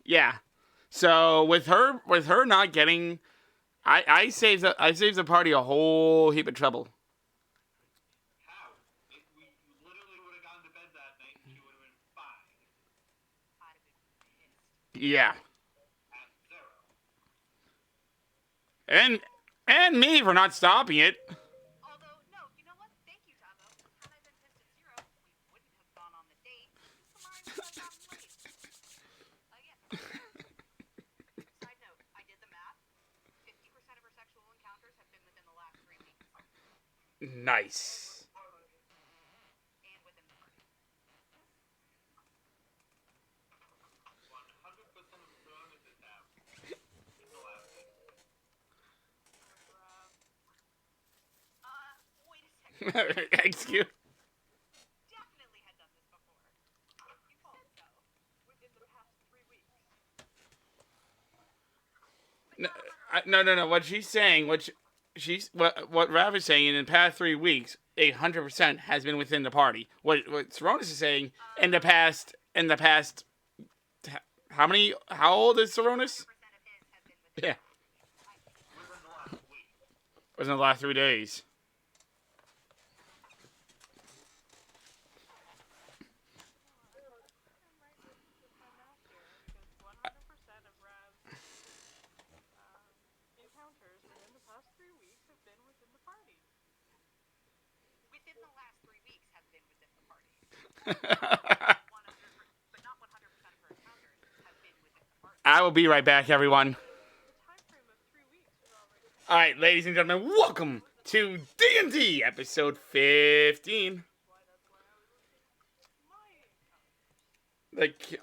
Yeah. So with her not getting, I saved the party a whole heap of trouble. How? We literally would have gone to bed that night and she would have been fine. I'd have been pissed. Yeah. At zero. And me for not stopping it. Although, no, you know what? Thank you, Tavo. Had I been pissed at Zero, we wouldn't have gone on the date. Kamari would have gotten laid. Again. Side note, I did the math. 50% of her sexual encounters have been within the last 3 weeks. Nice. And within the party. 100% of Saronis' have in the last week. Wait a second. Excuse. Definitely had done this before. You said so. Within the past 3 weeks. No. What she's saying, what Rav is saying, in the past 3 weeks, 100% has been within the party. What Saronis is saying, in the past, how old is Saronis? 100% of his have been within Yeah. Within the last week. Within the last 3 days. Because 100% of Rav's encounters within the past 3 weeks have been within the party. Within the last 3 weeks have been within the party. 100%, but not 100% of her encounters have been within the party. I will be right back, everyone. The time frame of 3 weeks was already passed. All right, ladies and gentlemen, welcome to D&D episode 15. Why that's why I was looking at my encounters.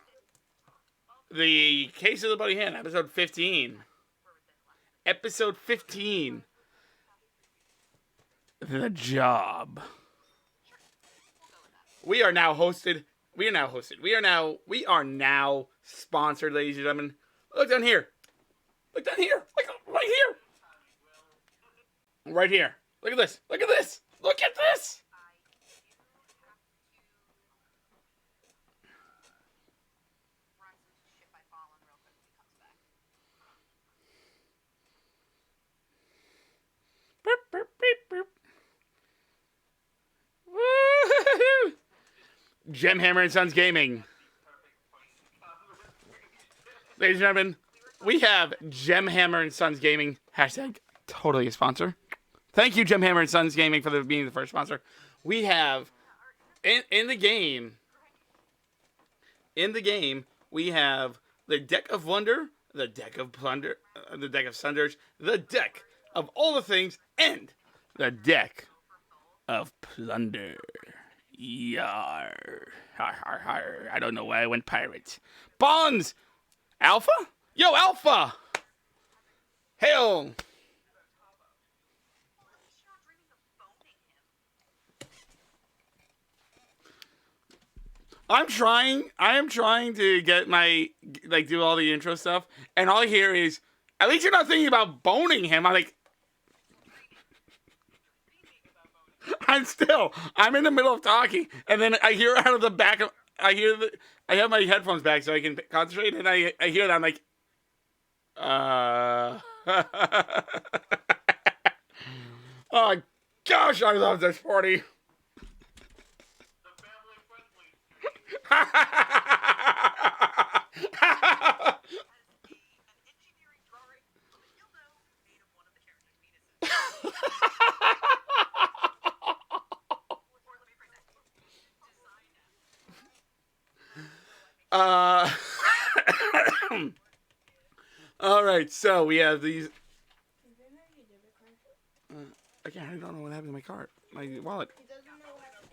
The Case of the Bloody Hand, episode 15. We're within the last 3 weeks. Episode 15. The Job. We'll go with that. We are now hosted. We are now sponsored, ladies and gentlemen. Look down here. Look down here. Like right here. Right here. Look at this. Look at this. Look at this. Run some shit by Fallen real quick when he comes back. Boop, boop, beep, boop. Woo-hoo-hoo. Gemhammer and Sons Gaming. Ladies and gentlemen, we have Gemhammer and Sons Gaming. Hashtag totally a sponsor. Thank you, Gemhammer and Sons Gaming, for being the first sponsor. We have in the game. In the game, we have the Deck of Wonder, the Deck of Plunder, the Deck of Sunders, the Deck of all the things, and the Deck of Plunder. Yar. Har, har, har. I don't know why I went pirate. Bonds! Alpha? Yo, Alpha! Hail! At least you're not dreaming of boning him. I am trying to get my, do all the intro stuff, and all I hear is, at least you're not thinking about boning him. I'm like, I'm in the middle of talking, and then I hear out of the back of, I have my headphones back so I can concentrate, and I hear that, I'm like, oh gosh, I love this party. The family friendly. An engineering drawing of a dildo made of one of the characters' penises. Or let me phrase that. Design All right, so we have these. Again, I don't know what happened to my card, my wallet. He doesn't know what happened.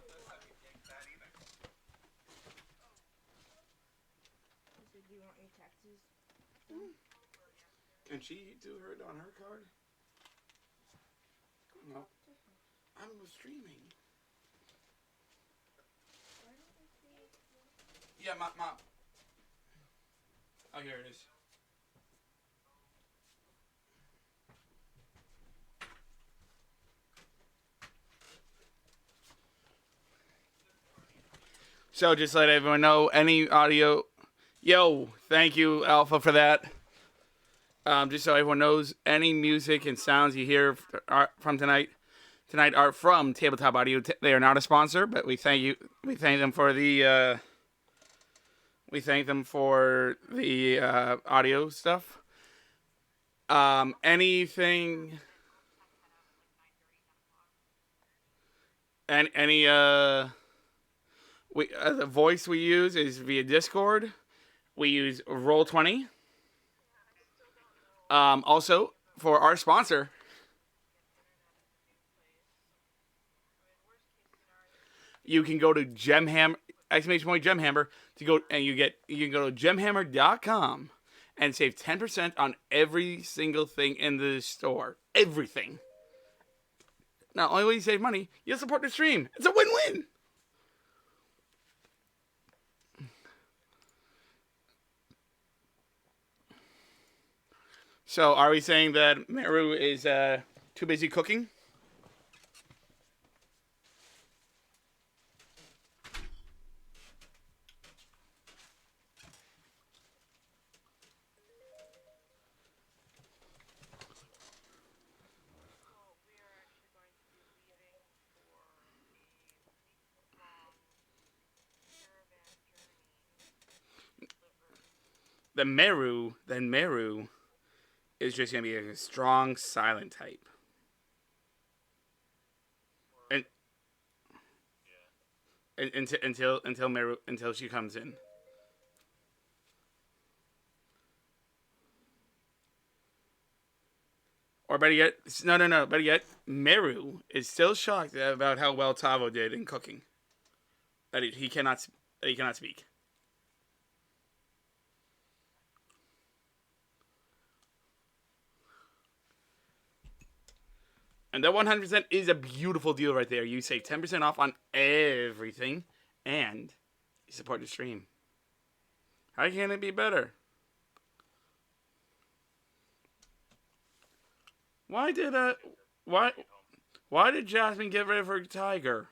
He said, "Do you want your taxes?" Can she do it on her card? No. I'm streaming. Yeah, mom. Oh, here it is. So just let everyone know, any audio Yo, thank you, Alpha, for that. Just so everyone knows, any music and sounds you hear from tonight are from Tabletop Audio. They are not a sponsor, but we thank you. We thank them for the audio stuff. Anything, and any the voice we use is via Discord. We use Roll20. Also, for our sponsor, you can go to Gemhammer !Gemhammer to go, and you can go to gemhammer.com and save 10% on every single thing in the store. Everything. Not only will you save money, you'll support the stream. It's a win-win. So, are we saying that Meru is too busy cooking? Well, we are actually going to be leaving for a week-long caravan journey. Then Meru is just gonna be a strong silent type. And until Meru, until she comes in. Or better yet, no. Better yet, Meru is still shocked about how well Tavo did in cooking. That he cannot speak. And that 100% is a beautiful deal right there. You save 10% off on everything, and you support the stream. How can it be better? Why did Jasmine get rid of her tiger?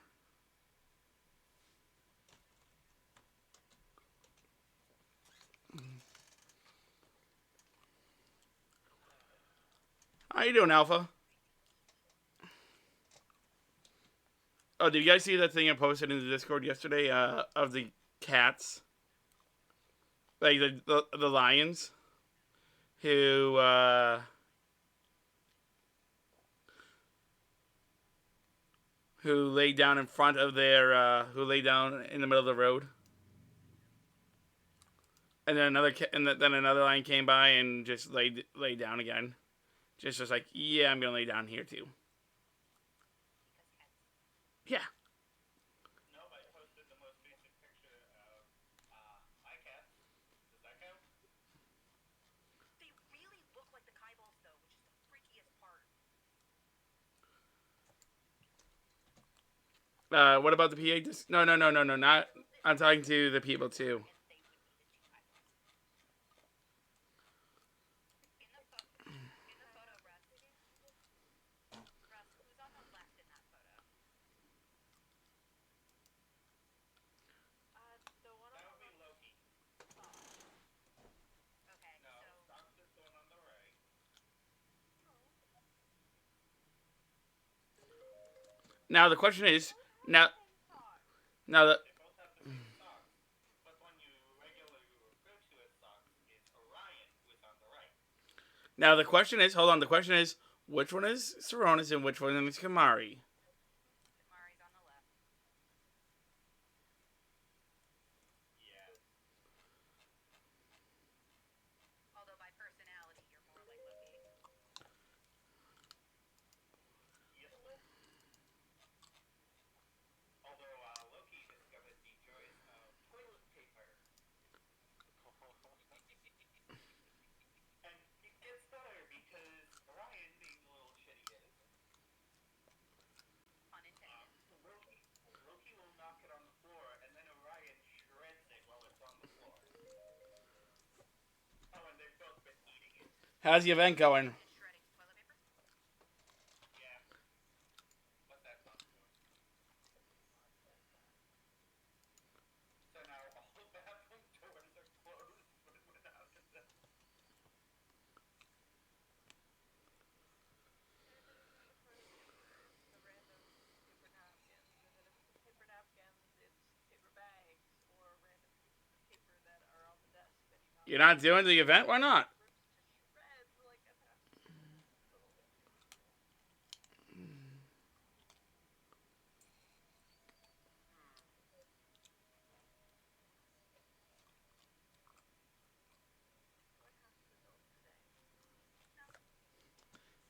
How you doing, Alpha? Oh, did you guys see that thing I posted in the Discord yesterday of the cats? Like the lions who laid down in front of their who laid down in the middle of the road. And then another lion came by and just laid down again. Just like, yeah, I'm gonna lay down here too. Yeah. No, I posted the most recent picture of my cat. Does that count? They really look like the Kaiballs, though, which is the freakiest part. What about the PA? No, not. I'm talking to the people too. In the photo, Russ, who's on the left in that photo? The one That on would be Loki. Okay, No, so Stark's is the one on the right. Now the question is, now the They both have the same socks. But the one you regularly refer to as socks is Orion, who is on the right. now the question is, hold on. The question is, which one is Saronis and which one is Kamari? Kamari's on the left. Yeah. Although by personality, you're more like Loki. Useless? Although Loki discovered the joys of toilet paper. And it gets better because Orion, being the little shit he is, Pun intended. Loki will knock it on the floor, and then Orion shreds it while it's on the floor. Oh, and they've both been eating it. How's the event going? Shredding toilet paper? Yeah. What's that song for? So now all bathroom doors are closed. You're not doing the event? Why not? Shreds, like at that.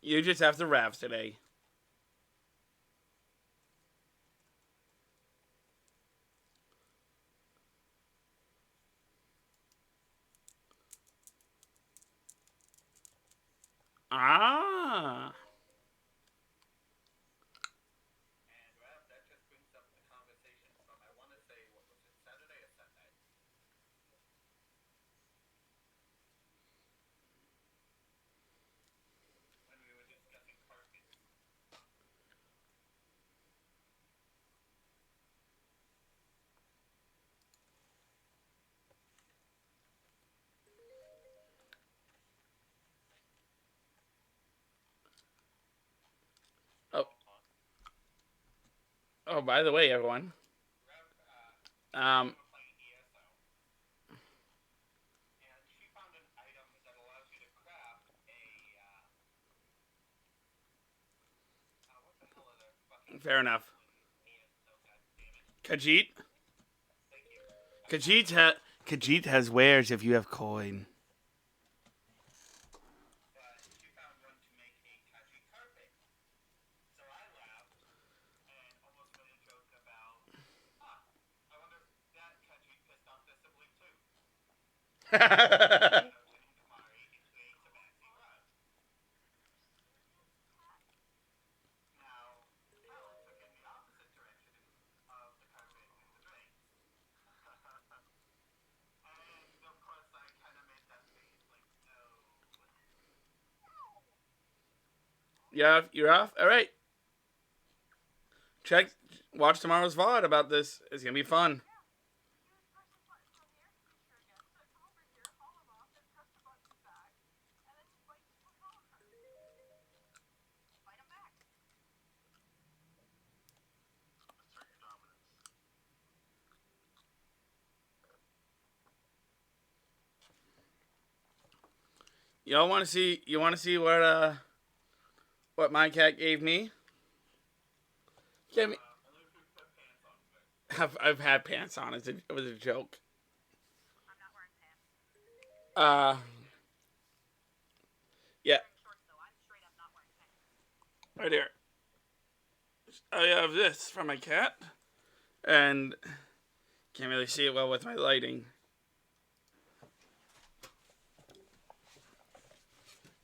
You just have to Ravs today. Ah. And Rav, that just brings up the conversation from, I want to say, what was it, Saturday or Sunday? When we were discussing carpets. Oh. Oh, by the way, everyone. Rav, we were playing ESO. And she found an item that allows you to craft a, what the hell are their fucking Fair enough. ESO, goddammit. Khajiit. Thank you. Khajiit has wares if you have coin. But she found one to make a Kaji carpet. So I laughed and almost made a joke about, I wonder if that Kaji pissed off the sibling too. Turning Kamari into a tabaxi rug. Now, Hal took in the opposite direction of the carpet and the drinks. And of course I kind of made that face like, no. You're off? All right. Watch tomorrow's VOD about this. It's going to be fun. Fight him back. Y'all want to see? You want to see what my cat gave me? Give me. Only if you put pants on first. I've had pants on. It was a joke. I'm not wearing pants. Yeah, Wearing shorts though. I'm straight up not wearing pants. right here. I have this for my cat, and can't really see it well with my lighting.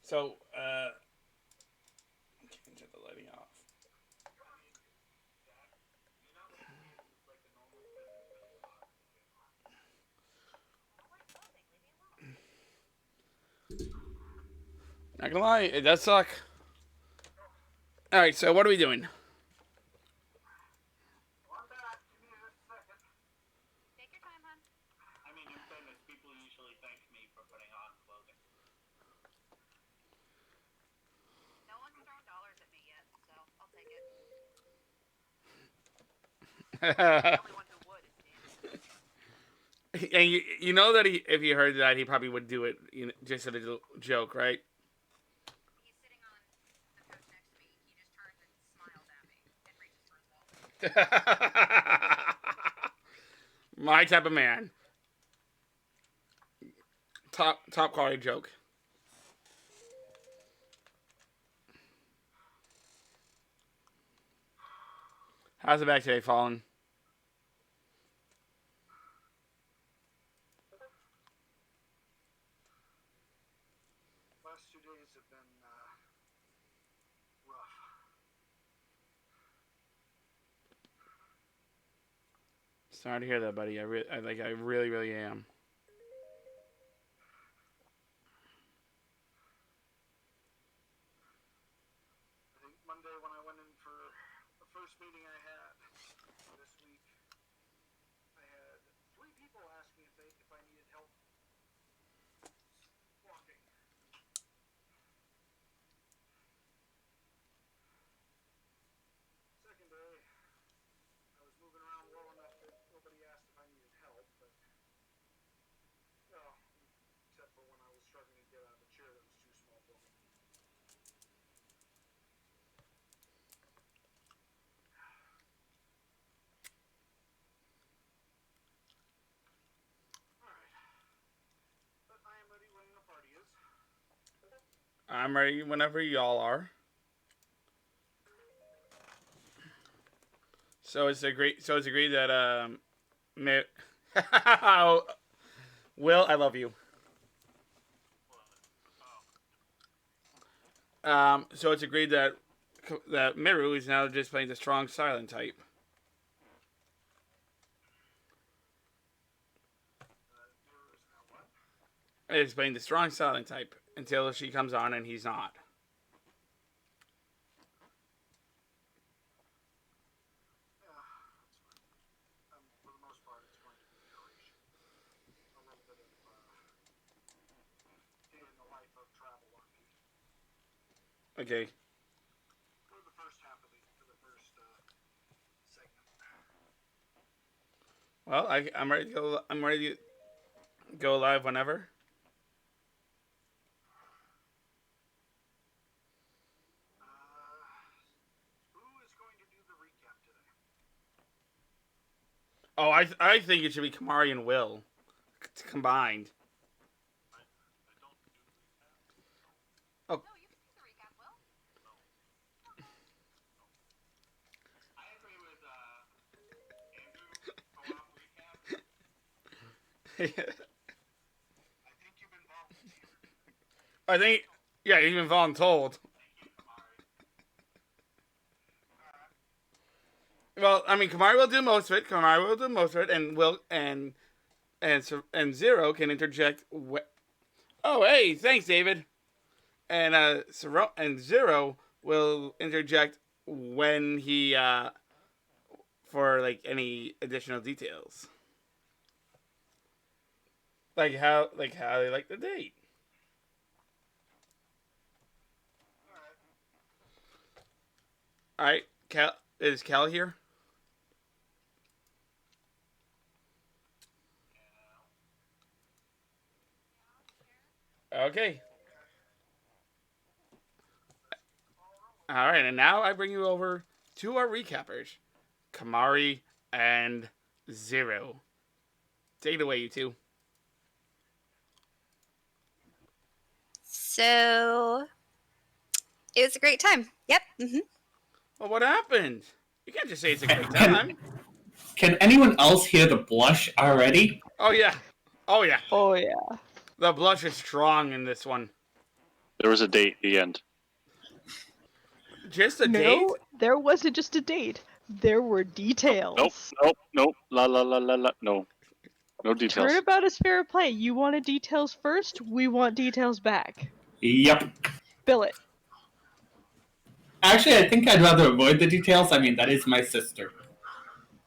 So, can't get the lighting off. You're not wearing pants like a normal person really are. I don't wear clothing. Leave me alone. Not gonna lie, it does suck. All right, so what are we doing? I'm back. Give me just a second. Take your time, hon. I mean, in fairness, people usually thank me for putting on clothing. No one's thrown dollars at me yet, so I'll take it. The only one who would is Dan. And you know that if he heard that, he probably would do it, just as a joke, right? He's sitting on the couch next to me. He just turns and smiles at me and reaches for his wallet. My type of man. Top quality joke. How's it back today, Fallen? Last 2 days have been rough. Sorry to hear that, buddy. I really, really am. I think Monday when I went in for the first meeting I had this week, I had 3 people ask me if I needed help walking. Second day, I was moving around well enough that nobody asked if I needed help, but I'm ready whenever y'all are. So it's agreed that Will, I love you. So it's agreed that Miru is now just playing the strong silent type. Is playing the strong silent type until she comes on and he's not. For the most part, it's going to be narration. A little bit of day in the life of travel walking. Okay. For the first half of the first segment. Well, I'm ready to go. I'm ready to go live whenever. Who is going to do the recap today? Oh, I think it should be Kamari and Will combined. No, you can do the recap, Will. I agree with Andrew. Co-op recap. I think you've been volunteered. I think, yeah, even voluntold. Well, I mean, Kamari will do most of it. And Will and Zero can interject. Oh, hey, thanks, David. And Zero will interject when he for like any additional details, like how they like the date. All right, is Cal here? Okay. All right, and now I bring you over to our recappers, Kamari and Zero. Take it away, you two. So it was a great time. Yep. Well, what happened? You can't just say it's a great time. Can anyone else hear the blush already? Oh yeah. Oh yeah. The blush is strong in this one. There was a date at the end. Just a date? No, there wasn't just a date. There were details. Nope. La la la la la. No. No details. Turnabout is fair play. You wanted details first, we want details back. Yep. Bill it. Actually, I think I'd rather avoid the details. I mean, that is my sister.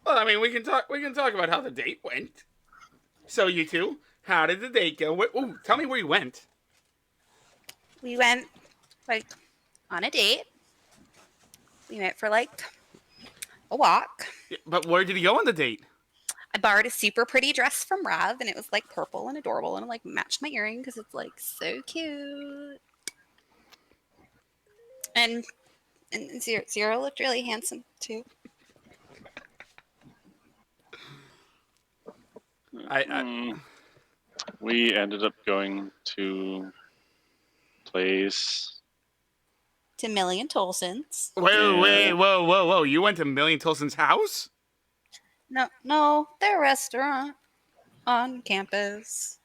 Well, I mean, we can talk about how the date went. So you two, how did the date go? Ooh, tell me where you went. We went on a date. We went for a walk. Yeah, but where did you go on the date? I borrowed a super pretty dress from Rav, and it was purple and adorable, and it matched my earring because it's so cute. And Zero looked really handsome too. We ended up going to place. To Million Tolson's. Whoa. You went to Million Tolson's house? No, their restaurant on campus.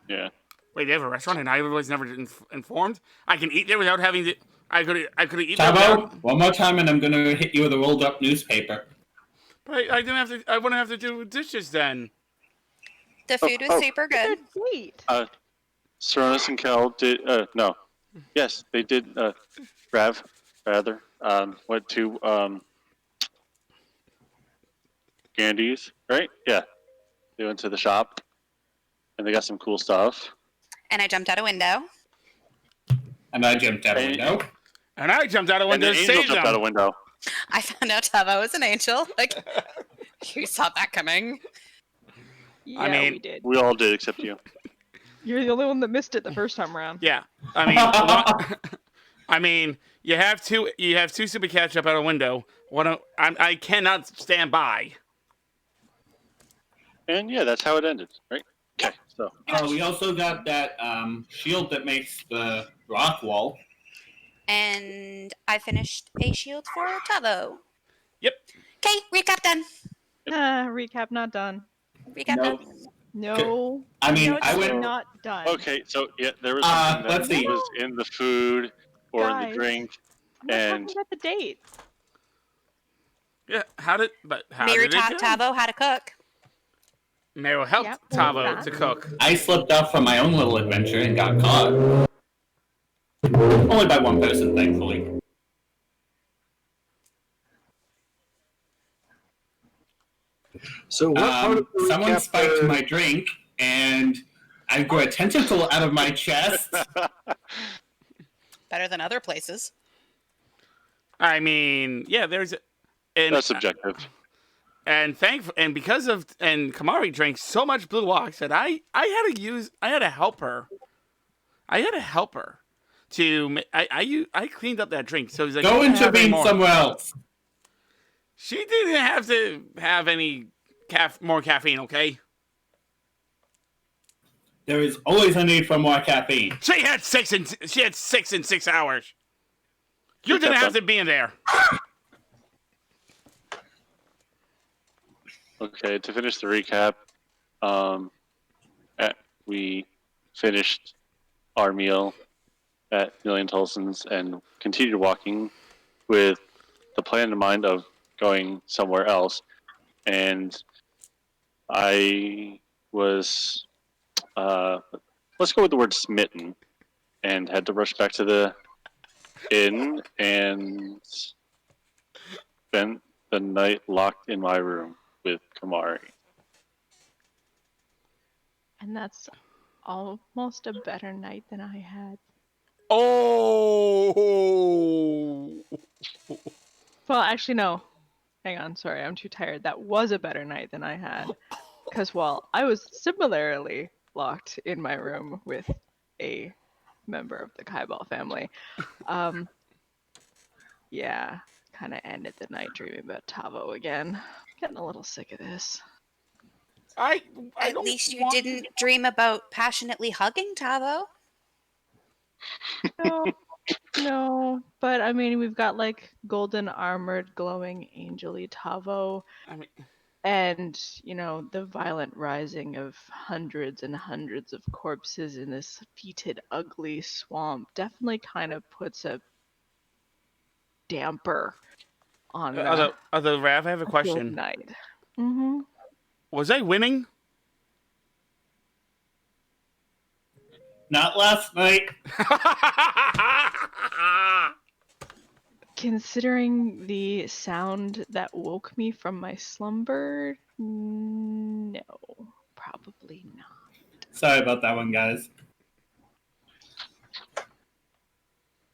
Yeah. Wait, they have a restaurant and I was never informed? I can eat there without having to... I could eat there Tabo, without... one more time and I'm gonna hit you with a rolled up newspaper. But I didn't have to... I wouldn't have to do dishes then. The food was super good. Good date. Serenus and Cal did. No. Yes, they did. Rav, rather, went to Gandy's, right? Yeah. They went to the shop and they got some cool stuff. And I jumped out a window. And I jumped out a Hey. window. And I jumped out a window And to the angel save jumped out a them. window. I found out Tavo was an angel. You saw that coming. Yeah, mean- we did. We all did except you. You're the only one that missed it the first time around. Yeah. I mean, you have two super cats jump out a window. I cannot stand by. And yeah, that's how it ended, right? Okay, so. Oh, we also got that shield that makes the rock wall. And I finished a shield for Tavo. Yep. Okay, recap done. Recap not done. Recap Nope. done. No. I mean, no, it's I went. not done. Okay, so yeah, there was something that let's see. was in the food or in Guys. the drink. I'm not and- talking about the date. Yeah. How did Mary it go? Tavo how to cook. Meryl helped Yep, Tavo that. to cook. I slipped up from my own little adventure and got caught. Only by one person, thankfully. So what part of the Someone recap spiked there- my drink, and I grew a tentacle out of my chest. Better than other places. I mean, yeah. There's. And, That's subjective. And because of Kamari drank so much blue ox that I had to help her. I had to help her I cleaned up that drink. So it was like, Go "You can't have any intervene more." somewhere else. She didn't have to have any more caffeine, okay? There is always a need for more caffeine. She had 6 in 6 hours. You didn't have to be in there. Okay, to finish the recap, we finished our meal at Million Tolson's and continued walking with the plan in mind of going somewhere else. And I was, let's go with the word smitten, and had to rush back to the inn and spent the night locked in my room with Kamari. And that's almost a better night than I had. Oh. Well, actually, no. Hang on, sorry, I'm too tired. That was a better night than I had. Because while I was similarly locked in my room with a member of the Kaibal family, yeah, kind of ended the night dreaming about Tavo again. Getting a little sick of this. I At don't least you want- didn't dream about passionately hugging Tavo. No, no, but I mean, we've got like golden armored, glowing, angel-y Tavo, I mean, and you know, the violent rising of hundreds and hundreds of corpses in this fetid, ugly swamp definitely kind of puts a damper on although Rav, I have a good question. night. Mm-hmm. Was I winning? Not last night. Considering the sound that woke me from my slumber, no, probably not. Sorry about that one, guys.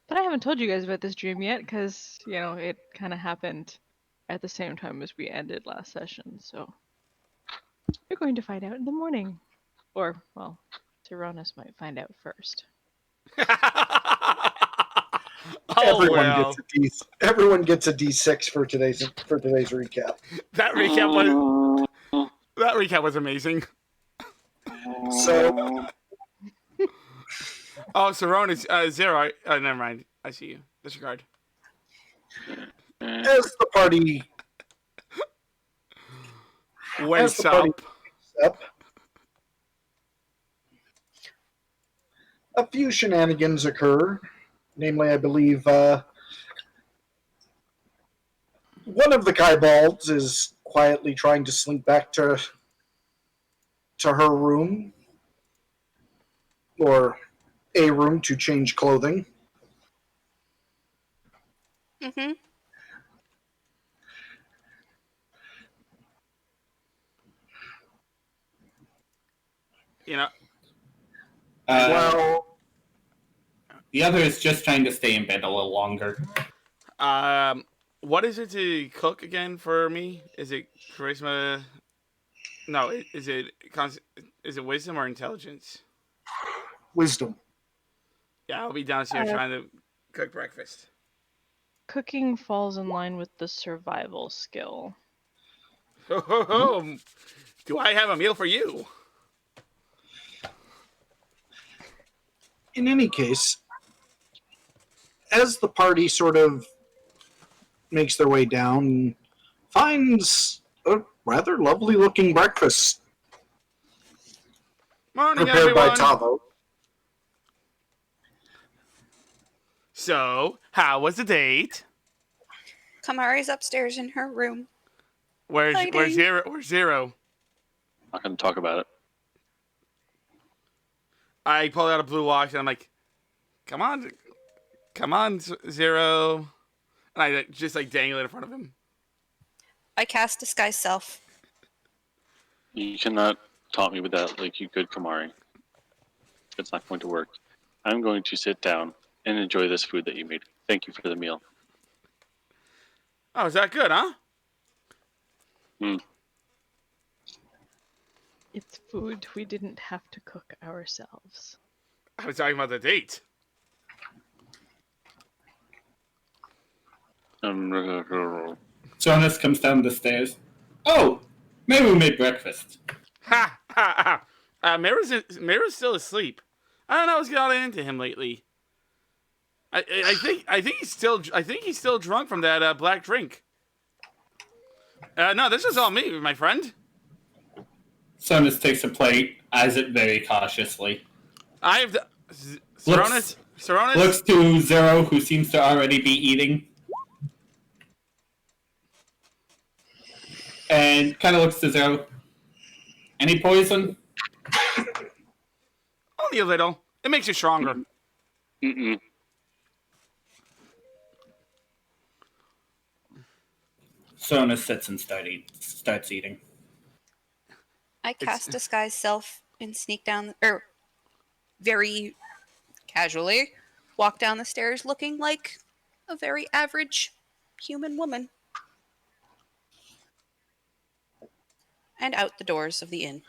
But I haven't told you guys about this dream yet because, you know, it kind of happened at the same time as we ended last session, so you're going to find out in the morning. Or, well, Tyranus might find out first. Everyone gets a D6 for today's recap. That recap was amazing. So Oh, Saron is 0. Never mind. I see you. Disregard. as the party Wakes the party up. wakes up, a few shenanigans occur. Namely, I believe one of the Kaibalds is quietly trying to slink back to her room, or a room, to change clothing. Mm-hmm. You know, Well, The other is just trying to stay in bed a little longer. what is it to cook again for me? Is it charisma? No, is it wisdom or intelligence? wisdom. Yeah, I'll be downstairs trying to cook breakfast. Cooking falls in line with the survival skill. Ho, ho, ho. Do I have a meal for you? In any case, as the party sort of makes their way down, finds a rather lovely looking breakfast Morning, prepared by everyone. Tavo. So, how was the date? Kamari's upstairs in her room. Where's Hiding. Zero? Where's Zero? Not going to talk about it. I pulled out a blue watch and I'm like, come on, Zero. And I just like dangle it in front of him. I cast Disguise Self. You cannot taunt me with that like you could, Kamari. It's not going to work. I'm going to sit down and enjoy this food that you made. Thank you for the meal. Oh, is that good, huh? It's food we didn't have to cook ourselves. I was talking about the date. Jonas comes down the stairs. Oh, maybe we made breakfast. Ha ha ha! Mira's still asleep. I don't know what's gotten into him lately. I think he's still drunk from that black drink. No, this is all me, my friend. Jonas takes a plate, eyes it very cautiously. I have Looks Saronis. Looks to Zero, who seems to already be eating. And kind of looks to Zero. Any poison? Only a little. It makes you stronger. Mm-mm. Jonas sits and starts eating. I cast Disguise Self and sneak down, or very casually walk down the stairs looking like a very average human woman. And out the doors of the inn.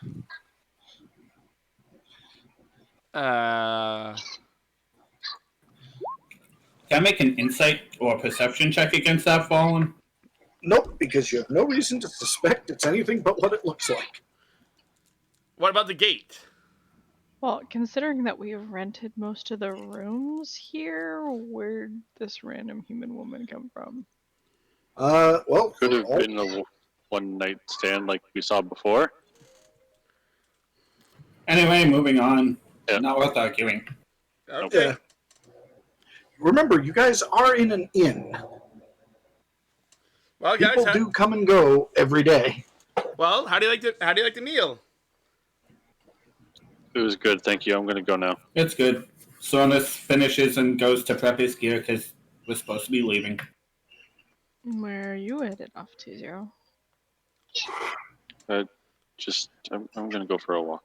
Can I make an insight or perception check against that fallen? Nope, because you have no reason to suspect it's anything but what it looks like. What about the gate? Well, considering that we've rented most of the rooms here, where'd this random human woman come from? Well, Could have been a one night stand like we saw before. Anyway, moving on. Yeah. Not worth arguing. Okay. yeah. Remember, you guys are in an inn. Well, guys, People do come and go every day. well, how do you like the meal? It was good, thank you. I'm going to go now. It's good. Jonas finishes and goes to prep his gear because we're supposed to be leaving. Where are you headed off to, Zero? I'm going to go for a walk.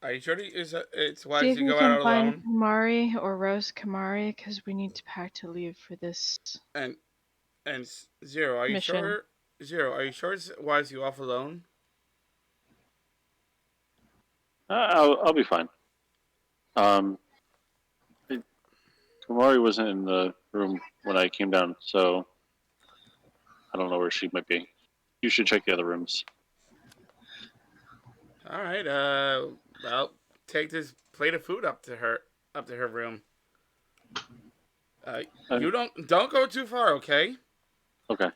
Are you sure it's See wise if to you go can out find alone? Kamari or Rose Kamari, because we need to pack to leave for this. And Zero, are you Mission. sure? Zero, are you sure it's wise you off alone? I'll be fine. Kamari wasn't in the room when I came down, so I don't know where she might be. You should check the other rooms. All right. I'll take this plate of food up to her room. You don't go too far, okay? Okay.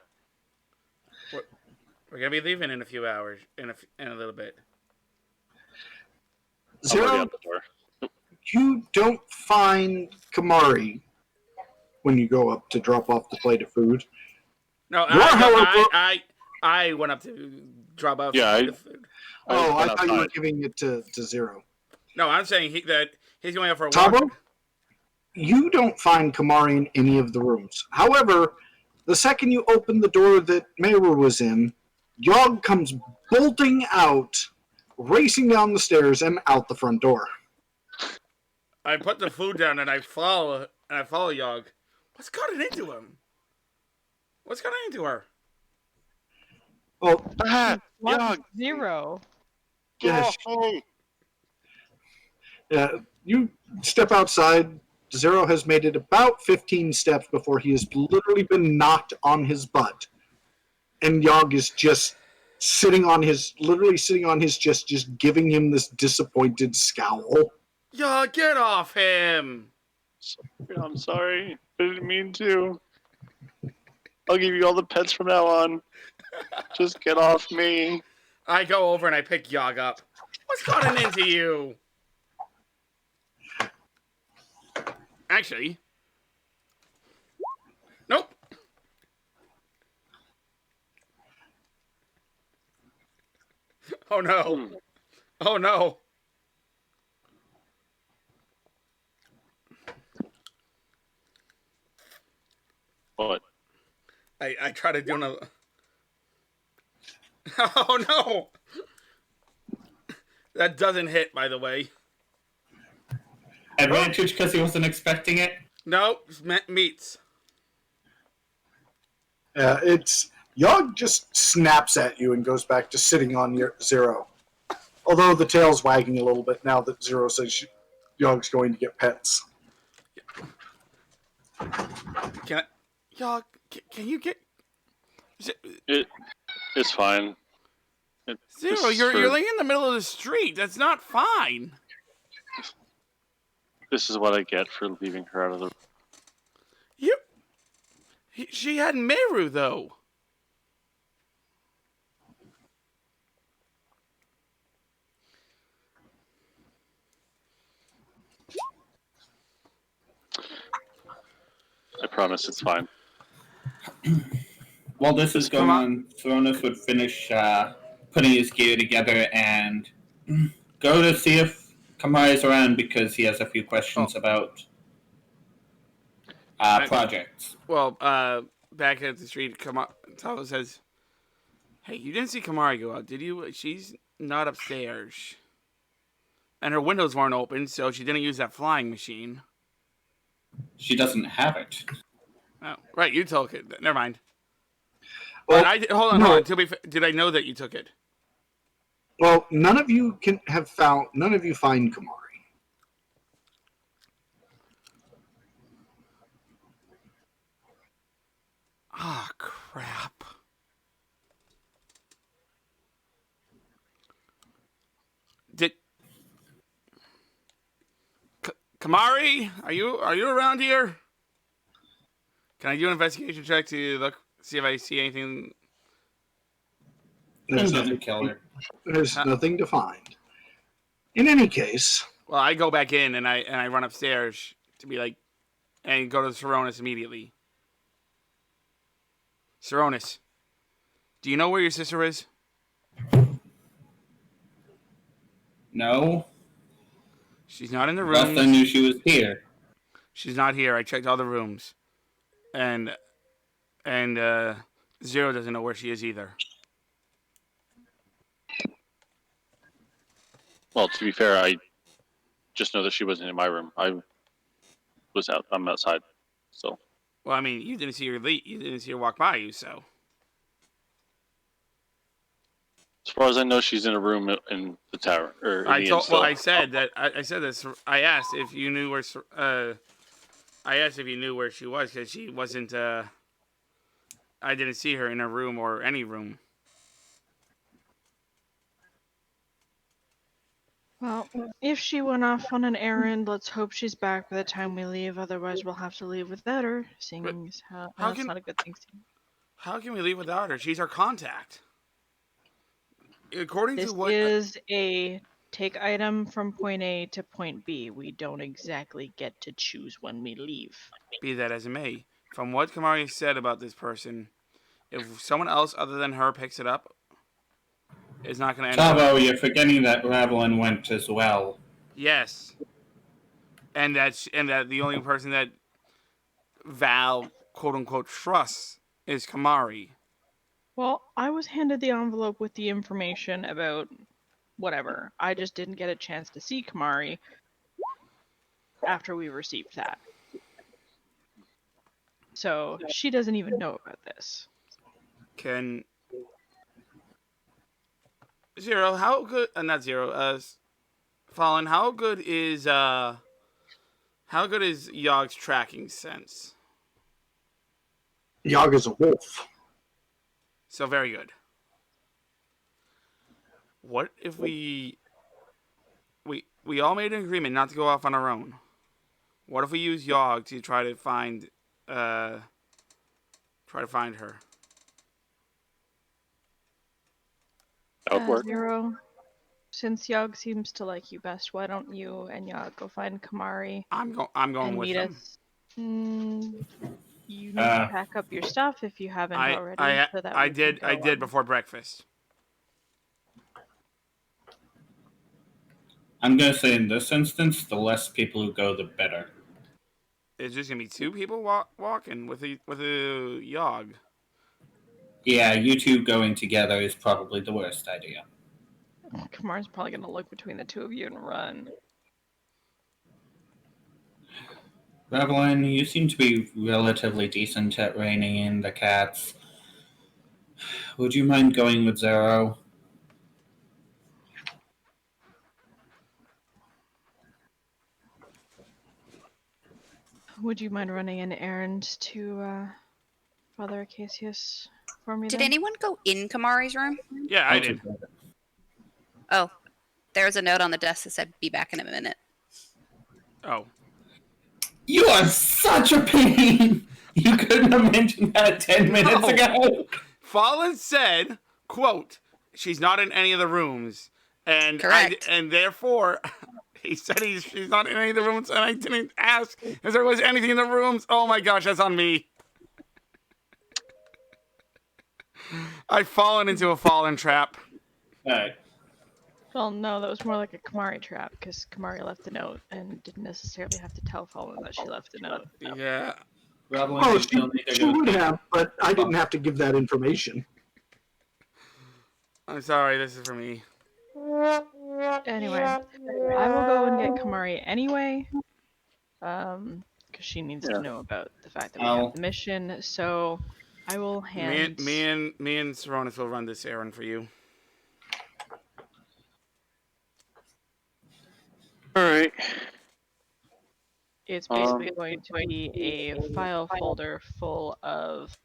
We're gonna be leaving in a few hours, in a little bit. I'm already Zero, out the door. you don't find Kamari when you go up to drop off the plate of food. No, however- I went up to drop off. Yeah, the food. I went thought you were outside. giving it to Zero. No, I'm saying that he's going out for a walk. Tabo, you don't find Kamari in any of the rooms. However, the second you open the door that Meru was in, Yogg comes bolting out, racing down the stairs and out the front door. I put the food down and I follow Yogg. What's gotten into him? What's gotten into her? Well, What? Zero. yes. Yeah, you step outside. Zero has made it about 15 steps before he has literally been knocked on his butt. And Yogg is just literally sitting on his chest, just giving him this disappointed scowl. Yogg, get off him! I'm sorry. I didn't mean to. I'll give you all the pets from now on. Just get off me. I go over and I pick Yog up. What's gotten into you? Actually, nope. Oh no. Oh no. What? I try to do another. Oh no. That doesn't hit, by the way. Advantage because he wasn't expecting it. No, meats. It's Yog just snaps at you and goes back to sitting on your Zero. Although the tail's wagging a little bit now that Zero says Yog's going to get pets. Can I? Yog, can you get? It's fine. Zero, you're laying in the middle of the street. That's not fine. This is what I get for leaving her out of the. She had Meru though. I promise it's fine. While this is going on, Thronus would finish putting his gear together and go to see if Kamari is around because he has a few questions about projects. Well, back at the street, Talo says, "Hey, you didn't see Kamari go out, did you? She's not upstairs, and her windows weren't open, so she didn't use that flying machine." She doesn't have it. Oh, right, you took it. Never mind. Well, But hold on. Did I know that you took it? Well, none of you find Kamari. Ah, crap. Kamari, are you around here? Can I do an investigation check to see if I see anything? There's Doesn't kill her. There's nothing to find. In any case, Well, I go back in and I run upstairs to be like, and go to Saronis immediately. Saronis, do you know where your sister is? No. She's not in the room. Last I knew she was here. She's not here. I checked all the rooms, and Zero doesn't know where she is either. Well, to be fair, I just know that she wasn't in my room. I'm outside. So. Well, I mean, you didn't see her leave. You didn't see her walk by you, so. As far as I know, she's in a room in the tower. Or in I the told. inn Well, still. I said that. I said this. I asked if you knew where. I asked if you knew where she was because she wasn't. I didn't see her in a room or any room. Well, if she went off on an errand, let's hope she's back by the time we leave. Otherwise, we'll have to leave without her. Seeing as how that's can- not a good thing. How can we leave without her? She's our contact. According This to what is a take item from point A to point B. We don't exactly get to choose when we leave. be that as it may, from what Kamari said about this person, if someone else other than her picks it up, it's not going to end up. Tavo, you're forgetting that Ravelin went as well. Yes. And that the only person that Val quote unquote trusts is Kamari. Well, I was handed the envelope with the information about whatever. I just didn't get a chance to see Kamari after we received that. So she doesn't even know about this. Can Zero, how good not Zero, Fallen, how good is Yog's tracking sense? Yog is a wolf. So very good. What if we all made an agreement not to go off on our own? What if we use Yogg to try to find her? That would work. Zero. Since Yogg seems to like you best, why don't you and Yogg go find Kamari I'm going and with meet them. us? You need to pack up your stuff if you haven't already. So that I we can did go, before breakfast. I'm gonna say in this instance, the less people who go, the better. It's just gonna be 2 people walking with a Yogg. Yeah, you two going together is probably the worst idea. Kamari's probably gonna look between the 2 of you and run. Revelin, you seem to be relatively decent at reining in the cats. Would you mind going with Zero? Would you mind running an errand to Father Acacius for me? Did then? anyone go in Kamari's room? Yeah, I did. Oh, there's a note on the desk that said, "Be back in a minute." Oh. You are such a pain! You couldn't have mentioned that 10 minutes No. ago. Fallen said, quote, she's not in any of the rooms. And Correct. and therefore, he said she's not in any of the rooms, and I didn't ask if there was anything in the rooms. Oh my gosh, that's on me. I've fallen into a fallen trap. Alright. Well, no, that was more like a Kamari trap, because Kamari left a note and didn't necessarily have to tell Fallen that she left a note. Yeah. Revelin, Oh, you still need to she go. would have, but I didn't have to give that information. I'm sorry, this is for me. Anyway, I will go and get Kamari anyway, because she needs Yeah. to know about the fact that we I'll- have the mission. So I will hand. Me and Saronis will run this errand for you. All right. It's basically going to be a file folder full of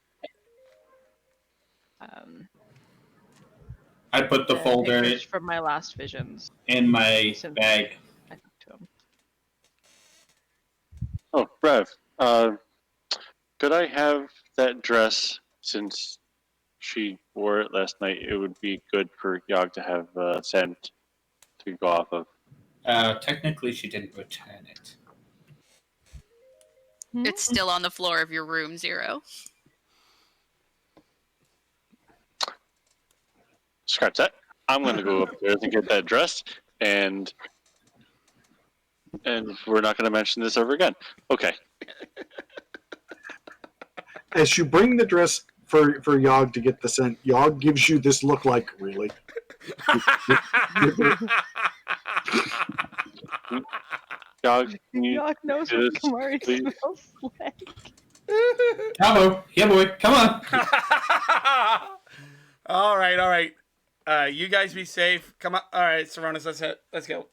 I put the folder pictures from my last visions. in my Since bag. I talked to him. Oh, Rev. Could I have that dress since she wore it last night? It would be good for Yogg to have scent to go off of. Technically, she didn't return it. It's still on the floor of your room, Zero. Scratch that. I'm going to go upstairs and get that dress, and we're not going to mention this ever again. Okay. As you bring the dress for Yogg to get the scent, Yogg gives you this look like, really? Yogg, can you Yogg knows do what this, Kamari please? smells like. Cabo, yeah, boy, come on. all right. You guys be safe. Come on. All right, Saronis, let's go.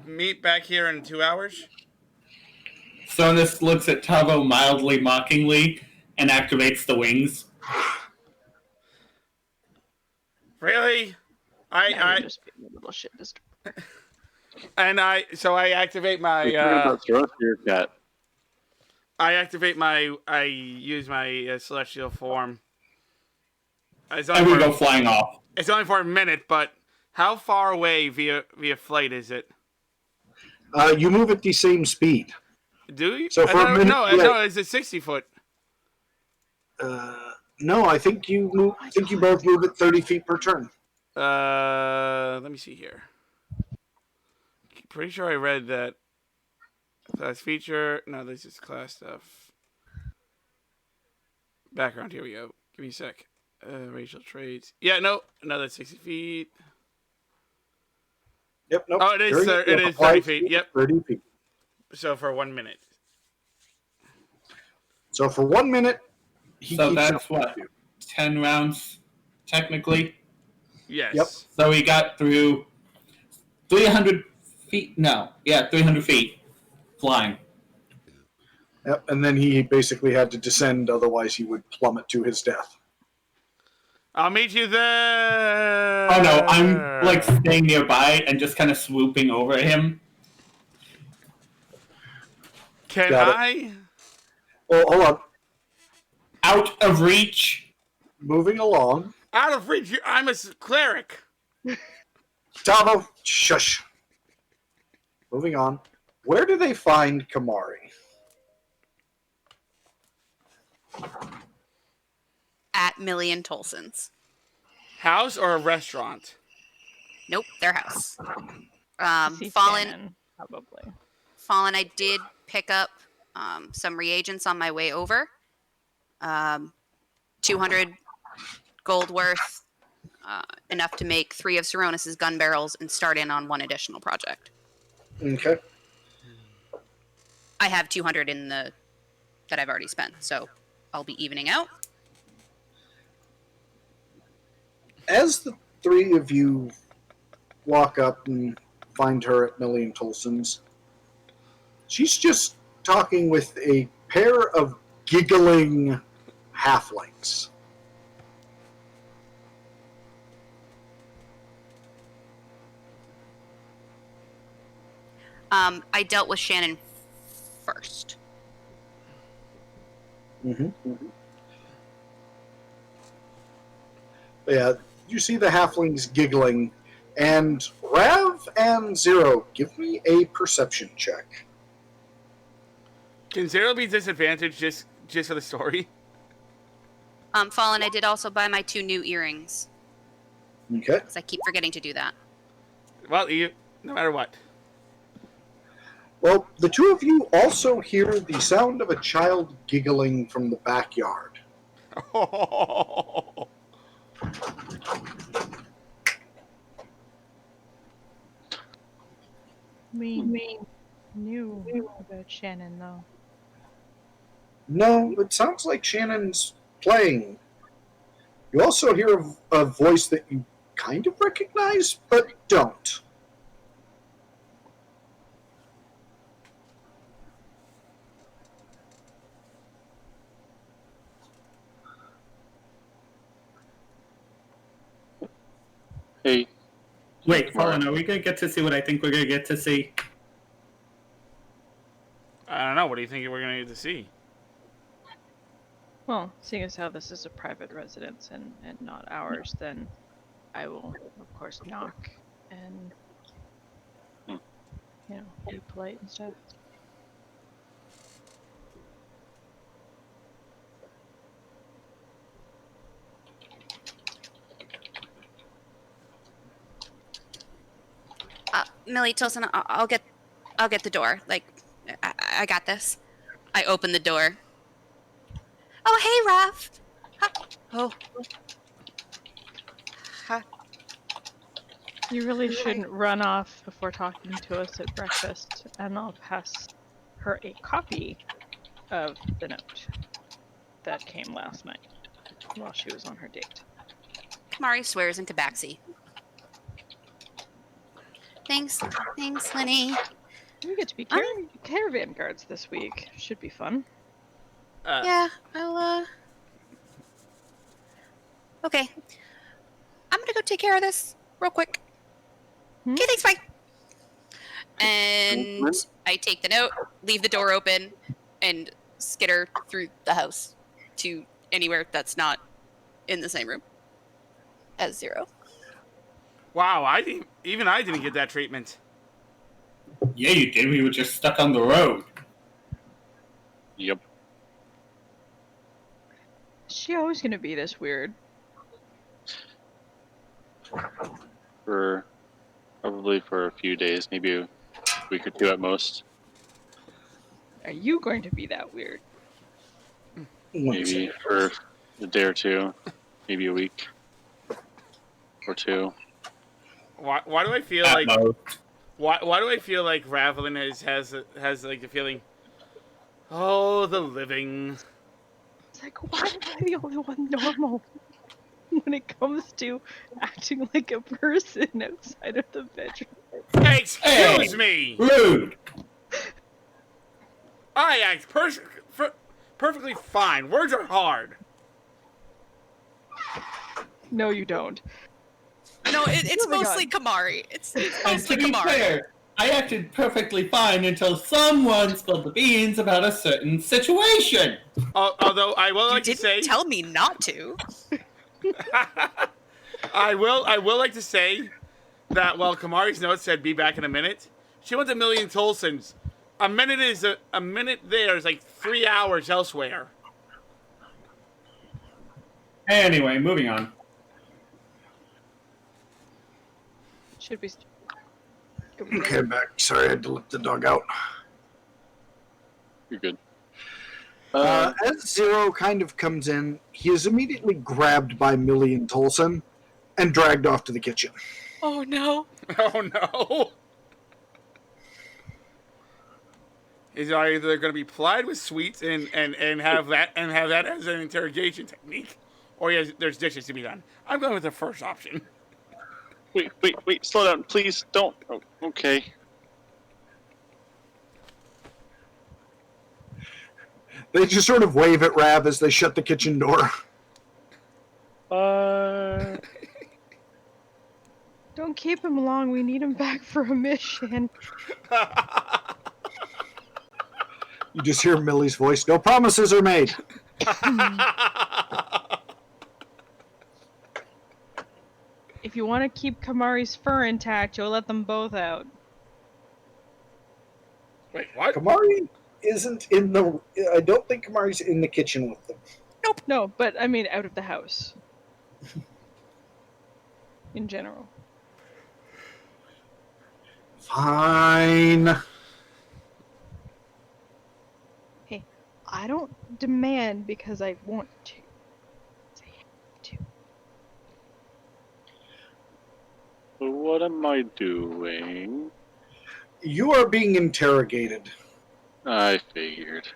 Meet back here in 2 hours. Sonus looks at Tavo mildly mockingly and activates the wings. Really? Now I you're just being a little shit disturbed. I activate my you care about throwing your cat? I use my celestial form. It's And we only, go for, flying off. it's only for a minute, but how far away via flight is it? You move at the same speed. Do you? So for a minute, no, yeah. no, it's a 60 foot. No, I think you move. I think you both move at 30 feet per turn. Let me see here. Pretty sure I read that. Class feature. No, this is class stuff. Background. Here we go. Give me a sec. Racial traits. Yeah, no, another 60 feet. Yep. Nope. Oh, it is. 30, It yep, is 30 5 feet. Yep. 30 feet. So for 1 minute. So for 1 minute, he So keeps that's up what? with you. 10 rounds, technically. Yes. Yep. So we got through 300 feet. No, yeah, 300 feet flying. Yep. And then he basically had to descend, otherwise he would plummet to his death. I'll meet you there. Oh no, I'm like staying nearby and just kind of swooping over him Can Got it. I? Well, hold on. Out of reach. Moving along. Out of reach. I'm a cleric. Tavo, shush. Moving on. Where do they find Kamari? At Million Tolson's. House or a restaurant? Nope, their house. See Fallen, Shannon, probably. Fallen, I did pick up some reagents on my way over. 200 gold worth, enough to make 3 of Saronis' gun barrels and start in on 1 additional project. Okay. I have 200 in the that I've already spent, so I'll be evening out. As the 3 of you walk up and find her at Million Tolson's, she's just talking with a pair of giggling halflings. I dealt with Shannon first. Yeah, you see the halflings giggling, and Rav and Zero, give me a perception check. Can Zero be disadvantaged just for the story? Fallen, I did also buy my 2 new earrings, Okay. because I keep forgetting to do that. Well, no matter what. Well, the 2 of you also hear the sound of a child giggling from the backyard. We knew about Shannon, though. No, it sounds like Shannon's playing. You also hear a voice that you kind of recognize, but don't. Hey, Wait, Fallen, are we gonna get to see what I think we're gonna get to see? I don't know. What do you think we're going to get to see? Well, seeing as how this is a private residence and not ours, then I will, of course, knock and, be polite and stuff. Millie Tilson, I'll get the door. Like, I got this. I open the door. Oh, hey, Raph. Huh. Oh. Huh. You really shouldn't run off before talking to us at breakfast, and I'll pass her a copy of the note that came last night while she was on her date. Kamari swears in Tabaxi. Thanks, Lenny. We get to be caravan guards this week. Should be fun. Yeah, I'll, Okay. I'm gonna go take care of this real quick. Okay, thanks, bye. And I take the note, leave the door open, and skitter through the house to anywhere that's not in the same room as Zero. Wow, I didn't get that treatment. Yeah, you did. We were just stuck on the road. yep. Is she always gonna be this weird? Probably for a few days, maybe a week or 2 at most. Are you going to be that weird? Maybe for a day or 2, maybe a week or 2. Why do I feel At like most. why do I feel like Ravelin has like the feeling? Oh, the living. It's like, why am I the only one normal when it comes to acting like a person outside of the bedroom? Excuse me. Rude. I act perfectly fine. Words are hard. No, you don't. No, it's Moving mostly on. Kamari. It's And mostly to be Kamari. fair, I acted perfectly fine until someone spilled the beans about a certain situation. Although I will You like to didn't say, tell me not to. I will like to say that while Kamari's note said "be back in a minute," she went a million Tolsons. A minute is a minute. There is like 3 hours elsewhere. Anyway, moving on. Should be. Okay, back. Sorry, I had to let the dog out. You're good. As Zero kind of comes in, he is immediately grabbed by Millie and Tolson and dragged off to the kitchen. Oh no. Oh no! Is either going to be plied with sweets and have that as an interrogation technique, or there's dishes to be done. I'm going with the first option. Wait, slow down, please, don't. Oh, okay. They just sort of wave at Rav as they shut the kitchen door. Don't keep him long. We need him back for a mission. You just hear Millie's voice. No promises are made. If you want to keep Kamari's fur intact, you'll let them both out. Wait, what? Kamari isn't in the... I don't think Kamari's in the kitchen with them. No, but I mean out of the house. In general. Fine. Hey, I don't demand because I want to. I have to. What am I doing? You are being interrogated. I figured.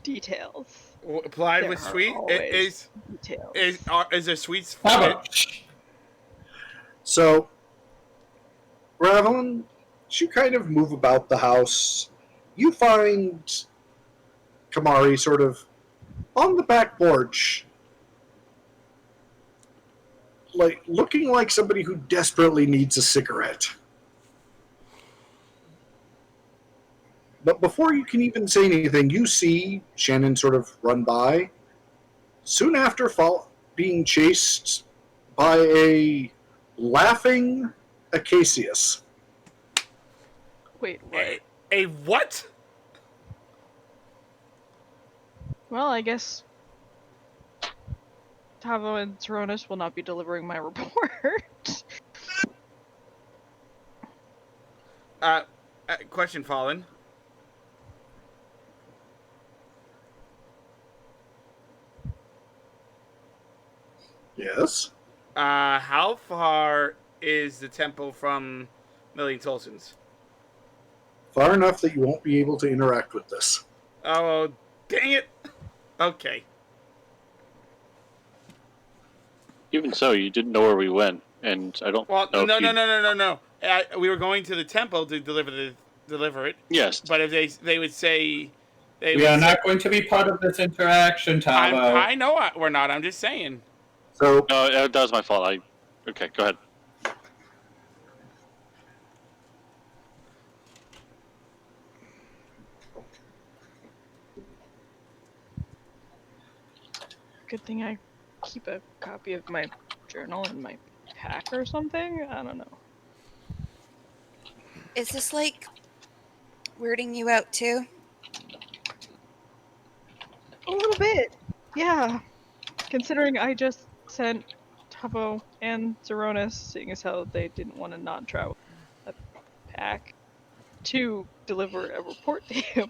Details. Plied There with are sweet always details. is there sweets? How about... So, Ravelin, as you kind of move about the house, you find Kamari sort of on the back porch, like looking like somebody who desperately needs a cigarette. But before you can even say anything, you see Shannon sort of run by. Soon after, being chased by a laughing Acacius. Wait, what? A what? Well, I guess Tavo and Tyrannus will not be delivering my report. Question, Fallen. Yes? How far is the temple from Million Tolson's? Far enough that you won't be able to interact with this. Oh, dang it. Okay. Even so, you didn't know where we went, and I don't Well, know if no. We were going to the temple to deliver it. Yes. But if they would say... We are not going to be part of this interaction, Tavo. I know we're not. I'm just saying. So, No, that was my fault. Okay, go ahead. Good thing I keep a copy of my journal in my pack or something? I don't know. Is this like weirding you out too? A little bit. Yeah. Considering I just sent Tavo and Zeronis, seeing as how they didn't want to not travel a pack, to deliver a report to him.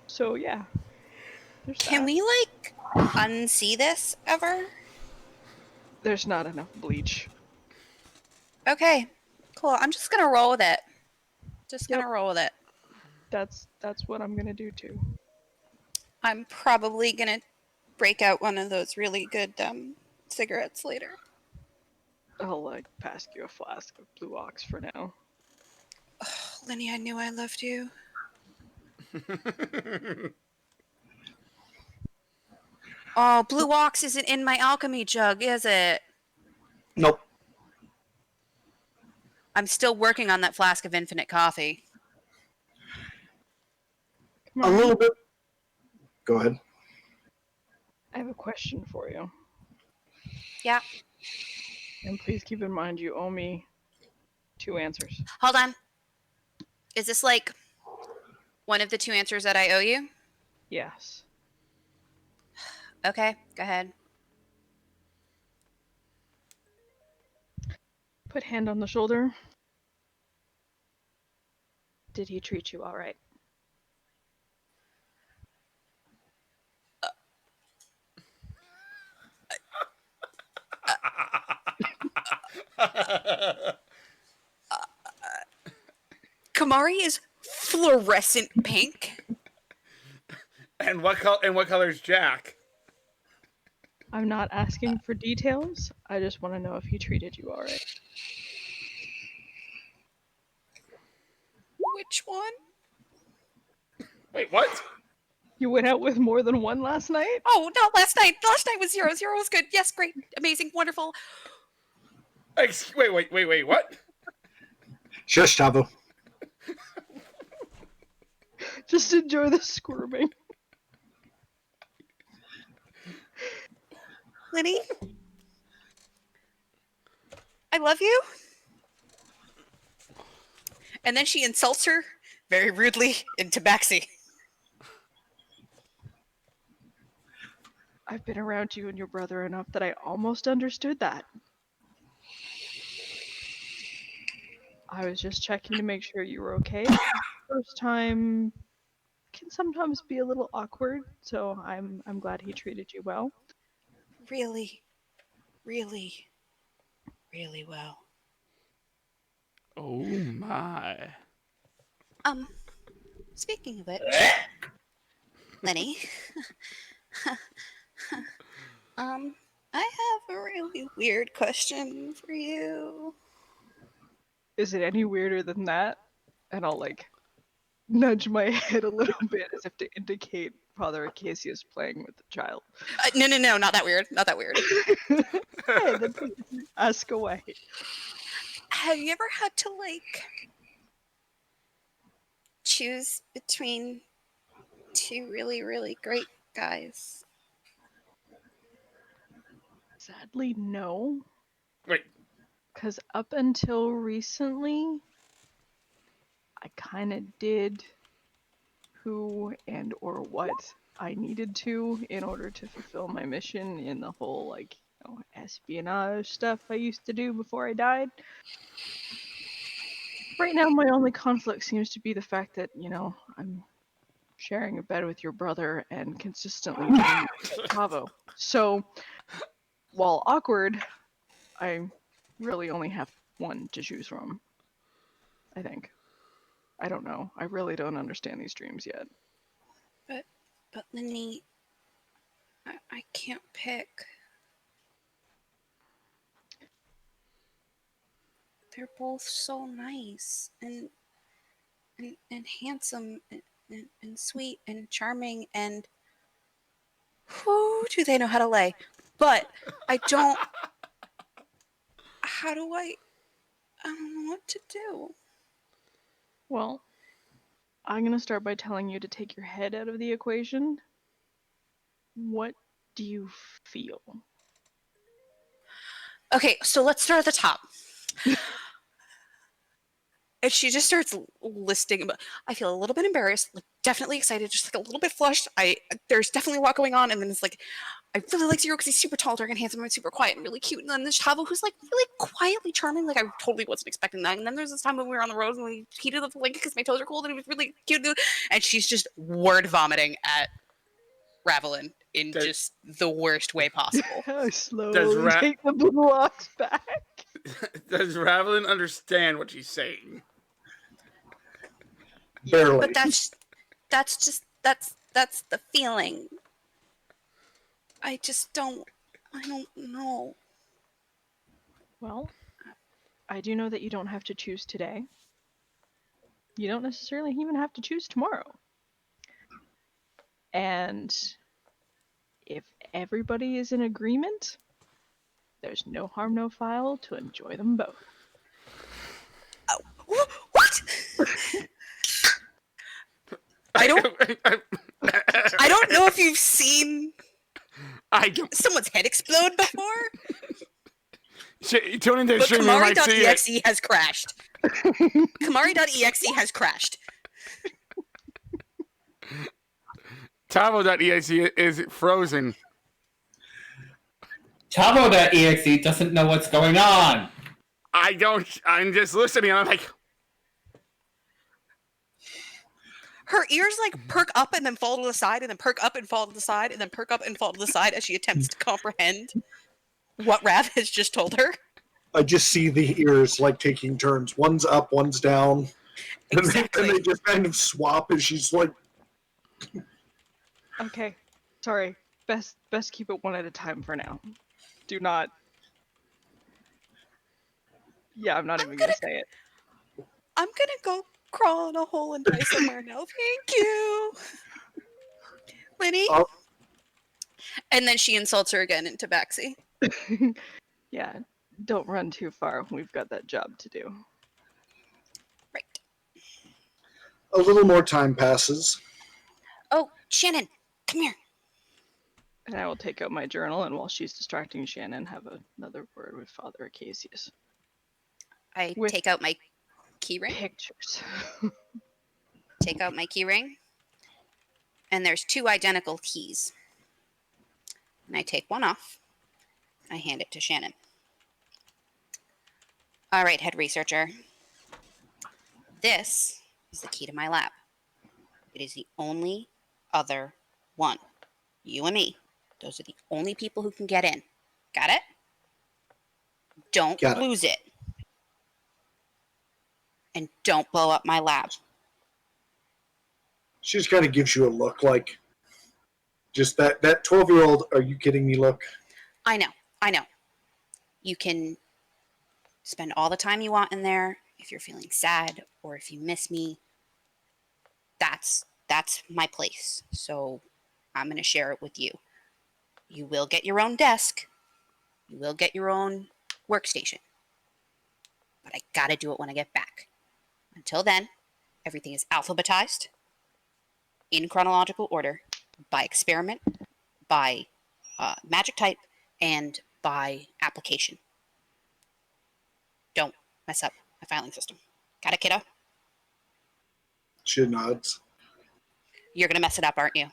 So yeah. Can we like unsee this ever? There's not enough bleach. Okay, cool. I'm just gonna roll with it. Just gonna Yep. roll with it. That's what I'm gonna do too. I'm probably gonna break out one of those really good cigarettes later. I'll pass you a flask of Blue Ox for now. Oh, Linny, I knew I loved you. Oh, Blue Ox isn't in my alchemy jug, is it? nope. I'm still working on that flask of infinite coffee. A little bit. Go ahead. I have a question for you. Yeah. And please keep in mind you owe me 2 answers. Hold on. Is this like one of the 2 answers that I owe you? Yes. Okay, go ahead. Put hand on the shoulder. Did he treat you all right? Kamari is fluorescent pink. And what color is Jack? I'm not asking for details. I just want to know if he treated you all right. Which one? Wait, what? You went out with more than one last night? Oh, not last night. Last night was 0. 0 was good. Yes, great, amazing, wonderful. Wait, what? Shush, Tavo. Just enjoy the squirming. Lenny, I love you. And then she insults her very rudely in Tabaxi. I've been around you and your brother enough that I almost understood that. I was just checking to make sure you were okay. First time can sometimes be a little awkward, so I'm glad he treated you well. Really, really, really well. Oh my. Speaking of which, Lenny, I have a really weird question for you. Is it any weirder than that? And I'll like nudge my head a little bit as if to indicate Father Acacius playing with the child. No, not that weird. Not that weird. Hey, then please ask away. Have you ever had to like choose between 2 really, really great guys? Sadly, no. Wait. Because up until recently, I kind of did who and or what I needed to in order to fulfill my mission in the whole, like, you know, espionage stuff I used to do before I died. Right now, my only conflict seems to be the fact that, you know, I'm sharing a bed with your brother and consistently doing Tavo. So, while awkward, I really only have one to choose from. I think. I don't know. I really don't understand these dreams yet. But Lenny, I can't pick. They're both so nice and handsome and sweet and charming and whoo, do they know how to lay? But I don't. How do I don't know what to do. Well, I'm gonna start by telling you to take your head out of the equation. What do you feel? Okay, so let's start at the top. And she just starts listing. I feel a little bit embarrassed, like definitely excited, just like a little bit flushed. There's definitely a lot going on, and then it's like, I really like Zero because he's super tall, dark, and handsome, and super quiet and really cute. And then there's Tavo, who's like really quietly charming. Like I totally wasn't expecting that. And then there's this time when we were on the road and he did the like because my toes are cold, and he was really cute. And she's just word vomiting at Ravelin in just the worst way possible. How slowly take the blocks back. Does Ravelin understand what she's saying? Barely. But that's the feeling. I don't know. Well, I do know that you don't have to choose today. You don't necessarily even have to choose tomorrow. And if everybody is in agreement, there's no harm, no foul to enjoy them both. I don't know if you've seen I don't. someone's head explode before, Tune into the but stream, you might see it. Kamari.exe has crashed. Kamari.exe has crashed. Tavo.exe is frozen. Chavo.exe doesn't know what's going on. I don't. I'm just listening. And I'm like, Her ears like perk up and then fall to the side, and then perk up and fall to the side, and then perk up and fall to the side as she attempts to comprehend what Rav has just told her. I just see the ears like taking turns. One's up, one's down. Exactly. And they just kind of swap as she's like, Okay, sorry. Best keep it one at a time for now. Do not. Yeah, I'm not even gonna say it. I'm gonna go crawl in a hole and die somewhere now. Thank you, Linny. Oh. And then she insults her again in Tabaxi. Yeah, don't run too far. We've got that job to do. Right. a little more time passes. Oh, Shannon, come here. And I will take out my journal, and while she's distracting Shannon, have another word with Father Acacius. I With- take out my keyring. Pictures. Take out my keyring. And there's 2 identical keys. And I take one off. I hand it to Shannon. All right, head researcher. This is the key to my lab. It is the only other one. You and me. Those are the only people who can get in. Got it? Don't Got it. lose it. And don't blow up my lab. She just kind of gives you a look like, just that 12-year-old, are you kidding me look. I know. You can spend all the time you want in there if you're feeling sad or if you miss me. That's my place. So I'm going to share it with you. You will get your own desk. You will get your own workstation. But I got to do it when I get back. Until then, everything is alphabetized in chronological order by experiment, by magic type, and by application. Don't mess up my filing system. Got it, kiddo? She nods. You're going to mess it up, aren't you?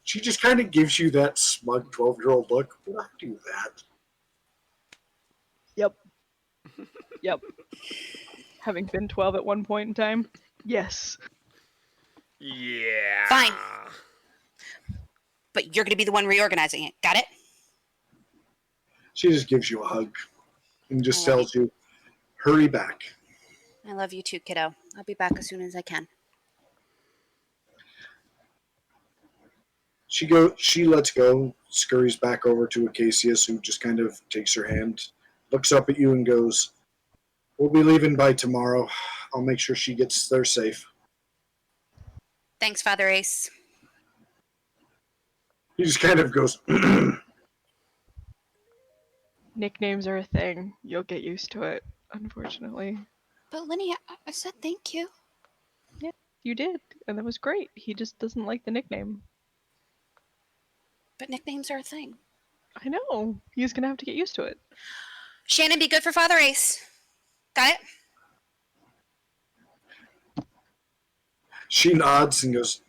She just kind of gives you that smug 12-year-old look. Would I do that? Yep. Yep. Having been 12 at one point in time, yes. Yeah. Fine. But you're going to be the one reorganizing it. Got it? She just gives you a hug and just Alright. tells you, hurry back. I love you too, kiddo. I'll be back as soon as I can. She lets go, scurries back over to Acacius, who just kind of takes her hand, looks up at you and goes, we'll be leaving by tomorrow. I'll make sure she gets there safe. Thanks, Father Ace. He just kind of goes, Nicknames are a thing. You'll get used to it, unfortunately. But Lenny, I said thank you. You did, and that was great. He just doesn't like the nickname. But nicknames are a thing. I know. He's gonna have to get used to it. Shannon, be good for Father Ace. Got it? she nods and goes,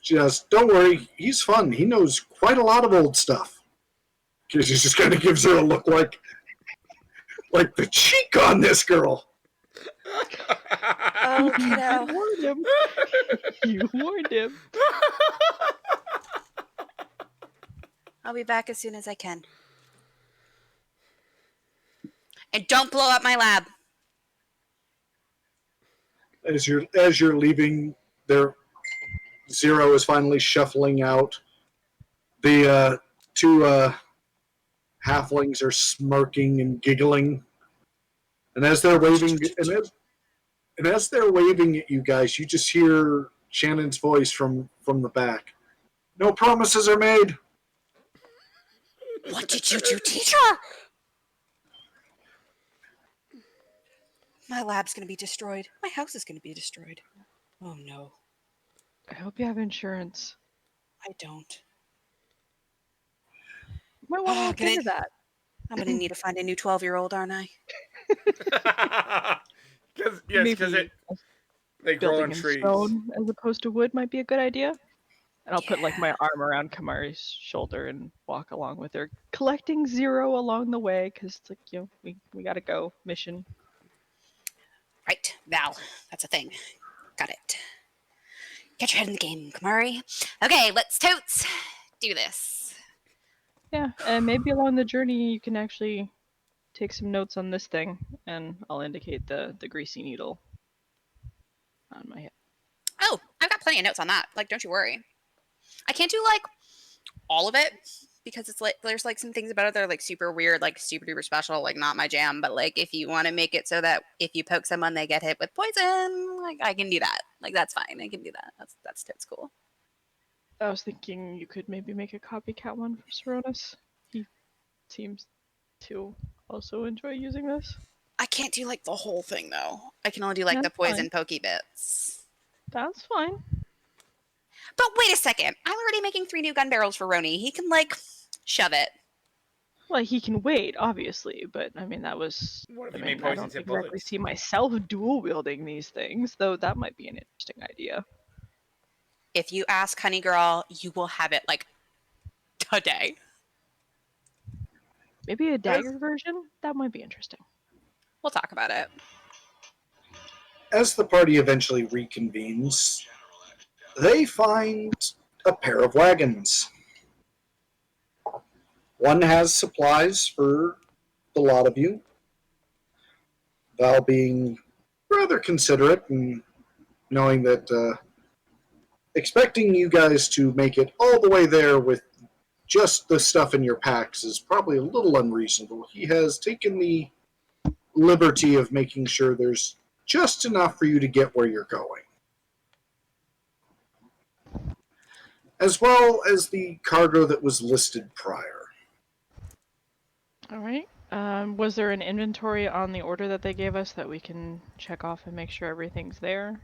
she goes, don't worry, he's fun. He knows quite a lot of old stuff. She just kind of gives her a look like the cheek on this girl. Oh, kiddo. You warned him. You warned him. I'll be back as soon as I can. And don't blow up my lab. As you're leaving, there, Zero is finally shuffling out. The 2 halflings are smirking and giggling, and as they're waving, and as they're waving at you guys, you just hear Shannon's voice from the back. No promises are made. What did you do, teacher? My lab's gonna be destroyed. My house is gonna be destroyed. Oh no, I hope you have insurance. I don't. You might want to Oh, look into that. I'm gonna need to find a new 12-year-old, aren't I? Because Maybe they grow building on in trees. stone as opposed to wood might be a good idea. And I'll put like Yeah. my arm around Kamari's shoulder and walk along with her, collecting 0 along the way because it's like, we gotta go mission. Right, Val. That's a thing. Got it. Get your head in the game, Kamari. Okay, let's totes do this. Yeah, and maybe along the journey you can actually take some notes on this thing, and I'll indicate the greasy needle on my head. Oh, I've got plenty of notes on that. Like, don't you worry. I can't do like all of it because it's like there's like some things about it that are like super weird, like super duper special, like not my jam. But like if you want to make it so that if you poke someone they get hit with poison, like I can do that. Like that's fine. I can do that. That's cool. I was thinking you could maybe make a copycat one for Saronis. He seems to also enjoy using this. I can't do like the whole thing though. I can only do like the That's poison pokey bits. That's fine. But wait a second. I'm already making 3 new gun barrels for Roni. He can like shove it. Well, he can wait, obviously, but I mean that was. What if I you mean, made I poison don't tip exactly bullets? see myself dual wielding these things, though. That might be an interesting idea. If you ask Honey Girl, you will have it like today. Maybe a dagger version. That might be interesting. We'll talk about it. As the party eventually reconvenes, they find a pair of wagons. One has supplies for the lot of you, Val being rather considerate and knowing that expecting you guys to make it all the way there with just the stuff in your packs is probably a little unreasonable. He has taken the liberty of making sure there's just enough for you to get where you're going, as well as the cargo that was listed prior. All right. Was there an inventory on the order that they gave us that we can check off and make sure everything's there?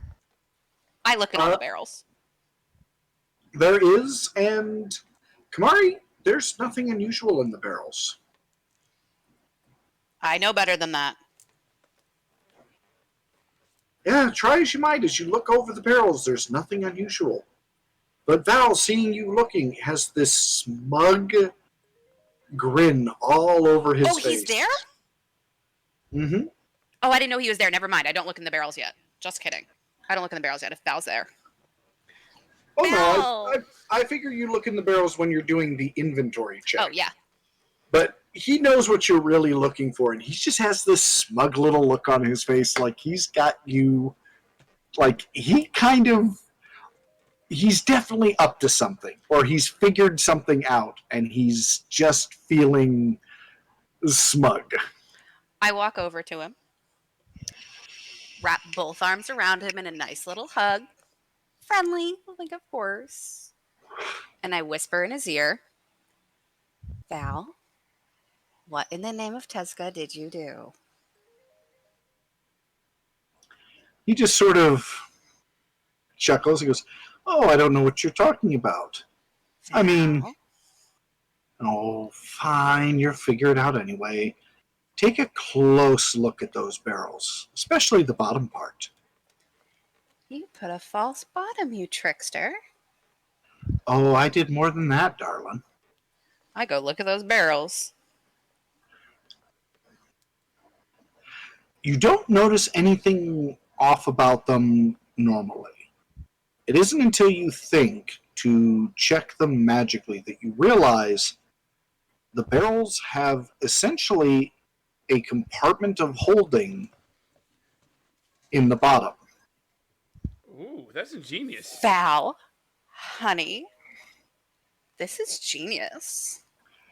I look at all the barrels. There is, and Kamari, there's nothing unusual in the barrels. I know better than that. Yeah, try as you might as you look over the barrels, there's nothing unusual. But Val, seeing you looking, has this smug grin all over his face. Oh, he's there? Mm-hmm. Oh, I didn't know he was there. Never mind. I don't look in the barrels yet. Just kidding. I don't look in the barrels yet if Val's there. Oh, Val! no, I figure you look in the barrels when you're doing the inventory check. Oh, yeah. But he knows what you're really looking for, and he just has this smug little look on his face, like he's got you, like he's definitely up to something, or he's figured something out, and he's just feeling smug. I walk over to him, wrap both arms around him in a nice little hug. Friendly, like of course. And I whisper in his ear, Val, what in the name of Tezca did you do? He just sort of chuckles. He goes, "Oh, I don't know what you're talking about." I mean, Val? oh, fine, you'll figure it out anyway. Take a close look at those barrels, especially the bottom part. You put a false bottom, you trickster. Oh, I did more than that, darling. I go look at those barrels. You don't notice anything off about them normally. It isn't until you think to check them magically that you realize the barrels have essentially a compartment of holding in the bottom. Ooh, that's ingenious. Val, honey, this is genius.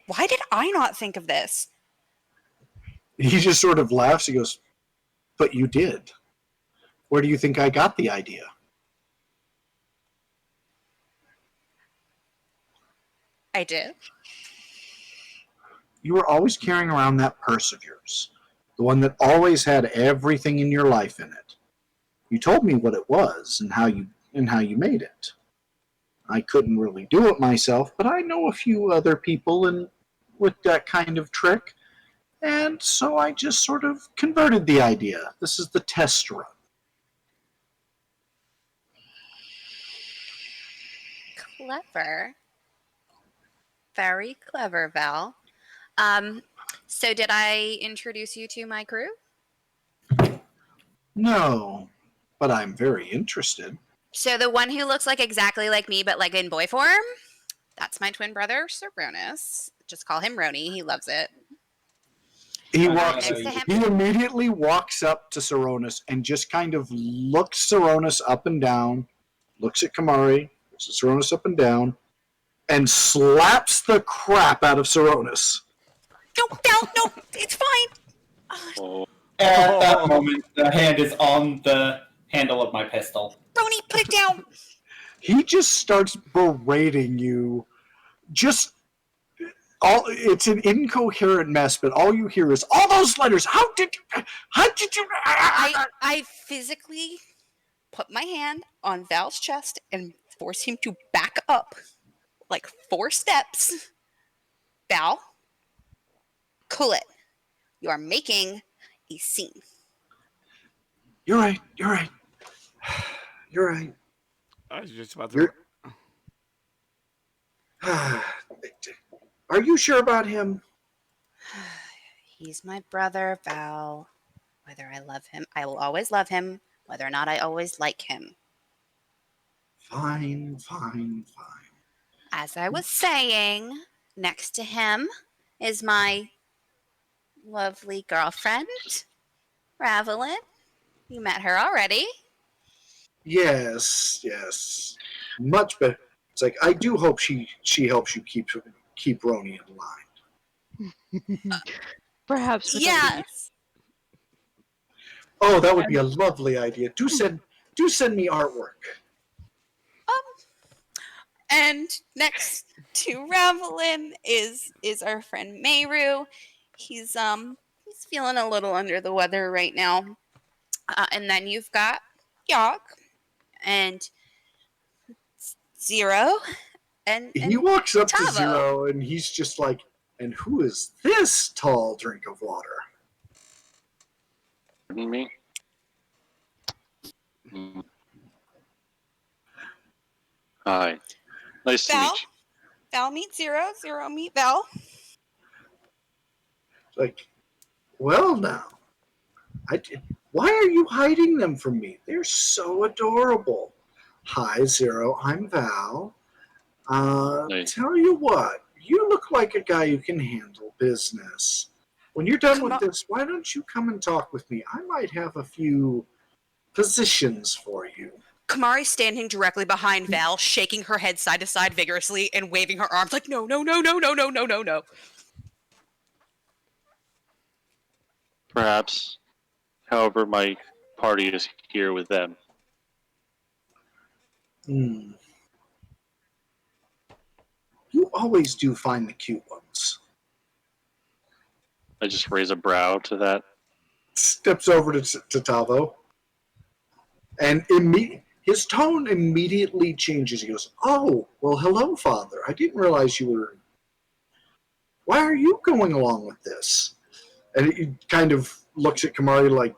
Why did I not think of this? He just sort of laughs. He goes, "But you did. Where do you think I got the idea?" I did. You were always carrying around that purse of yours, the one that always had everything in your life in it. You told me what it was and how you made it. I couldn't really do it myself, but I know a few other people with that kind of trick, and so I just sort of converted the idea. This is the test run. Clever. Very clever, Val. So did I introduce you to my crew? No, but I'm very interested. So the one who looks like exactly like me, but like in boy form, that's my twin brother, Saronis. Just call him Roni. He loves it. He Next to him. He immediately walks up to Saronis and just kind of looks Saronis up and down, looks at Kamari, looks at Saronis up and down, and slaps the crap out of Saronis. No, it's fine. Oh, At that moment, the hand is on the handle of my pistol. Roni, put it down. He just starts berating you. It's an incoherent mess, but all you hear is all those letters. How did you? I physically put my hand on Val's chest and force him to back up like 4 steps. Val, cool it. You are making a scene. You're right. You're right. I was just about to. Are you sure about him? He's my brother, Val. Whether I love him, I will always love him. Whether or not I always like him. Fine. As I was saying, next to him is my lovely girlfriend, Ravelin. You met her already. Yes. Much better. It's like I do hope she helps you keep Roni in line. Perhaps. With Yes. Oh, that would be a lovely idea. Do send me artwork. And next to Ravelin is our friend Meru. He's feeling a little under the weather right now. And then you've got Yogg and Zero and He walks up to Tavo. Zero and he's just like, and who is this tall drink of water? pardon me? Hmm. Hi. Nice to Val. meet you. Val meet Zero. Zero meet Val. Like, well now, why are you hiding them from me? They're so adorable. Hi, Zero. I'm Val. Nice. Tell you what, you look like a guy who can handle business. When you're done Come with on. this, why don't you come and talk with me? I might have a few positions for you. Kamari's standing directly behind Val, shaking her head side to side vigorously and waving her arms like, no. Perhaps. However, my party is here with them. You always do find the cute ones. I just raise a brow to that. Steps over to Tavo. And his tone immediately changes. He goes, "Oh, well, hello, Father. I didn't realize you were... Why are you going along with this?" And he kind of looks at Kamari like...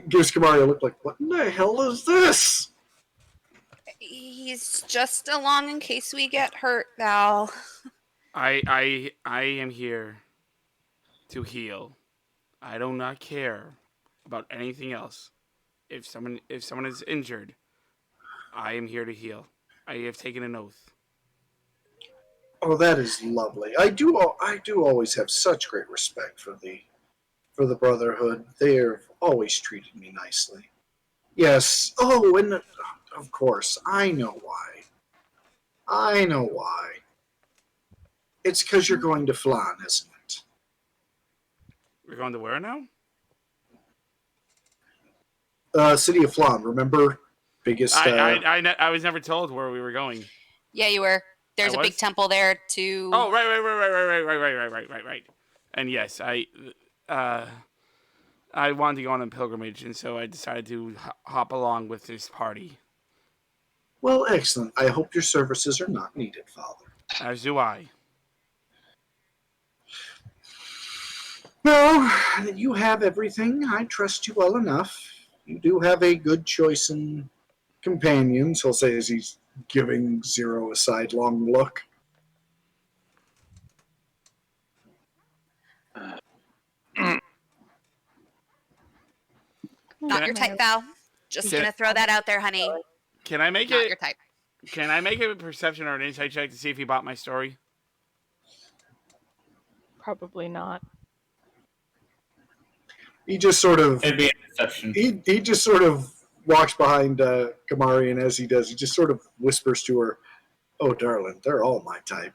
Gives Kamari a look like, what in the hell is this? He's just along in case we get hurt, Val. I am here to heal. I do not care about anything else. If someone is injured, I am here to heal. I have taken an oath. Oh, that is lovely. I do always have such great respect for the Brotherhood. They have always treated me nicely. Yes. Oh, and of course, I know why. It's because you're going to Flan, isn't it? We're going to where now? City of Flan, remember? Biggest... I was never told where we were going. Yeah, you were. There's I a big was? temple there to... Oh, right. And yes, I wanted to go on a pilgrimage, and so I decided to hop along with this party. Well, excellent. I hope your services are not needed, Father. As do I. Well, you have everything. I trust you well enough. You do have a good choice in companions, he'll say as he's giving Zero a sidelong look. Not your type, Val. Just Can- gonna throw that out there, honey. Can I make Not it? your type. Can I make a perception or an insight check to see if he bought my story? Probably not. He just sort of It'd be a deception. he just sort of walks behind Kamari, and as he does, he just sort of whispers to her, "Oh, darling, they're all my type."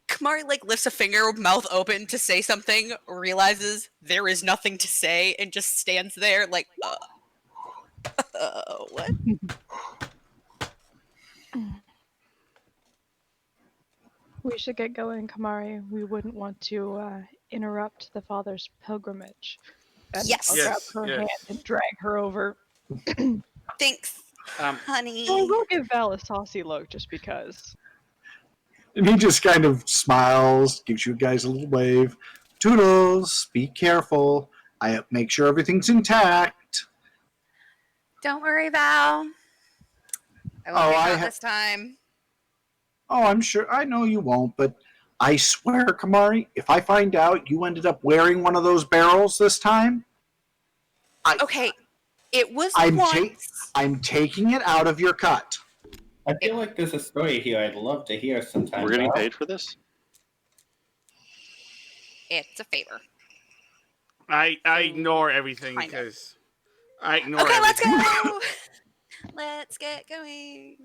Kamari like lifts a finger, mouth open to say something, realizes there is nothing to say, and just stands there like, what? We should get going, Kamari. We wouldn't want to interrupt the father's pilgrimage. And Yes. I'll Yes, grab her yes. hand and drag her over. Thanks, Um, honey. I will give Val a saucy look just because. And he just kind of smiles, gives you guys a little wave. Toodles, be careful. I make sure everything's intact. Don't worry, Val. I won't Oh, freak I out ha- this time. Oh, I'm sure. I know you won't, but I swear, Kamari, if I find out you ended up wearing one of those barrels this time, Okay, it was I'm once. I'm taking it out of your cut. I feel like there's a story here I'd love to hear sometime. We're getting Val. paid for this? It's a favor. I ignore everything Kind of. because I ignore Okay, let's everything. go. Let's get going.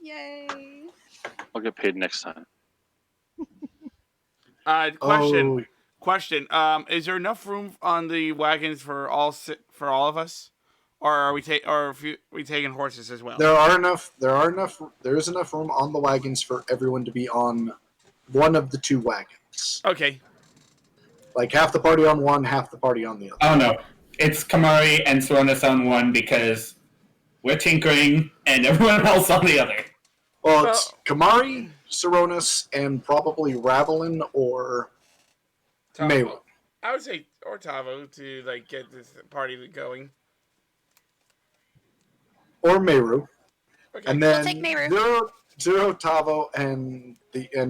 Yay. I'll get paid next time. Question. Oh, Question. Is there enough room on the wagons for all of us, or are we we taking horses as well? there is enough room on the wagons for everyone to be on one of the two wagons. Okay. Like half the party on one, half the party on the other. Oh no, it's Kamari and Soronis on one because we're tinkering and everyone else on the other. Well, it's Kamari, Saronis, and probably Ravelin or Tavo. Maywood. I would say or Tavo to like get this party going. Or Meru. Okay. And then take Meru. Zero, Tavo, and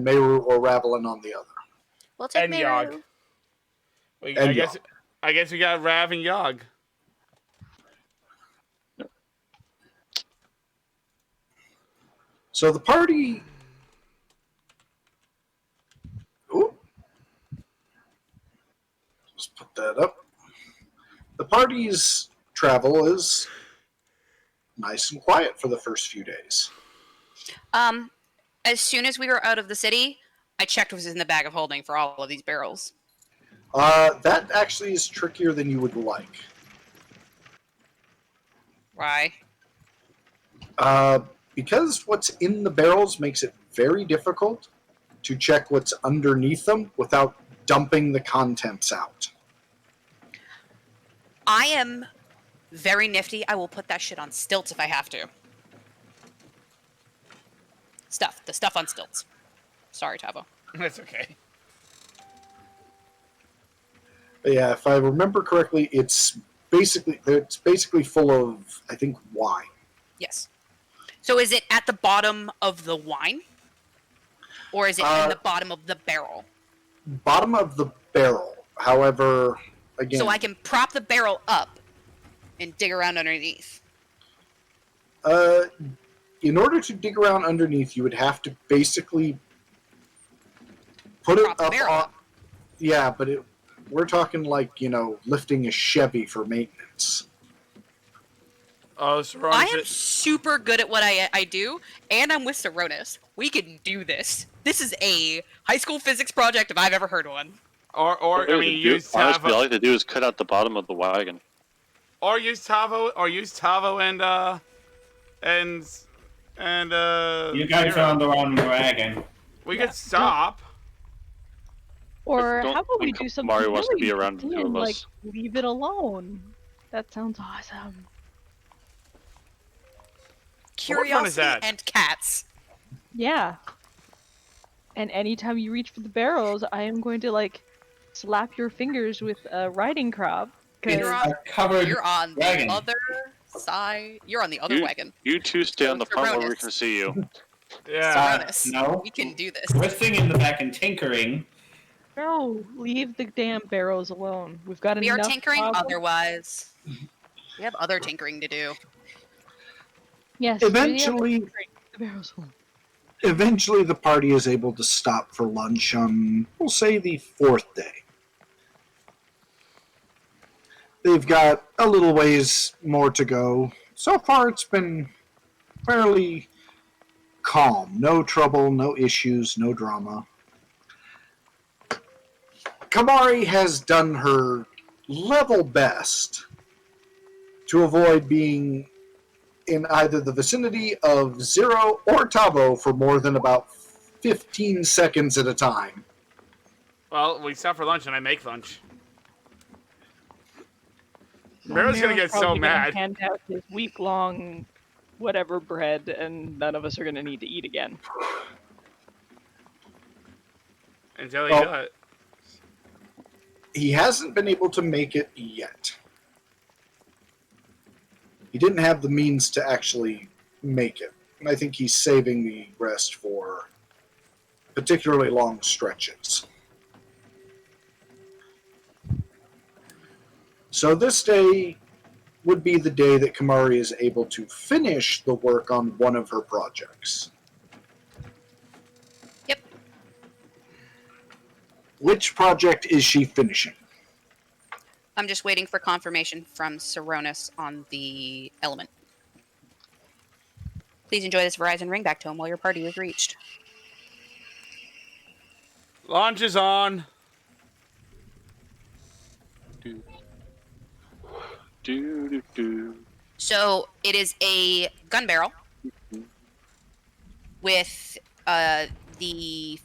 Meru or Ravelin on the other. We'll take And Meru. Yogg. Wait, And I guess we got Rav and Yogg. So the party. Ooh. Just put that up. The party's travel is nice and quiet for the first few days. As soon as we were out of the city, I checked what was in the bag of holding for all of these barrels. That actually is trickier than you would like. Why? Because what's in the barrels makes it very difficult to check what's underneath them without dumping the contents out. I am very nifty. I will put that shit on stilts if I have to. The stuff on stilts. Sorry, Tavo. That's okay. But yeah, if I remember correctly, it's basically full of, I think, wine. Yes. So is it at the bottom of the wine? Or is it in the bottom of the barrel? Bottom of the barrel. However, again, So I can prop the barrel up and dig around underneath. in order to dig around underneath, you would have to basically put it Prop the up barrel on. up. Yeah, but we're talking like lifting a Chevy for maintenance. Oh, Saronis. I am super good at what I do, and I'm with Saronis. We can do this. This is a high school physics project if I've ever heard one. Or I mean, use Honestly, all I Tavo, like to do is cut out the bottom of the wagon. or use Tavo and You guys are on the wrong wagon. we could stop. Or don't how about we think do something Mario wants to really be around the easy two of and, like, us. leave it alone? That sounds awesome. What fun is Curiosity that? and cats. Yeah. And anytime you reach for the barrels, I am going to, like, slap your fingers with a riding crop. It's You're Because on, a covered you're on dragon. the other side. You're on the other wagon. You two stay on the front where we Saronis. can see you. Yeah. Saronis, no. we can do this. We're sitting in the back and tinkering. no, leave the damn barrels alone. We've got We are enough tinkering problems. otherwise. We have other tinkering to do. Yes. do the other Eventually, tinkering. The barrels alone. eventually the party is able to stop for lunch on, we'll say, the 4th day. They've got a little ways more to go. So far, it's been fairly calm. No trouble, no issues, no drama. Kamari has done her level best to avoid being in either the vicinity of Zero or Tabo for more than about 15 seconds at a time. Well, we stop for lunch and I make lunch. Barrow's gonna Miro's get so probably gonna mad. hand out his week-long whatever bread, and none of us are gonna need to eat again. Until he Well- does. He hasn't been able to make it yet. He didn't have the means to actually make it. And I think he's saving the rest for particularly long stretches. So this day would be the day that Kamari is able to finish the work on one of her projects. Yep. Which project is she finishing? I'm just waiting for confirmation from Saronis on the element. Please enjoy this Verizon ringback tone while your party is reached. Launch is on. Do. So it is a gun barrel with the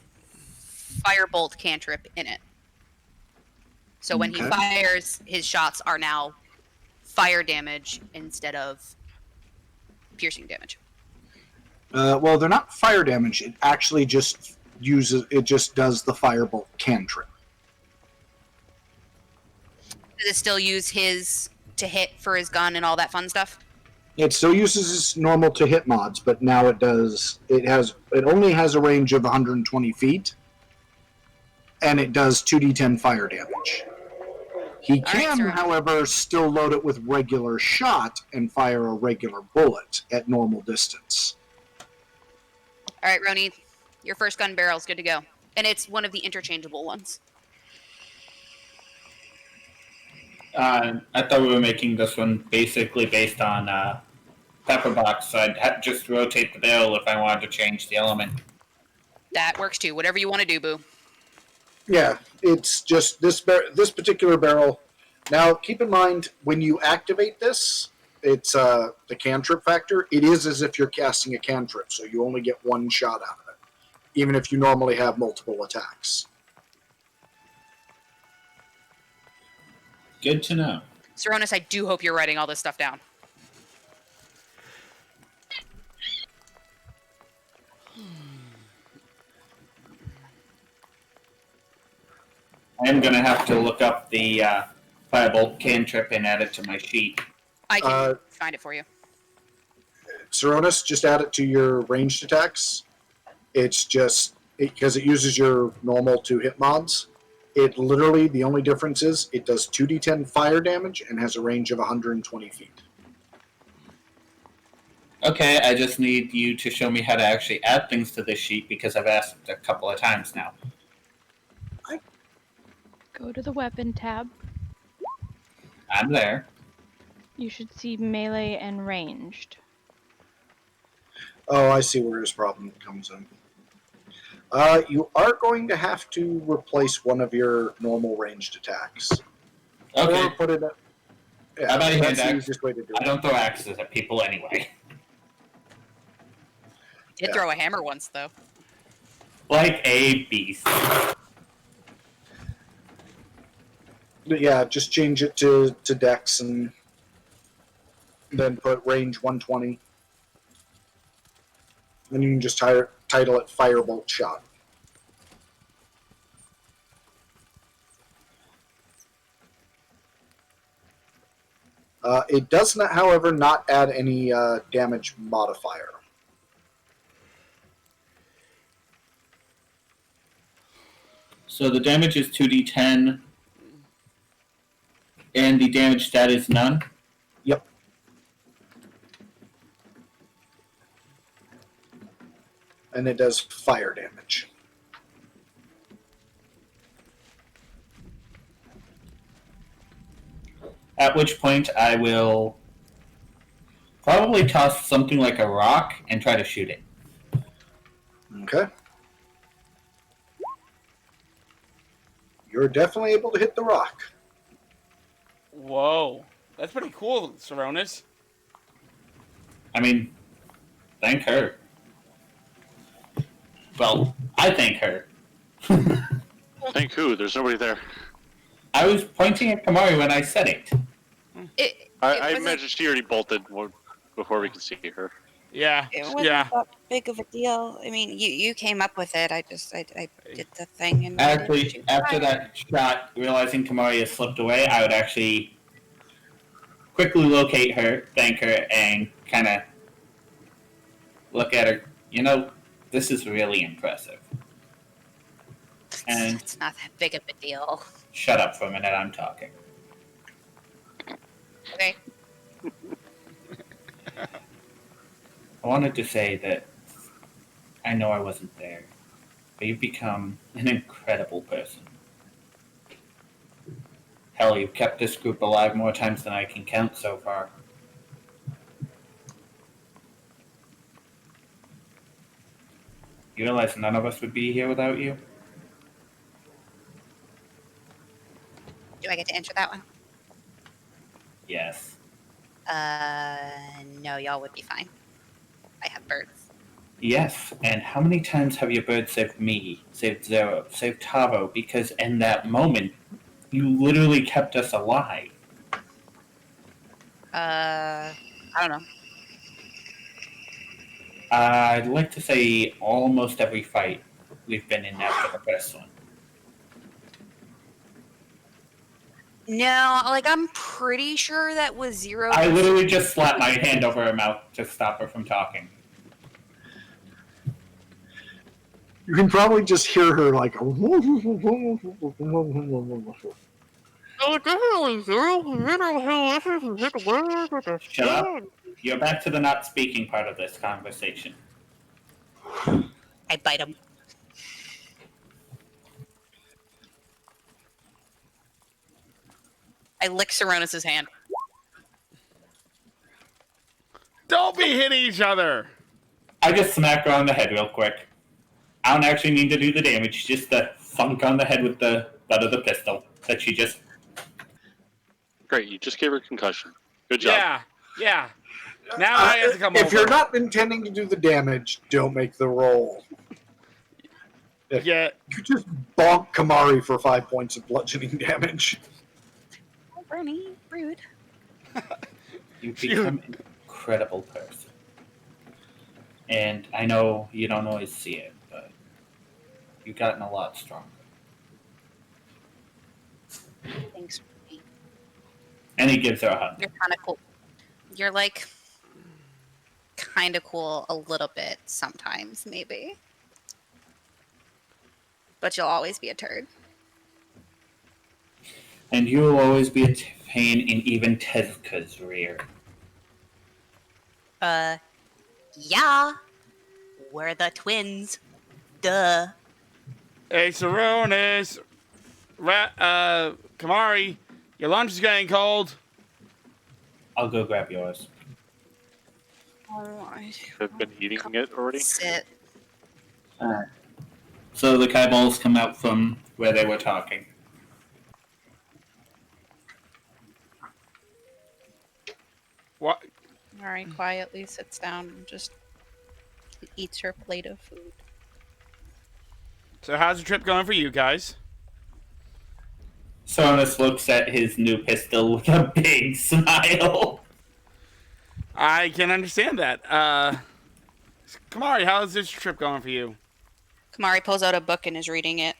firebolt cantrip in it. So when he Okay. fires, his shots are now fire damage instead of piercing damage. Well, they're not fire damage. It actually just does the firebolt cantrip. Does it still use his to hit for his gun and all that fun stuff? It still uses its normal to hit mods, but now it only has a range of 120 feet, and it does 2d10 fire damage. He All right, can, sir. however, still load it with regular shot and fire a regular bullet at normal distance. All right, Roni, your first gun barrel is good to go. And it's one of the interchangeable ones. I thought we were making this one basically based on Pepperbox, so I'd just rotate the barrel if I wanted to change the element. That works too. Whatever you want to do, Boo. Yeah, it's just this particular barrel. Now, keep in mind, when you activate this, it's the cantrip factor. It is as if you're casting a cantrip, so you only get one shot out of it, even if you normally have multiple attacks. Good to know. Saronis, I do hope you're writing all this stuff down. I am going to have to look up the firebolt cantrip and add it to my sheet. I can find it for you. Saronis, just add it to your ranged attacks. It's just because it uses your normal 2-hit mods. It literally, the only difference is it does 2d10 fire damage and has a range of 120 feet. Okay, I just need you to show me how to actually add things to this sheet because I've asked a couple of times now. Go to the weapon tab. I'm there. You should see melee and ranged. Oh, I see where his problem comes in. You are going to have to replace one of your normal ranged attacks. Okay. Or put it up. Yeah, How about a that's hand the axe? easiest way to do I it. don't throw axes at people anyway. Did Yeah. throw a hammer once, though. Like a beast. Yeah, just change it to Dex and then put range 120. Then you can just title it Firebolt Shot. It does not, however, not add any damage modifier. So the damage is 2d10, and the damage stat is none. Yep. And it does fire damage. At which point I will probably toss something like a rock and try to shoot it. Okay. You're definitely able to hit the rock. Whoa. That's pretty cool, Saronis. I mean, thank her. Well, I thank her. Thank who? There's nobody there. I was pointing at Kamari when I said it. I wasn't- imagine she already bolted before we could see her. Yeah. It wasn't Yeah. that big of a deal. I mean, you came up with it. I did the thing and Actually, after that shot, realizing Kamari has slipped away, I would actually quickly locate her, thank her, and kind of look at her. You know, this is really impressive. And it's not that big of a deal. shut up for a minute, I'm talking. Okay. I wanted to say that I know I wasn't there, but you've become an incredible person. Hell, you've kept this group alive more times than I can count so far. You realize none of us would be here without you? Do I get to answer that one? Yes. No, y'all would be fine. I have birds. Yes, and how many times have your bird saved me, saved Zero, saved Tavo? Because in that moment, you literally kept us alive. I don't know. I'd like to say almost every fight we've been in after the first one. No, like I'm pretty sure that was Zero. I literally just slapped my hand over her mouth to stop her from talking. You can probably just hear her like. Shut up. You're back to the not speaking part of this conversation. I bite him. I lick Saronis' hand. Don't be hitting each other. I just smack her on the head real quick. I don't actually mean to do the damage, just the thunk on the head with the butt of the pistol that she just... Great, you just gave her concussion. Good job. Yeah. Yeah. Now I have to come if over. you're not intending to do the damage, don't make the roll. Yeah. You just bonk Kamari for 5 points of bludgeoning damage. Oh, Brony, rude. You've become an incredible person. And I know you don't always see it, but you've gotten a lot stronger. Thanks, Brony. And he gives her a hug. You're kind of cool. You're like kind of cool a little bit sometimes, maybe. But you'll always be a turd. And you will always be a pain in even Tezka's rear. Yeah. We're the twins. Duh. Hey, Saronis. Kamari, your lunch is getting cold. I'll go grab yours. Oh, I've been eating it already. sit. So the Kaiballs come out from where they were talking. What? Alright, quietly sits down and just eats her plate of food. So how's the trip going for you guys? Sonos looks at his new pistol with a big smile. I can understand that. Kamari, how's this trip going for you? Kamari pulls out a book and is reading it.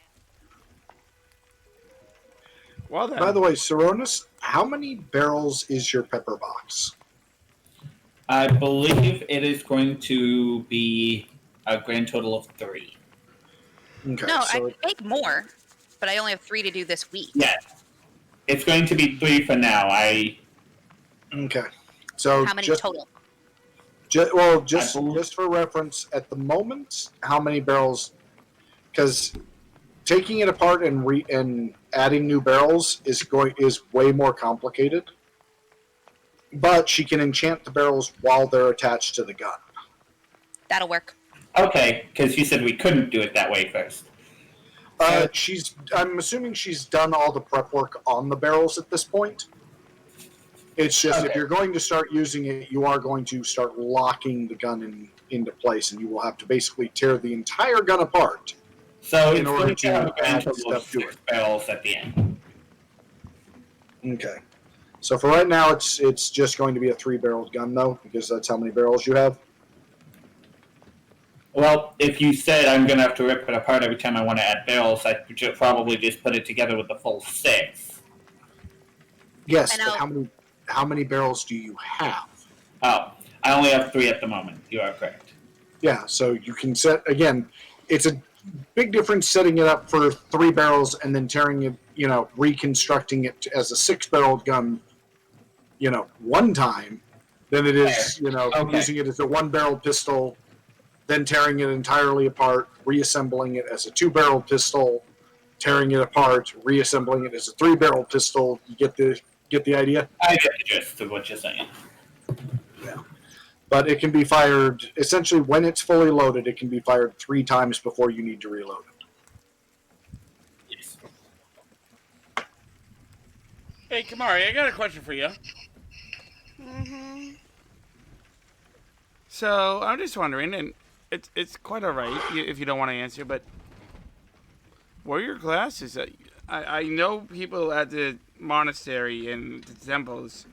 Well then. By the way, Saronis, how many barrels is your pepper box? I believe it is going to be a grand total of 3. Okay, No, I so could make more, but I only have 3 to do this week. Yes. It's going to be 3 for now. okay. So How many just total? just for reference, at the moment, how many barrels? Because taking it apart and adding new barrels is way more complicated. But she can enchant the barrels while they're attached to the gun. That'll work. Okay, because you said we couldn't do it that way first. I'm assuming she's done all the prep work on the barrels at this point. It's just if Okay. you're going to start using it, you are going to start locking the gun into place, and you will have to basically tear the entire gun apart. So In it's order going to have to a grand add total of stuff to 6 barrels at the end. Okay. So for right now, it's just going to be a 3-barreled gun, though, because that's how many barrels you have. Well, if you said I'm going to have to rip it apart every time I want to add barrels, I could probably just put it together with the full 6. Yes, I but know. how many barrels do you have? Oh, I only have 3 at the moment. You are correct. Yeah, so you can set again. It's a big difference setting it up for 3 barrels and then tearing it, reconstructing it as a 6-barreled gun, one time, than it is, Okay. using it as a 1-barrel pistol, then tearing it entirely apart, reassembling it as a 2-barrel pistol, tearing it apart, reassembling it as a 3-barrel pistol. You get the idea? I get the gist of what you're saying. But it can be fired, essentially, when it's fully loaded, it can be fired 3 times before you need to reload it. Yes. Hey, Kamari, I got a question for you. Mm-hmm. So I'm just wondering, and it's quite alright if you don't want to answer, but where are your glasses? I know people at the monastery and the temples,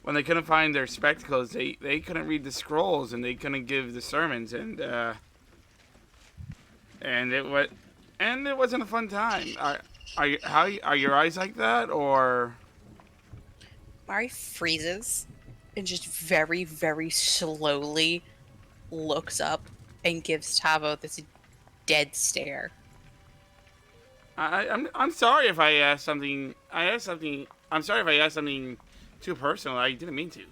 when they couldn't find their spectacles, they couldn't read the scrolls and they couldn't give the sermons, and it wasn't a fun time. Are your eyes like that, or? Mari freezes and just very, very slowly looks up and gives Tavo this dead stare. I'm sorry if I asked something. I'm sorry if I asked something too personal. I didn't mean to.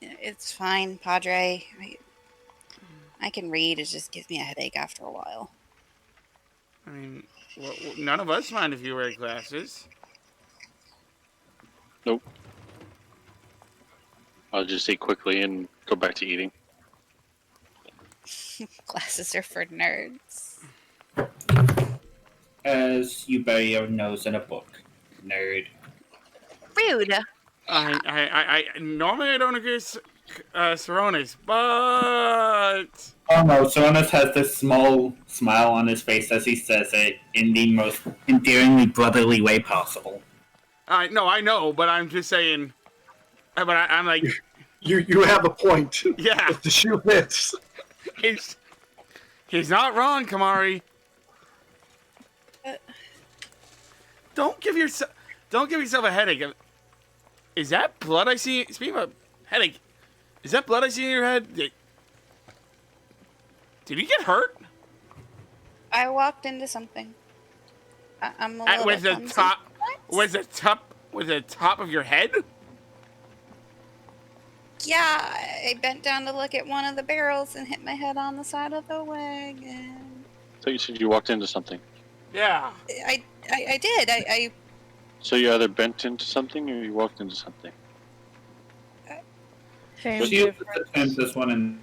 It's fine, Padre. I can read. It just gives me a headache after a while. I mean, none of us mind if you wear glasses. Nope. I'll just eat quickly and go back to eating. Glasses are for nerds. As you bury your nose in a book, nerd. Rude. I normally I don't agree with Saronis, but Oh no, Sonos has this small smile on his face as he says it in the most endearingly brotherly way possible. I know, but I'm just saying. But I'm like, You have a point. yeah, If the shoe fits. he's not wrong, Kamari. Don't give yourself a headache. Is that blood I see? Speaking of headache, is that blood I see in your head? Did you get hurt? I walked into something. I'm a little With bit the clumsy. top, What? with the top of your head? Yeah, I bent down to look at one of the barrels and hit my head on the side of the wagon. So you said you walked into something. Yeah. I did. I So you either bent into something or you walked into something. Same She difference. turns this one in.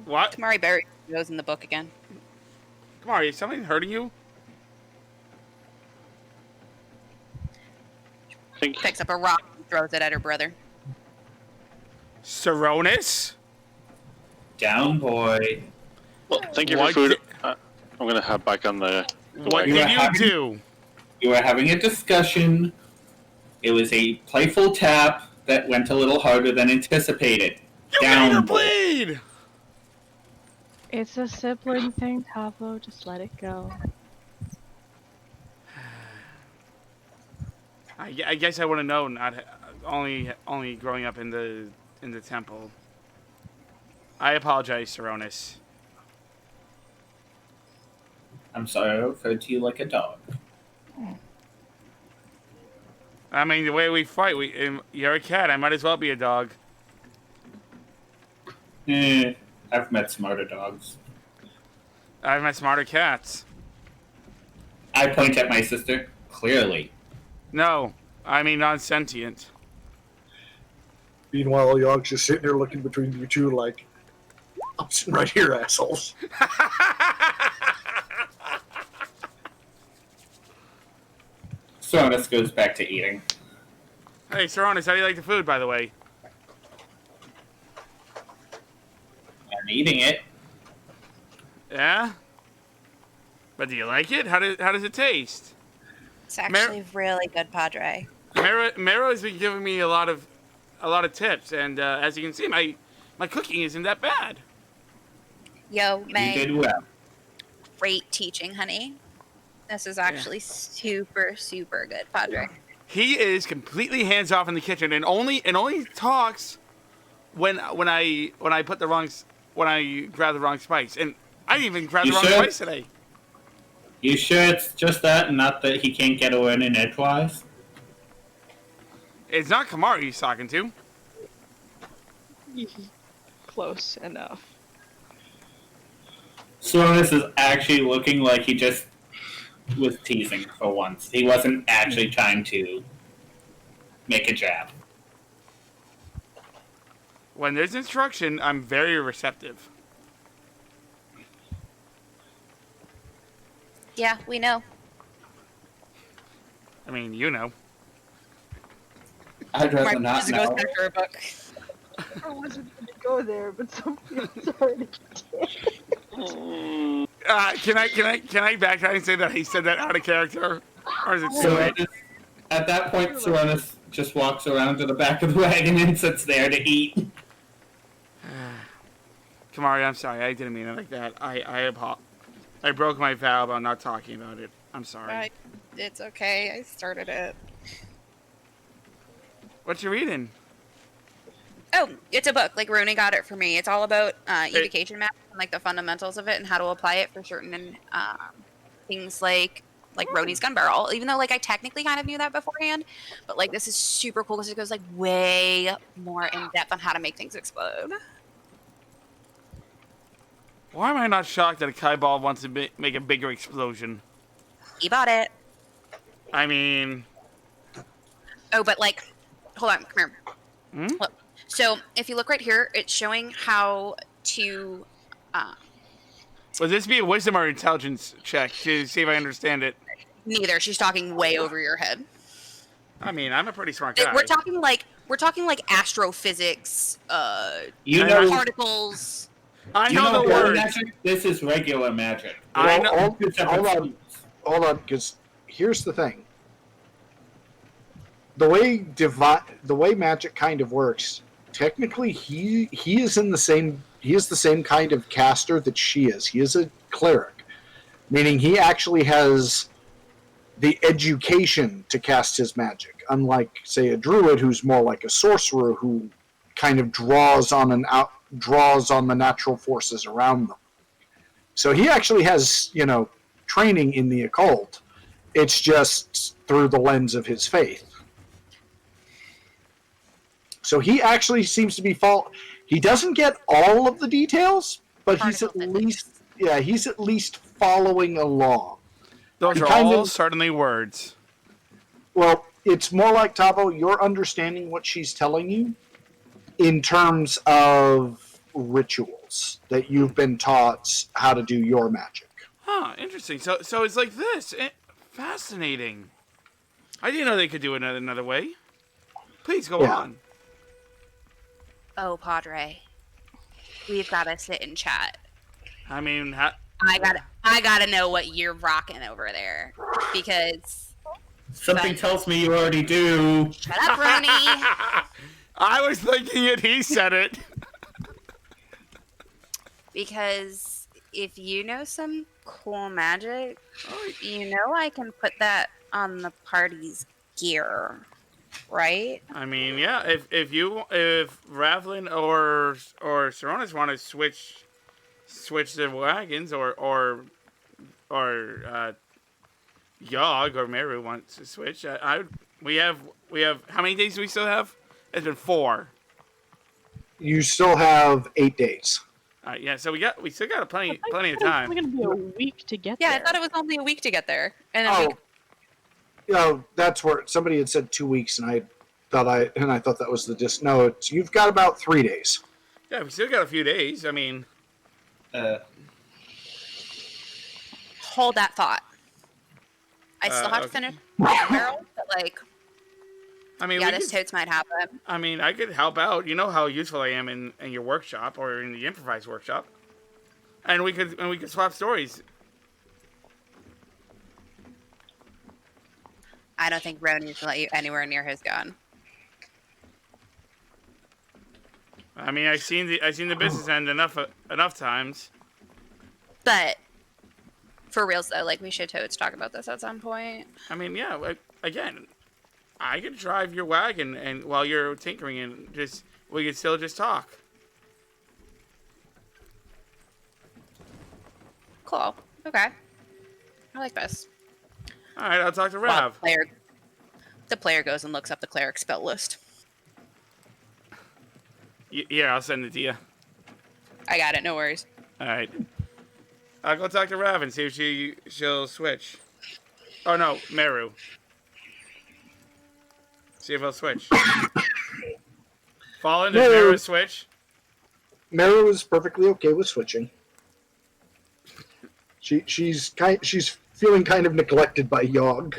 What? Kamari Berry goes in the book again. Kamari, is something hurting you? Think Picks up a rock and throws it at her brother. Saronis? Down, boy. Well, thank you for What food. di- I'm gonna hop back on the. What You did are you having- do? You were having a discussion. It was a playful tap that went a little harder than anticipated. You Down made her boy. bleed! It's a sibling thing, Tavo. Just let it go. I guess I would have known. Only growing up in the temple. I apologize, Saronis. I'm sorry, I referred to you like a dog. I mean, the way we fight, you're a cat. I might as well be a dog. I've met smarter dogs. I've met smarter cats. I point at my sister, clearly. No, I mean non-sentient. Meanwhile, Yog's just sitting there looking between you two like, I'm sitting right here, assholes. Saronis goes back to eating. Hey, Saronis, how do you like the food, by the way? I'm eating it. Yeah? But do you like it? How does it taste? It's actually really good, Padre. Mero has been giving me a lot of tips, and as you can see, my cooking isn't that bad. Yo, You May, did well. great teaching, honey. This is actually super, super good, Padre. He is completely hands off in the kitchen, and only talks when I put the wrong when I grab the wrong spice, and I didn't even grab the You wrong sure? spice today. You sure it's just that and not that he can't get a win in edgewise? It's not Kamari he's talking to. Close enough. Saronis is actually looking like he just was teasing for once. He wasn't actually trying to make a jab. When there's instruction, I'm very receptive. Yeah, we know. I mean, you know. I'd rather Mark not just goes know. back to her book. I wasn't going to go there, but somebody's already Can I backtrack and say that he said that out of character, or is it too So late? at that point, Saronis just walks around to the back of the wagon and sits there to eat. Kamari, I'm sorry. I didn't mean it like that. I broke my vow about not talking about it. I'm sorry. It's okay. I started it. What you reading? Oh, it's a book. Like Rooney got it for me. It's all about evocation math and like the fundamentals of it and how to apply it for certain things like Rooney's gun barrel. Even though like I technically kind of knew that beforehand, but like this is super cool because it goes like way more in depth on how to make things explode. Why am I not shocked that a Kai Ball wants to make a bigger explosion? He bought it. I mean, Oh, but like, hold on, come here. Hmm? Look. So if you look right here, it's showing how to. would this be a wisdom or intelligence check to see if I understand it? Neither. She's talking way over your head. I mean, I'm a pretty smart guy. We're talking like astrophysics, You I know, particles. I you know the water words. magic? This is regular magic. I Well, know. Hold on, because here's the thing. The way magic kind of works, technically he is the same kind of caster that she is. He is a cleric, meaning he actually has the education to cast his magic, unlike say a druid who's more like a sorcerer who kind of draws on the natural forces around them. So he actually has, training in the occult. It's just through the lens of his faith. So he actually seems to be he doesn't get all of the details, but he's at least following along. Those He are kind all of- certainly words. Well, it's more like, Tavo, you're understanding what she's telling you in terms of rituals that you've been taught how to do your magic. Huh, interesting. So it's like this. Fascinating. I didn't know they could do it another way. Please go Yeah. on. Oh, Padre, we've got to sit and chat. I mean, I I gotta know what you're rocking over there because Something tells me you already do. shut up, Roni. I was thinking it. He said it. Because if you know some cool magic, you know I can put that on the party's gear, right? I mean, yeah. If Ravlin or Saronis want to switch their wagons, or Yogg or Meru wants to switch, we have how many days do we still have? It's been 4. You still have 8 days. Yeah, so we still got plenty of It's time. only gonna be a week to get Yeah, there. I thought it was only a week to get there, and then Oh, that's where somebody had said 2 weeks, and I thought that was the no. You've got about 3 days. Yeah, we still got a few days. I mean, hold that thought. I still have to okay. finish my barrel, but I mean, yeah, we this could, totes might happen. I mean, I could help out. You know how useful I am in your workshop or in the improvised workshop, and we could swap stories. I don't think Roni should let you anywhere near his gun. I mean, I've seen the business end enough times. But for reals though, like we should totes talk about this at some point. I mean, yeah. Again, I could drive your wagon, and while you're tinkering, and we could still just talk. Cool. Okay. I like this. All right, I'll talk to Well, Rav. the player goes and looks up the cleric spell list. Yeah, I'll send it to you. I got it. No worries. All right. I'll go talk to Rav and see if she'll switch. Oh no, Meru. See if he'll switch. Fallen, does Meru. Meru switch? Meru is perfectly okay with switching. She's feeling kind of neglected by Yogg,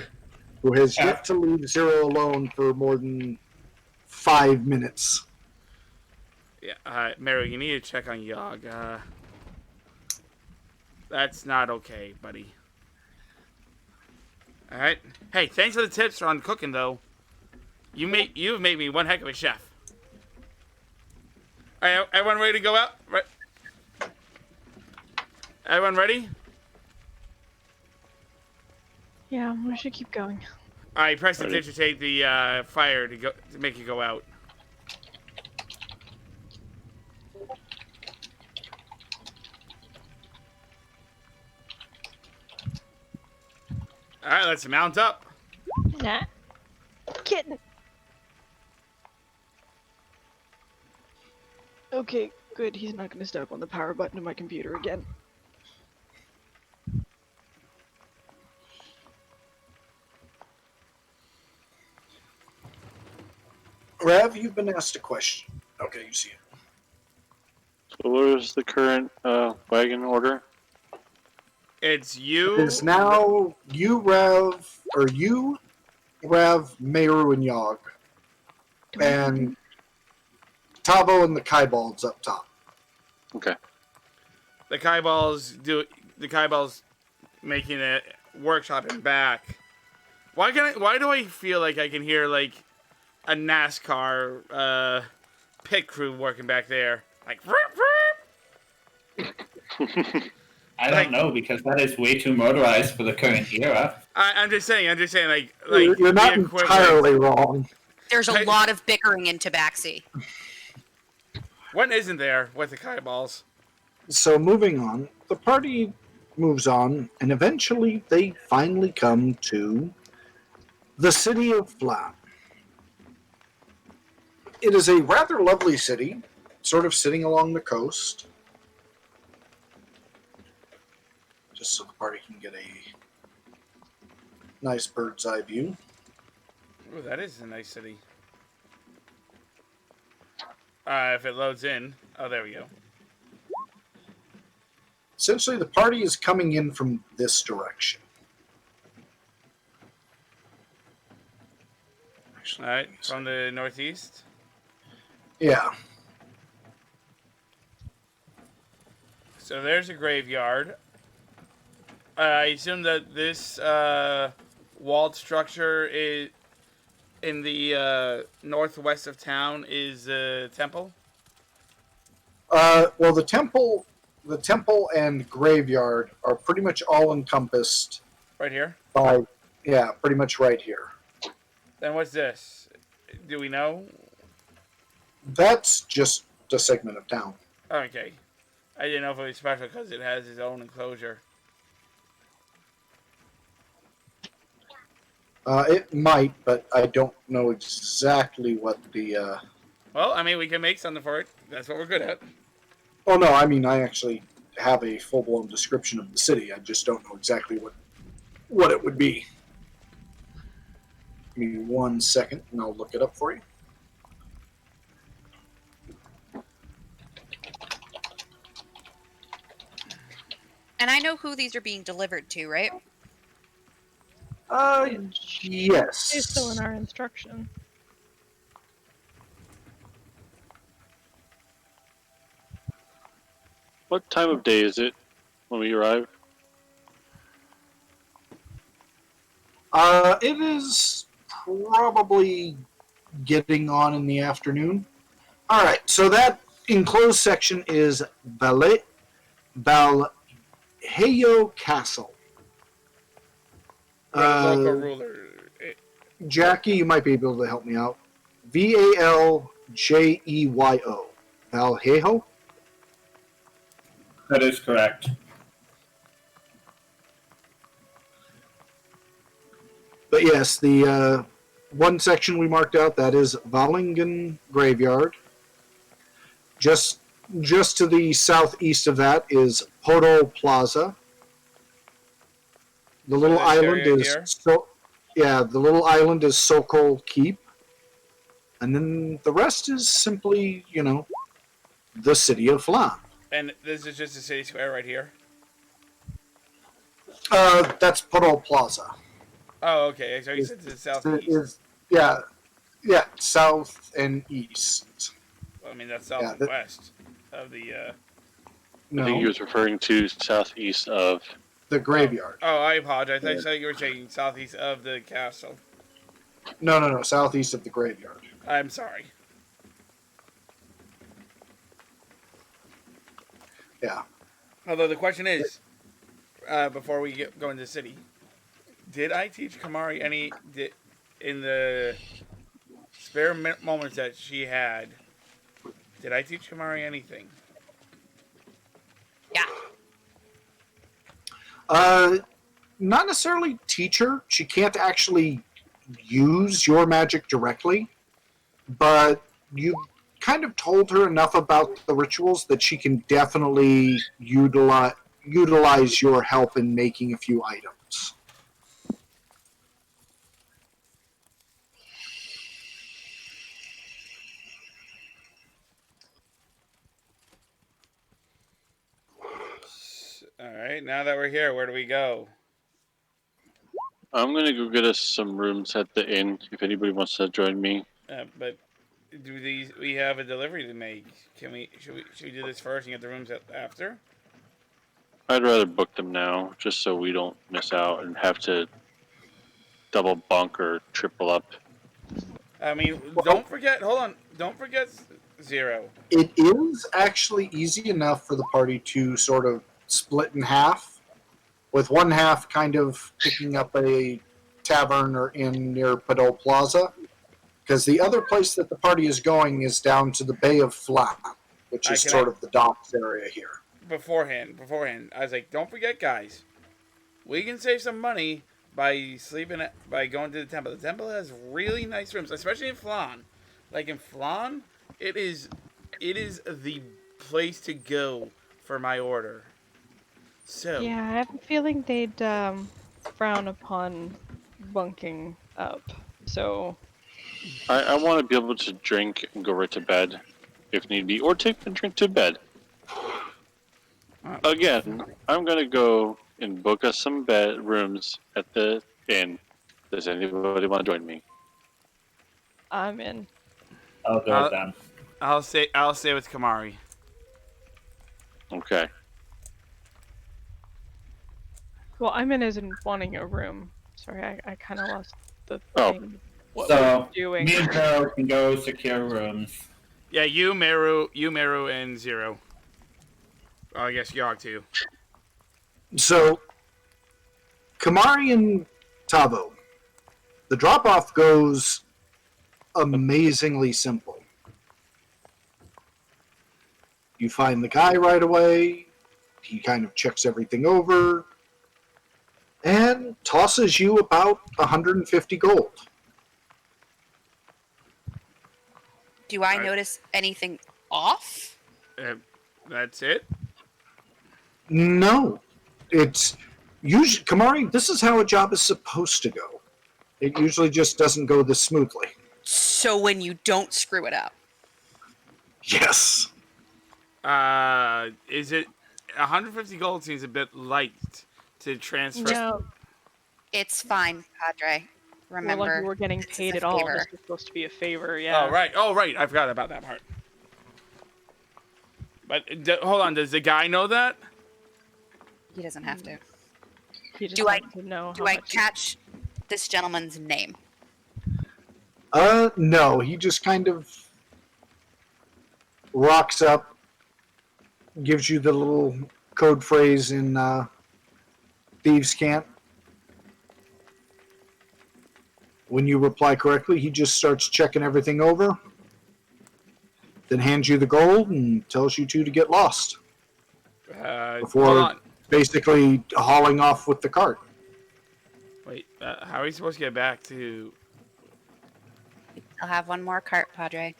who has yet to leave Zero alone for more than 5 minutes. Yeah, Meru, you need to check on Yogg. That's not okay, buddy. All right. Hey, thanks for the tips on cooking, though. You've made me one heck of a chef. All right, everyone ready to go out? Right. Everyone ready? Yeah, we should keep going. All right, press to Ready. digitate the fire to make it go out. All right, let's mount up. Nah. Kitten. Okay, good. He's not gonna step on the power button of my computer again. Rav, you've been asked a question. Okay, you see it. So what is the current wagon order? It's you. It's now you, Rav, Meru, and Yogg. And Tavo and the Kaibalds up top. Okay. The Kaibal's making a workshop in back. Why do I feel like I can hear like a NASCAR pit crew working back there? Like I don't know, because that is way too motorized for the current era. I'm just saying like You're not the equivalent- entirely wrong. There's a lot of bickering in Tabaxi. What isn't there with the Kaiballs? So moving on, the party moves on, and eventually they finally come to the city of Flan. It is a rather lovely city, sort of sitting along the coast. Just so the party can get a nice bird's eye view. Oh, that is a nice city. If it loads in. Oh, there we go. Essentially, the party is coming in from this direction. All right, from the northeast. Yeah. So there's a graveyard. I assume that this walled structure is in the northwest of town is a temple. Well, the temple and graveyard are pretty much all encompassed Right here. by, yeah, pretty much right here. Then what's this? Do we know? That's just a segment of town. Okay. I didn't know if it was special because it has its own enclosure. It might, but I don't know exactly what the. Well, I mean, we can make something for it. That's what we're good at. Oh no, I mean I actually have a full-blown description of the city. I just don't know exactly what it would be. Give me 1 second, and I'll look it up for you. And I know who these are being delivered to, right? Yes. It's still in our instruction. What time of day is it when we arrive? It is probably getting on in the afternoon. All right, so that enclosed section is Vallejo Castle. We're the local ruler. Jackie, you might be able to help me out. Valjeyo. Vallejo? That is correct. But yes, the one section we marked out, that is Valingen Graveyard. Just to the southeast of that is Poto Plaza. The little this island area is here? the little island is Sokol Keep. And then the rest is simply, the city of Flan. And this is just a city square right here. That's Poto Plaza. Oh, okay. So you said to the southeast. Yeah, south and east. Well, I mean, that's south and west of the. No, I think he was referring to southeast of. the graveyard. Oh, I apologize. I thought you were saying southeast of the castle. No, southeast of the graveyard. I'm sorry. Yeah. Although the question is, before we go into the city, did I teach Kamari in the spare moments that she had? Did I teach Kamari anything? Yeah. Not necessarily teach her. She can't actually use your magic directly, but you kind of told her enough about the rituals that she can definitely utilize your help in making a few items. All right. Now that we're here, where do we go? I'm gonna go get us some rooms at the inn if anybody wants to join me. But we have a delivery to make? Should we do this first and get the rooms after? I'd rather book them now, just so we don't miss out and have to double bunk or triple up. I mean, don't forget. Hold on. Don't forget Zero. It is actually easy enough for the party to sort of split in half, with one half kind of picking up a tavern or inn near Poto Plaza, because the other place that the party is going is down to the Bay of Flan, which is sort of the docks area here. Beforehand, I was like, don't forget, guys. We can save some money by going to the temple. The temple has really nice rooms, especially in Flan. Like in Flan, it is the place to go for my order. So Yeah, I have a feeling they'd frown upon bunking up. So I want to be able to drink and go right to bed, if need be, or take a drink to bed. Again, I'm gonna go and book us some rooms at the inn. Does anybody want to join me? I'm in. I'll go with them. I'll stay with Kamari. Okay. Well, I'm in as in wanting a room. Sorry, I kind of lost the Oh. thing. What So, we're doing. me and Zero can go secure rooms. Yeah, you, Meru, and Zero. Oh, I guess Yogg too. So, Kamari and Tavo, the drop off goes amazingly simple. You find the guy right away, he kind of checks everything over, and tosses you about 150 gold. Do I Right. notice anything off? That's it. No, it's usually Kamari. This is how a job is supposed to go. It usually just doesn't go this smoothly. So when you don't screw it up. Yes. Is it 150 gold seems a bit light to transfer? No, It's fine, Padre. well, like Remember, we were getting this is paid a at all. favor. This was supposed to be a favor, yeah. Oh, right. I forgot about that part. But hold on, does the guy know that? He doesn't have to. You just Do I- have to know Do how I much catch this gentleman's name? No, he just kind of rocks up, gives you the little code phrase in Thieves' Cant. When you reply correctly, he just starts checking everything over, then hands you the gold and tells you two to get lost Hold before on. basically hauling off with the cart. Wait, how are we supposed to get back to I'll have one more cart, Padre.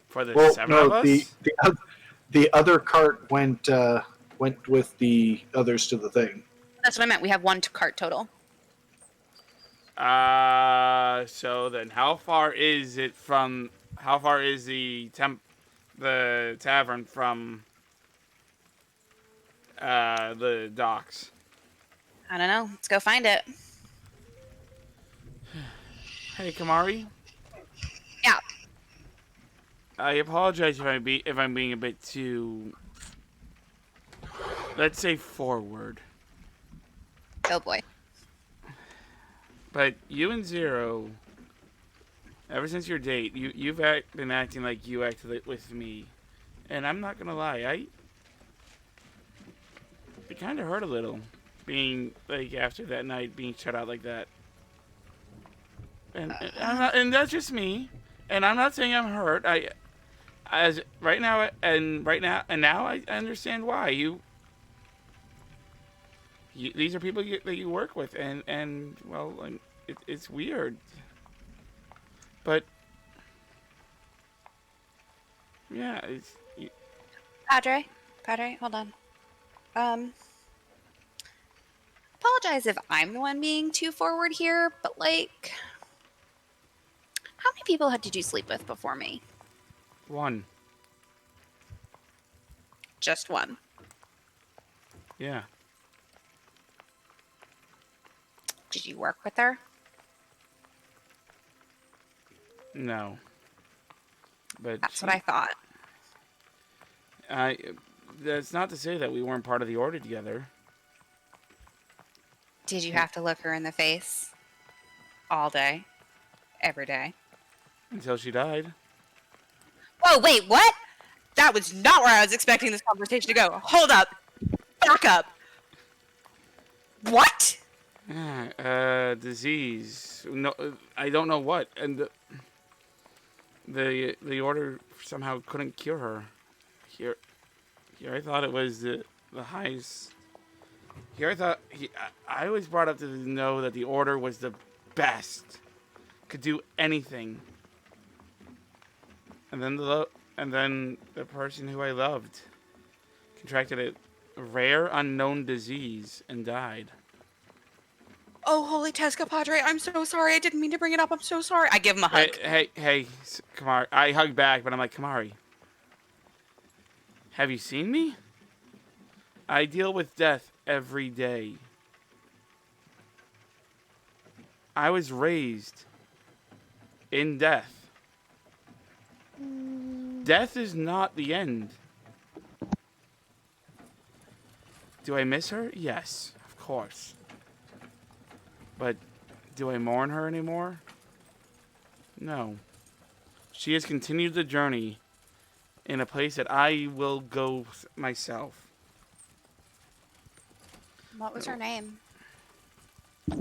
for the Well, seven of no, us? the other cart went with the others to the thing. That's what I meant. We have one cart total. So then, how far is it from? How far is the tavern from the docks? I don't know. Let's go find it. Hey, Kamari. Yeah. I apologize if I'm being a bit too, let's say, forward. Oh boy. But you and Zero, ever since your date, you've been acting like you acted with me, and I'm not gonna lie, it kind of hurt a little, being like after that night being shut out like that. And and that's just me, and I'm not saying I'm hurt. Now I understand why these are people that you work with, and well, it's weird, but yeah, Padre, hold on. Apologize if I'm the one being too forward here, but like, how many people did you sleep with before me? one, Just one. yeah. Did you work with her? No. But That's what I thought. that's not to say that we weren't part of the order together. Did you have to look her in the face all day, every day? Until she died. Whoa, wait, what? That was not where I was expecting this conversation to go. Hold up. Back up. What? Yeah, disease. No, I don't know what. And the order somehow couldn't cure her. Here I thought it was the highest. Here I thought I was brought up to know that the order was the best, could do anything. And then the person who I loved contracted a rare unknown disease and died. Oh, holy Tesca Padre, I'm so sorry. I didn't mean to bring it up. I'm so sorry. I give him a hug. Hey, Kamari. I hug back, but I'm like, Kamari, have you seen me? I deal with death every day. I was raised in death. Death is not the end. Do I miss her? Yes, of course. But do I mourn her anymore? No. She has continued the journey in a place that I will go myself. What was her name? Her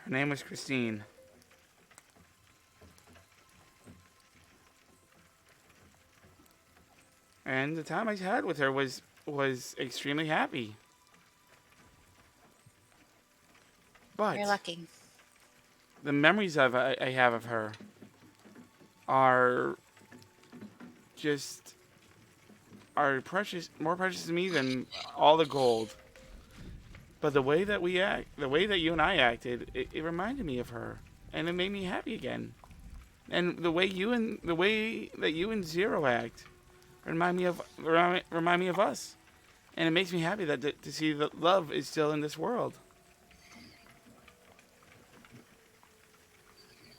name was Christine. And the time I had with her was extremely happy. But You're lucky. the memories I have of her are precious, more precious to me than all the gold. But the way that the way that you and I acted, it reminded me of her, and it made me happy again. And the way that you and Zero act remind me of us, and it makes me happy that to see that love is still in this world.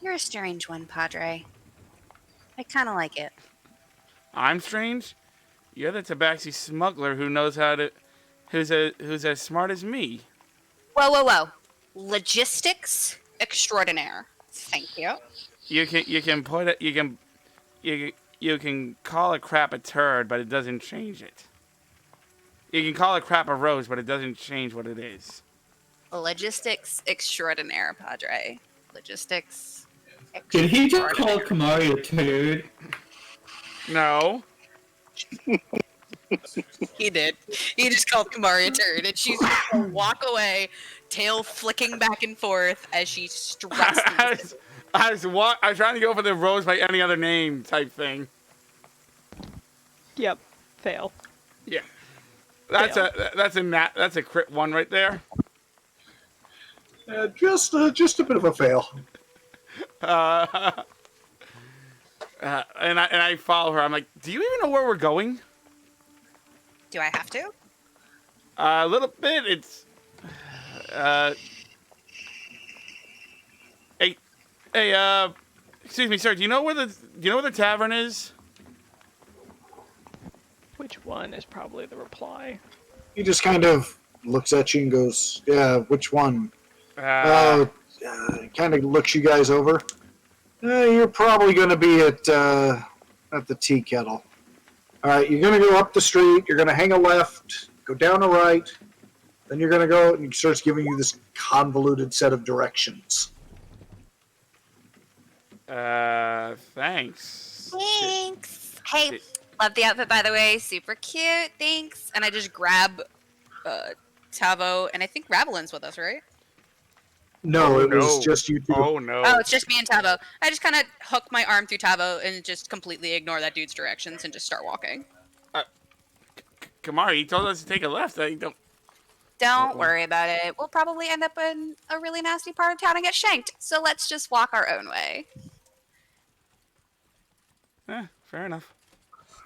You're a strange one, Padre. I kind of like it. I'm strange. You're the Tabaxi smuggler who's as smart as me. Whoa, whoa, whoa. Logistics extraordinaire. Thank you. You can call a crap a turd, but it doesn't change it. You can call a crap a rose, but it doesn't change what it is. Logistics extraordinaire, Padre. Logistics. Did he just call extraordinaire. Kamari a turd? No. He did. He just called Kamari a turd, and she's just gonna walk away, tail flicking back and forth as she stresses. I was trying to go for the rose by any other name type thing. Yep. Fail. Yeah. That's a crit one right there. Just a bit of a fail. And I follow her. I'm like, do you even know where we're going? Do I have to? A little bit. It's. Hey, excuse me, sir. Do you know where the tavern is? Which one is probably the reply? He just kind of looks at you and goes, "Yeah, which one?" Kind of looks you guys over. You're probably going to be at the tea kettle. All right, you're going to go up the street. You're going to hang a left, go down a right. Then you're going to go, and he starts giving you this convoluted set of directions. Thanks. Thanks. Hey, love the outfit, by the way. Super cute. Thanks. And I just grab Tavo, and I think Ravelin's with us, right? No, it was no. just you two. Oh no. Oh, it's just me and Tavo. I just kind of hook my arm through Tavo and just completely ignore that dude's directions and just start walking. Kamari, he told us to take a left. I don't. Don't worry about it. We'll probably end up in a really nasty part of town and get shanked. So let's just walk our own way. Fair enough.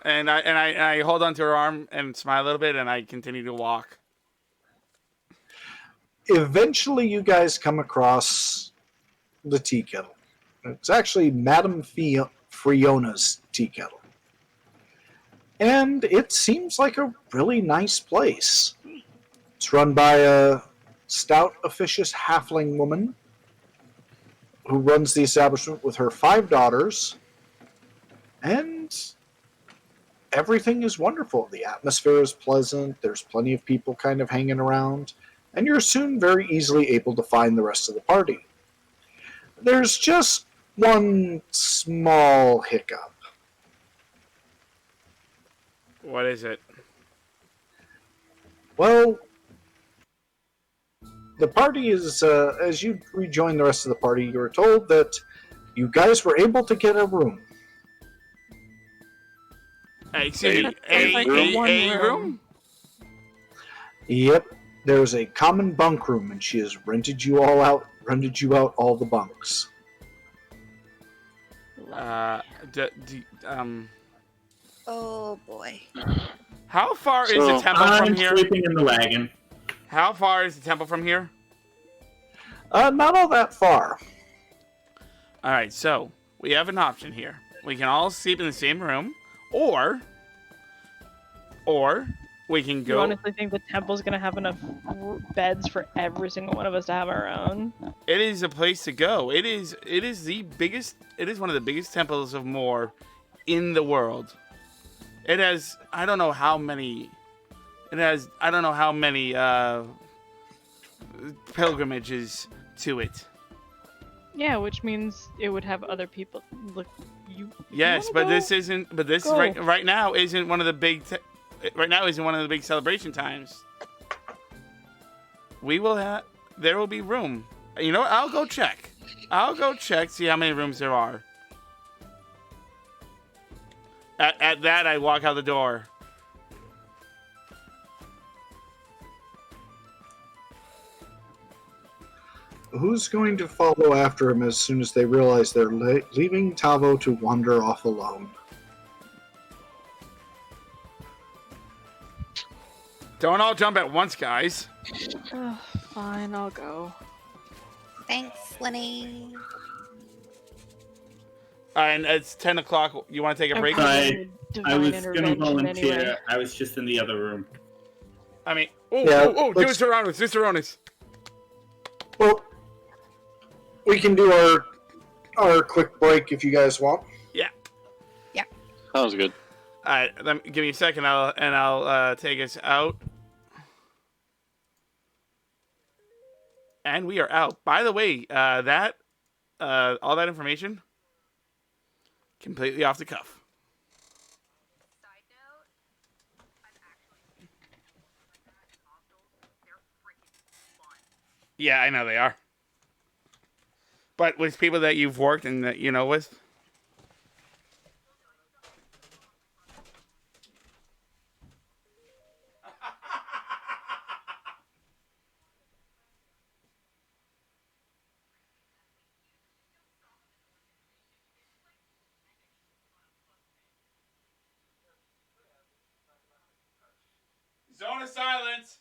And I hold onto her arm and smile a little bit, and I continue to walk. Eventually, you guys come across the tea kettle. It's actually Madame Friona's tea kettle. And it seems like a really nice place. It's run by a stout, officious halfling woman who runs the establishment with her 5 daughters. And everything is wonderful. The atmosphere is pleasant. There's plenty of people kind of hanging around. And you're soon very easily able to find the rest of the party. There's just one small hiccup. What is it? Well, the party is, as you rejoin the rest of the party, you were told that you guys were able to get a room. Excuse me, one a room. room? Yep, there's a common bunk room, and she has rented you out all the bunks. Oh boy. How far is So the temple I'm from here? sleeping in the wagon. How far is the temple from here? Not all that far. All right, so we have an option here. We can all sleep in the same room, or we can You go. honestly think the temple's gonna have enough beds for every single one of us to have our own? It is a place to go. It is the biggest. It is one of the biggest temples of Moor in the world. It has I don't know how many. It has I don't know how many pilgrimages to it. Yeah, which means it would have other people. Look, you. Yes, wanna but go? this isn't. But this Go. right now isn't one of the big. Right now isn't one of the big celebration times. We will have. There will be room. You know what? I'll go check. See how many rooms there are. At that, I walk out the door. Who's going to follow after him as soon as they realize they're leaving Tavo to wander off alone? Don't all jump at once, guys. Oh, fine, I'll go. Thanks, Lenny. And it's 10 o'clock. You want to take a break? I was gonna intervention volunteer. anyway. I was just in the other room. I mean, Yeah, do let's- Saronis. Well, we can do our quick break if you guys want. Sounds good. All right, give me a second. I'll take us out. And we are out. By the way, all that information, completely off the cuff. Side note, I've actually seen like that in hostels. They're freaking fun. Yeah, I know they are. But with people that you've worked and that you know with. Zone of silence.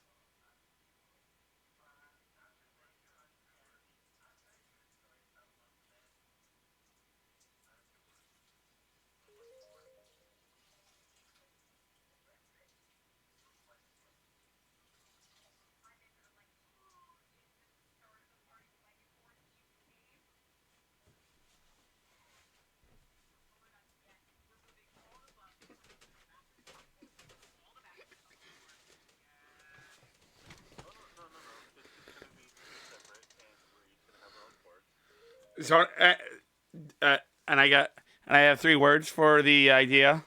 So, and I have 3 words for the idea.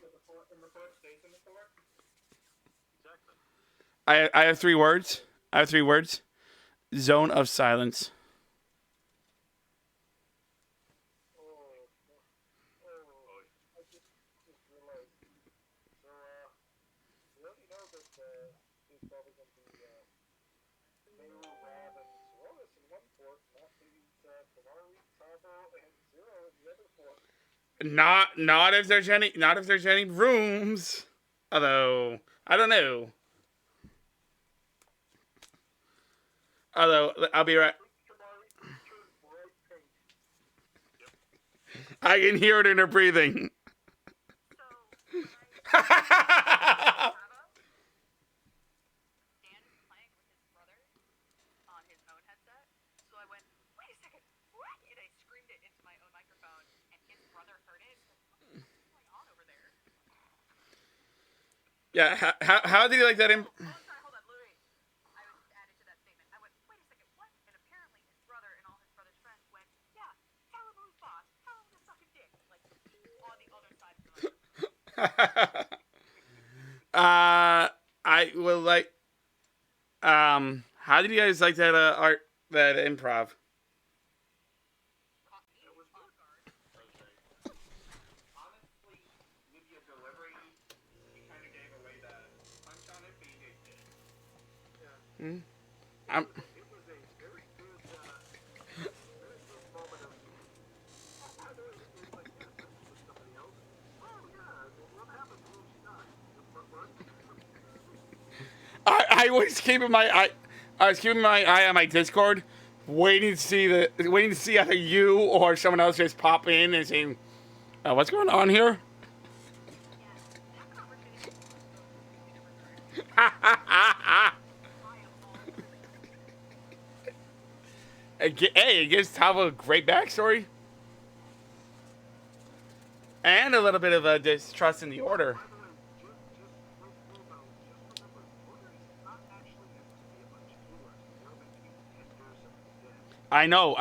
I have 3 words. Zone of silence. Not if there's any rooms. Although I don't know. Although I'll be right. I can hear it in her breathing. Dan is playing with his brother on his own headset. So I went, wait a second, what? And I screamed it into my own microphone, and his brother heard it. What is going on over there? Yeah. How did you like that? Hold on, Louis. I was added to that statement. I went, wait a second, what? And apparently his brother and all his brother's friends went, yeah, tell him who's boss. Tell him to suck a dick. Like, on the other side of the microphone. I will like. How did you guys like that that improv? Honestly, with your delivery, you kind of gave away the punch on it, but you did good. I'm. It was a very good moment of. I know it was like, yeah, this was somebody else. Oh, yeah, what happened when she died? I was keeping my eye. I was keeping my eye on my Discord, waiting to see either you or someone else just pop in and saying, "What's going on here?" Hey, it gives Tavo a great backstory. And a little bit of a distrust in the Order. I know.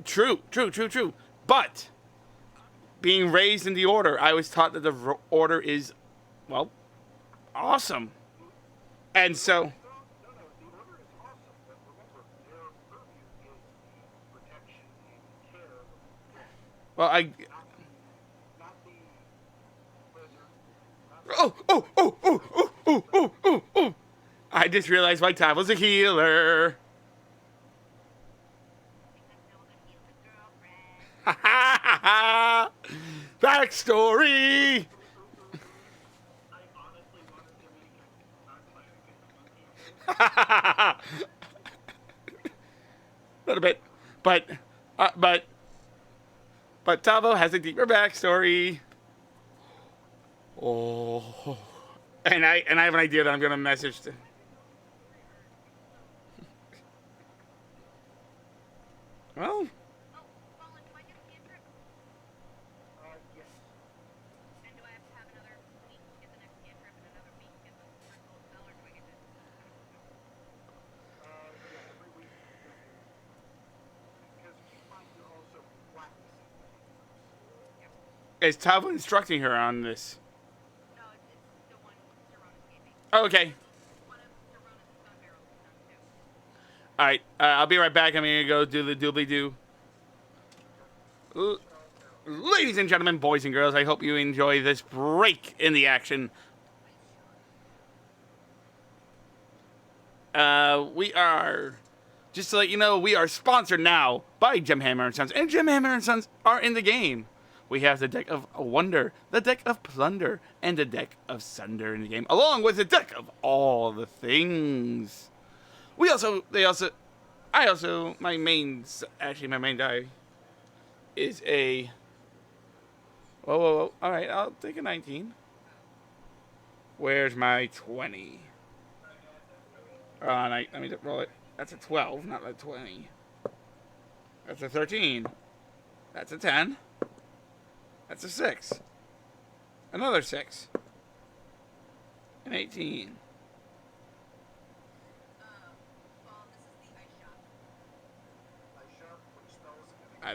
True. But being raised in the Order, I was taught that the Order is, well, awesome. And so, well, oh. I just realized my time was a healer. Backstory. A little bit, but Tavo has a deeper backstory. Oh, and I have an idea that I'm gonna message to. Well, is Tavo instructing her on this? Oh, okay. All right, I'll be right back. I'm gonna go do the doobly doo. Ladies and gentlemen, boys and girls, I hope you enjoy this break in the action. We are, just to let you know, we are sponsored now by Gemhammer and Sons, and Gemhammer and Sons are in the game. We have the Deck of Wonder, the Deck of Plunder, and the Deck of Sunder in the game, along with the Deck of All the Things. My main die is a, whoa, alright, I'll take a 19. Where's my 20? Let me roll it. That's a 12, not a 20. That's a 13. That's a 10. That's a 6. Another 6. An 18.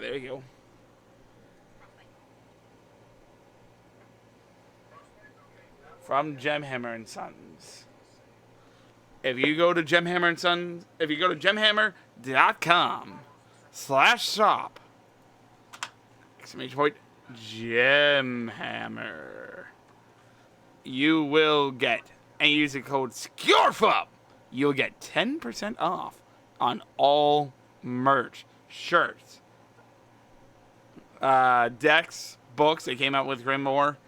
There you go. From Gemhammer and Sons. If you go to Gemhammer and Sons, if you go to gemhammer.com/shop, exclamation point, Gemhammer, you will get, and use the code SCURFUP, you'll get 10% off on all merch, shirts, decks, books. They came out with Grimoire.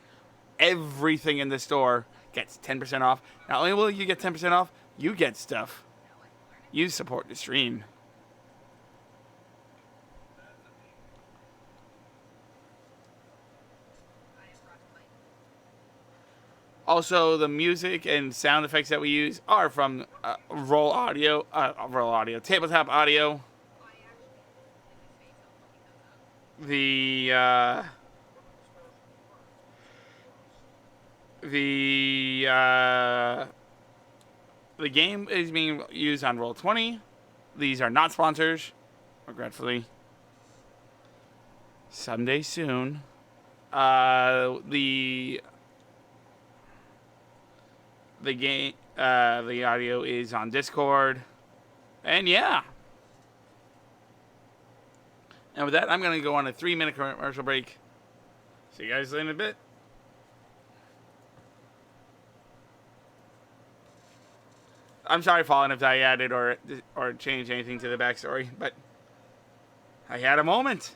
Everything in the store gets 10% off. Not only will you get 10% off, you get stuff. You support the stream. Also, the music and sound effects that we use are from Roll Audio, Tabletop Audio. The game is being used on Roll20. These are not sponsors, regretfully. Someday soon. The game, the audio is on Discord, and yeah. And with that, I'm gonna go on a 3-minute commercial break. See you guys in a bit. I'm sorry, Fallen, if I added or changed anything to the backstory, but I had a moment.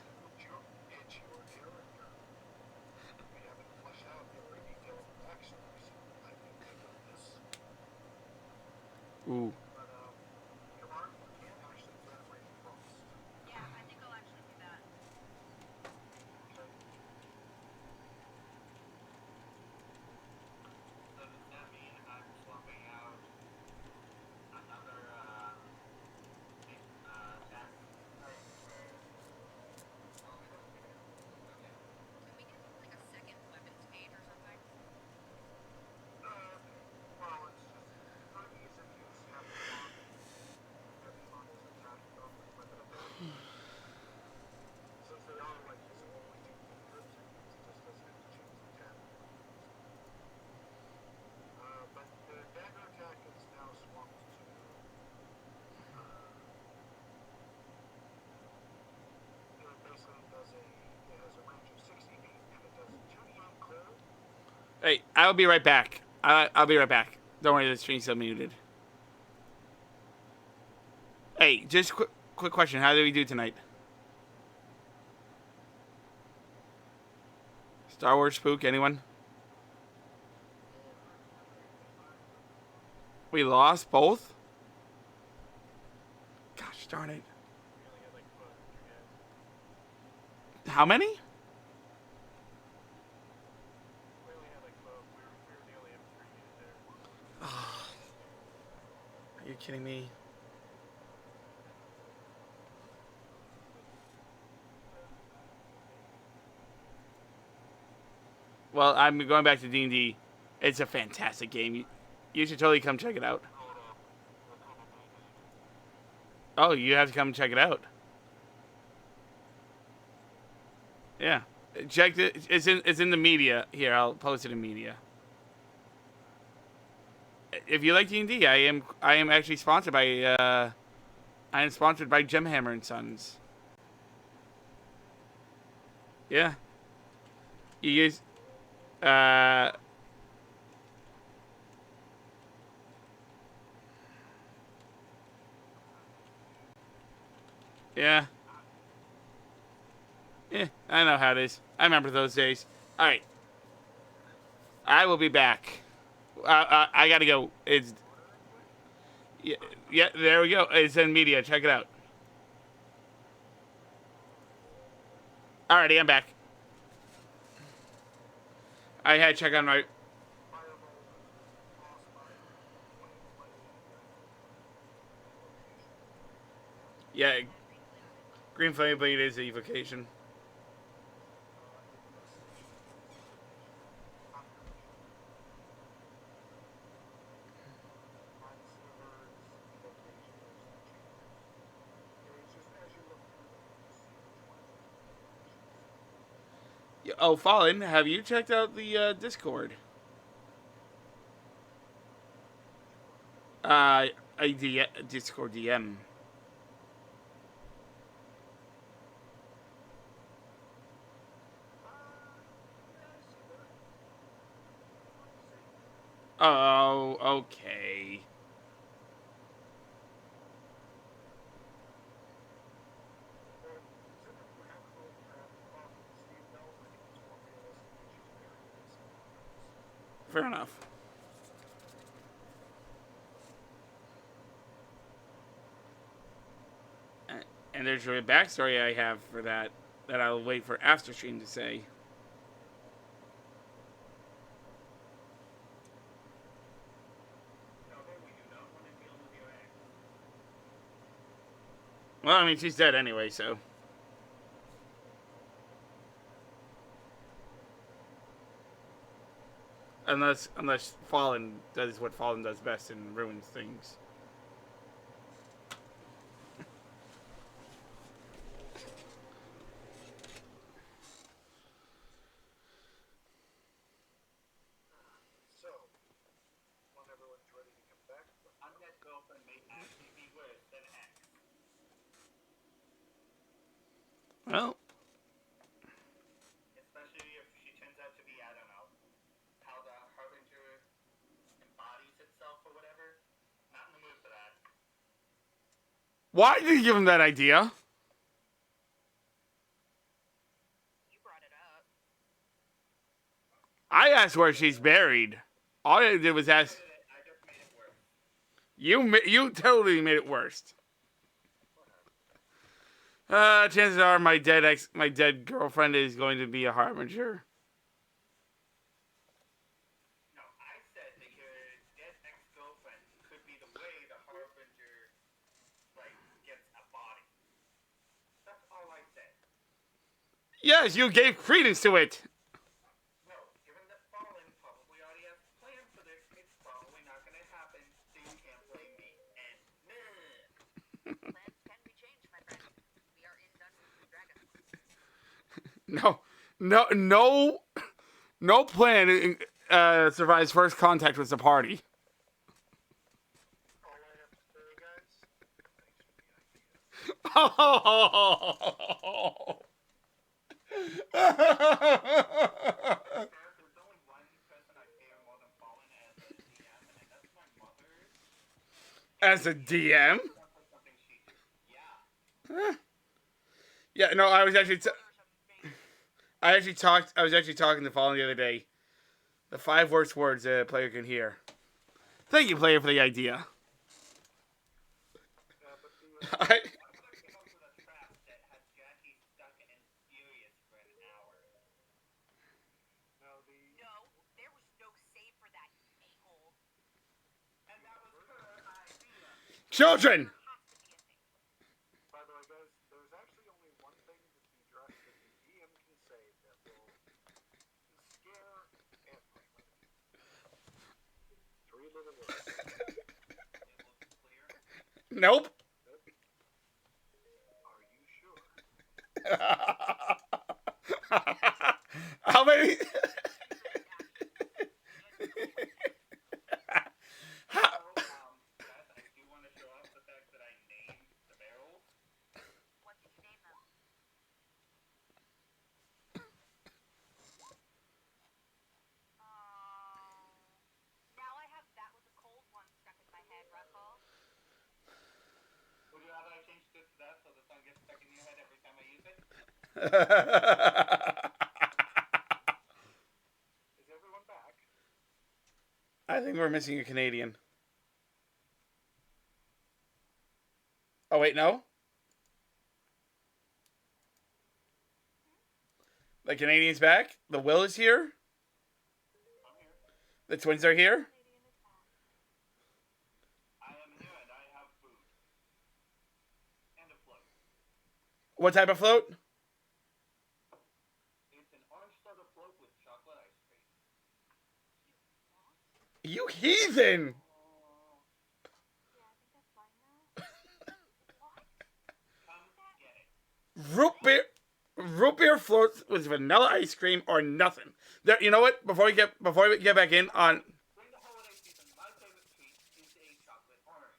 Ooh. Yeah, I think I'll actually do that. Hey, I'll be right back. I'll be right back. Don't worry, the stream's still muted. Hey, just quick question. How did we do tonight? Star Wars spook, anyone? We lost both? Gosh darn it. How many? Are you kidding me? Well, I'm going back to D&D. It's a fantastic game. You should totally come check it out. Oh, you have to come check it out. Yeah. Check it. It's in the media. Here, I'll post it in media. If you like D&D, I am actually sponsored by I am sponsored by Gemhammer and Sons. Yeah. You guys yeah. Yeah, I know how it is. I remember those days. All right. I will be back. I gotta go. It's yeah. There we go. It's in media. Check it out. Alrighty, I'm back. I had to check on my. Yeah, Green Flame Blade is the evocation. Oh, Fallen, have you checked out the Discord? Discord DM. Oh, okay. Fair enough. And there's a backstory I have for that I'll wait for after stream to say. Well, I mean, she's dead anyway, so. Unless Fallen does what Fallen does best and ruins things. So, when everyone's ready to come back, undead girlfriend may actually be worse than X. Well, Especially if she turns out to be, I don't know, how the Harbinger embodies itself or whatever. Not in the mood for that. why did you give him that idea? You brought it up. I asked where she's buried. All I did was ask. I just made it worse. You totally made it worse. Chances are my dead girlfriend is going to be a harbinger. No, I said that your dead ex-girlfriend could be the way the Harbinger, gets a body. That's all I said. Yes, you gave credence to it. No, given that Fallen probably already has a plan for this, it's probably not gonna happen, so you can't blame me. And Plans can be changed, my friend. We are in Dungeons and Dragons. No plan survives first contact with the party. all I have to say, guys, thanks for the idea. There's only one person I as a DM. Yeah, no, I was actually talking to Fallen the other day. The 5 worst words a player can hear. Thank you, player, for the idea. I, No, there was no save for that a-hole. children. By the way, guys, there's actually only one thing to be dressed that the DM can say that will scare everybody. 3 little words. Nope. Are you sure? How many? How- Guys, I do want to show off the fact that I named the barrels. What did you name them? Now I have that was a cold one stuck in my head, Russell. Would you rather I change this to that so the song gets stuck in your head every time I use it? Is everyone back? I think we're missing a Canadian. Oh wait, no. The Canadian's back. The Will is here. I'm here. The twins are here. I am here and I have food. And a float. What type of float? It's an orange soda float with chocolate ice cream. You heathen! Come get it. Root beer floats with vanilla ice cream or nothing. There, you know what? Before we get back in on. During the holiday season, my favorite treat is a chocolate orange.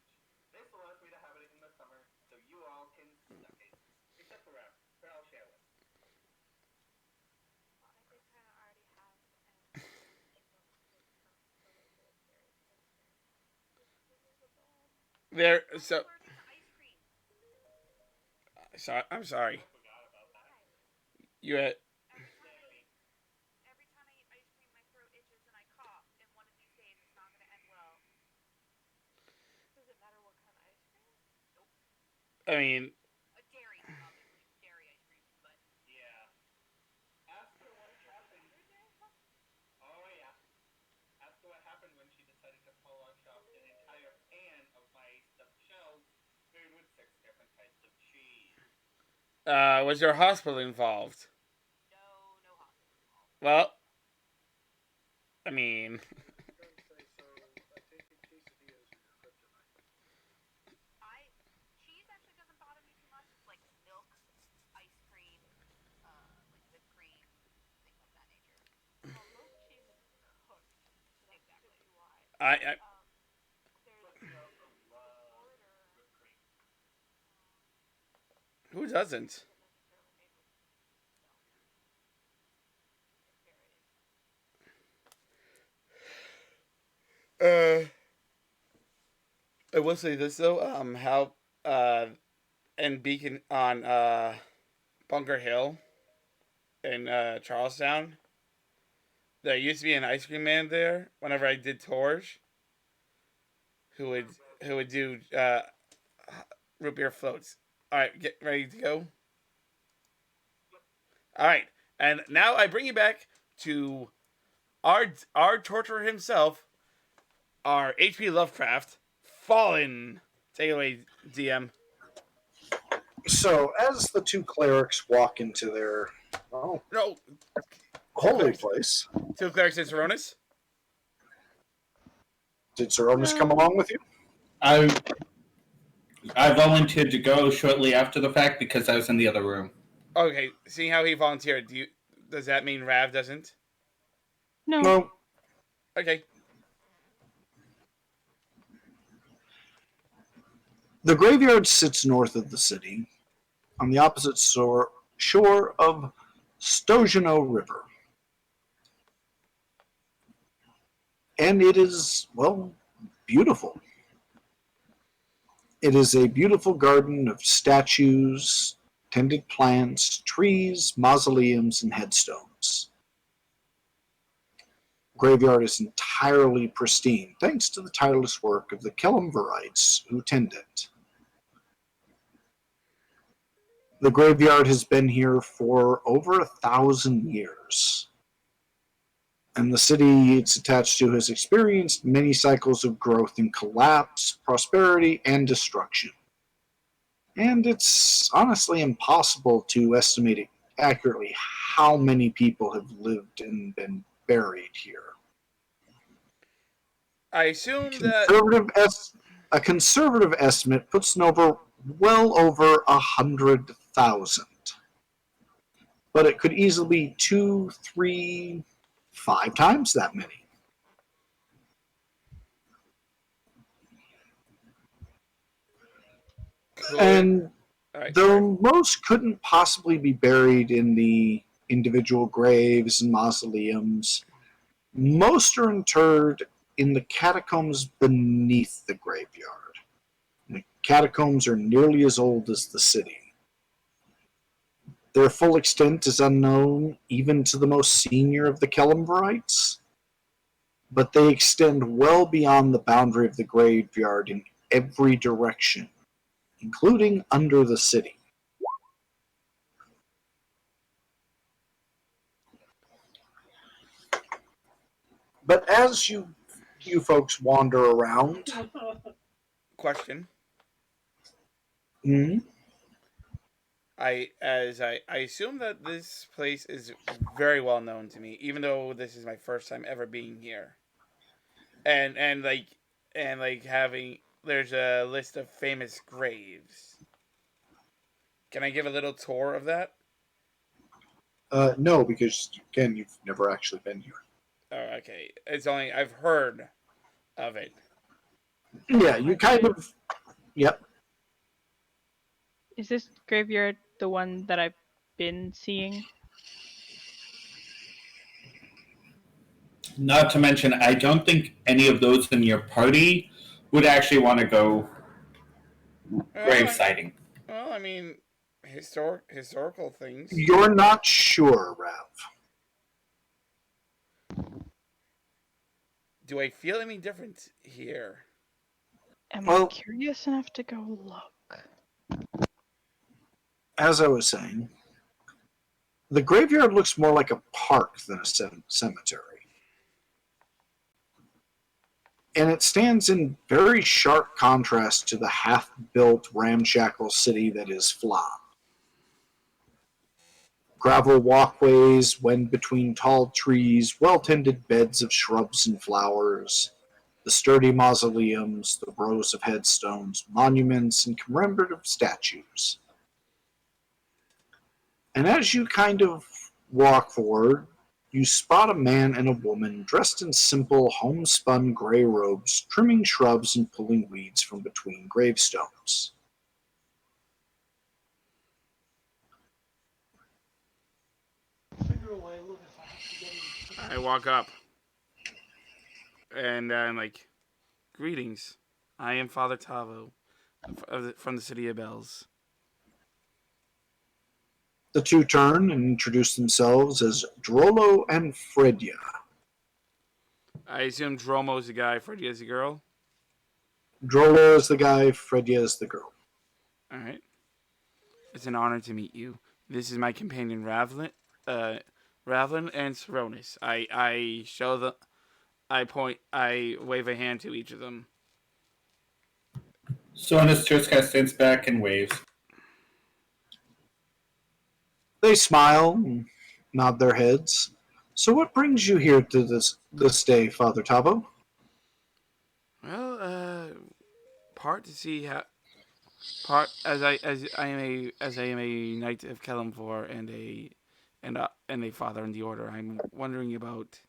This allows me to have it in the summer so you all can suck it. Except for Ralph, but I'll share it. There, so. Ice cream. Sorry, I'm sorry. Forgot about that. You had. Every time I eat ice cream, my throat itches and I cough. And one of these days, it's not going to end well. Does it matter what kind of ice cream? Nope. I mean, A dairy, obviously. Dairy ice cream. But Yeah. Ask her what happened. Oh yeah. Ask her what happened when she decided to polish off an entire pan of my stuffed shells filled with 6 different types of cheese. was your hospital involved? no hospital involved. Well, I mean, Cheese actually doesn't bother me too much. It's like milk, ice cream, like whipped cream, things of that nature. Well, most cheese is cooked, so that's exactly why. I There's who doesn't? I will say this though, how and Beacon on Bunker Hill in Charlestown, there used to be an ice cream man there. Whenever I did tours, who would do root beer floats. All right, get ready to go. All right, and now I bring you back to our torturer himself, our H.P. Lovecraft, Fallen. Take it away, DM. So, as the 2 clerics walk into their No, holy place, 2 clerics and Saronis. did Saronis come along with you? I volunteered to go shortly after the fact because I was in the other room. Okay, seeing how he volunteered, does that mean Rav doesn't? No. No. Okay. The graveyard sits north of the city, on the opposite shore of Stojano River. And it is, well, beautiful. It is a beautiful garden of statues, tended plants, trees, mausoleums, and headstones. Graveyard is entirely pristine, thanks to the tireless work of the Kelumverites who tend it. The graveyard has been here for over 1,000 years, and the city it's attached to has experienced many cycles of growth and collapse, prosperity, and destruction. And it's honestly impossible to estimate accurately how many people have lived and been buried here. I assume that A conservative estimate puts well over 100,000, but it could easily be 2, 3, 5 times that many. And Alright, though most couldn't possibly be buried in the individual graves and mausoleums, most are interred in the catacombs beneath the graveyard. The catacombs are nearly as old as the city. Their full extent is unknown even to the most senior of the Kelumverites, but they extend well beyond the boundary of the graveyard in every direction, including under the city. But as you folks wander around, question. hmm, I assume that this place is very well known to me, even though this is my first time ever being here. And like having there's a list of famous graves. Can I give a little tour of that? no, because again, you've never actually been here. Oh, okay. It's only I've heard of it. Yeah, you kind of. Yep. Is this graveyard the one that I've been seeing? Not to mention, I don't think any of those in your party would actually want to go grave sighting. Well, I mean, historical things. You're not sure, Rav. Do I feel any different here? Am Well- I curious enough to go look? As I was saying, the graveyard looks more like a park than a cemetery. And it stands in very sharp contrast to the half-built ramshackle city that is Fla. Gravel walkways wend between tall trees, well-tended beds of shrubs and flowers, the sturdy mausoleums, the rows of headstones, monuments, and commemorative statues. And as you kind of walk forward, you spot a man and a woman dressed in simple homespun gray robes, trimming shrubs and pulling weeds from between gravestones. I walk up, and I'm like, "Greetings, I am Father Tavo, from the City of Bells." The two turn and introduce themselves as Drolo and Fredia. I assume Dromo's the guy, Freddie is the girl. Drolo is the guy, Fredia is the girl. All right. It's an honor to meet you. This is my companion Ravlin and Saronis. I show the, I wave a hand to each of them. Sonus just kind of stands back and waves. They smile and nod their heads. So what brings you here to this day, Father Tavo? Well, part to see how, part as I am a knight of Kelemvor and a father in the order. I'm wondering about,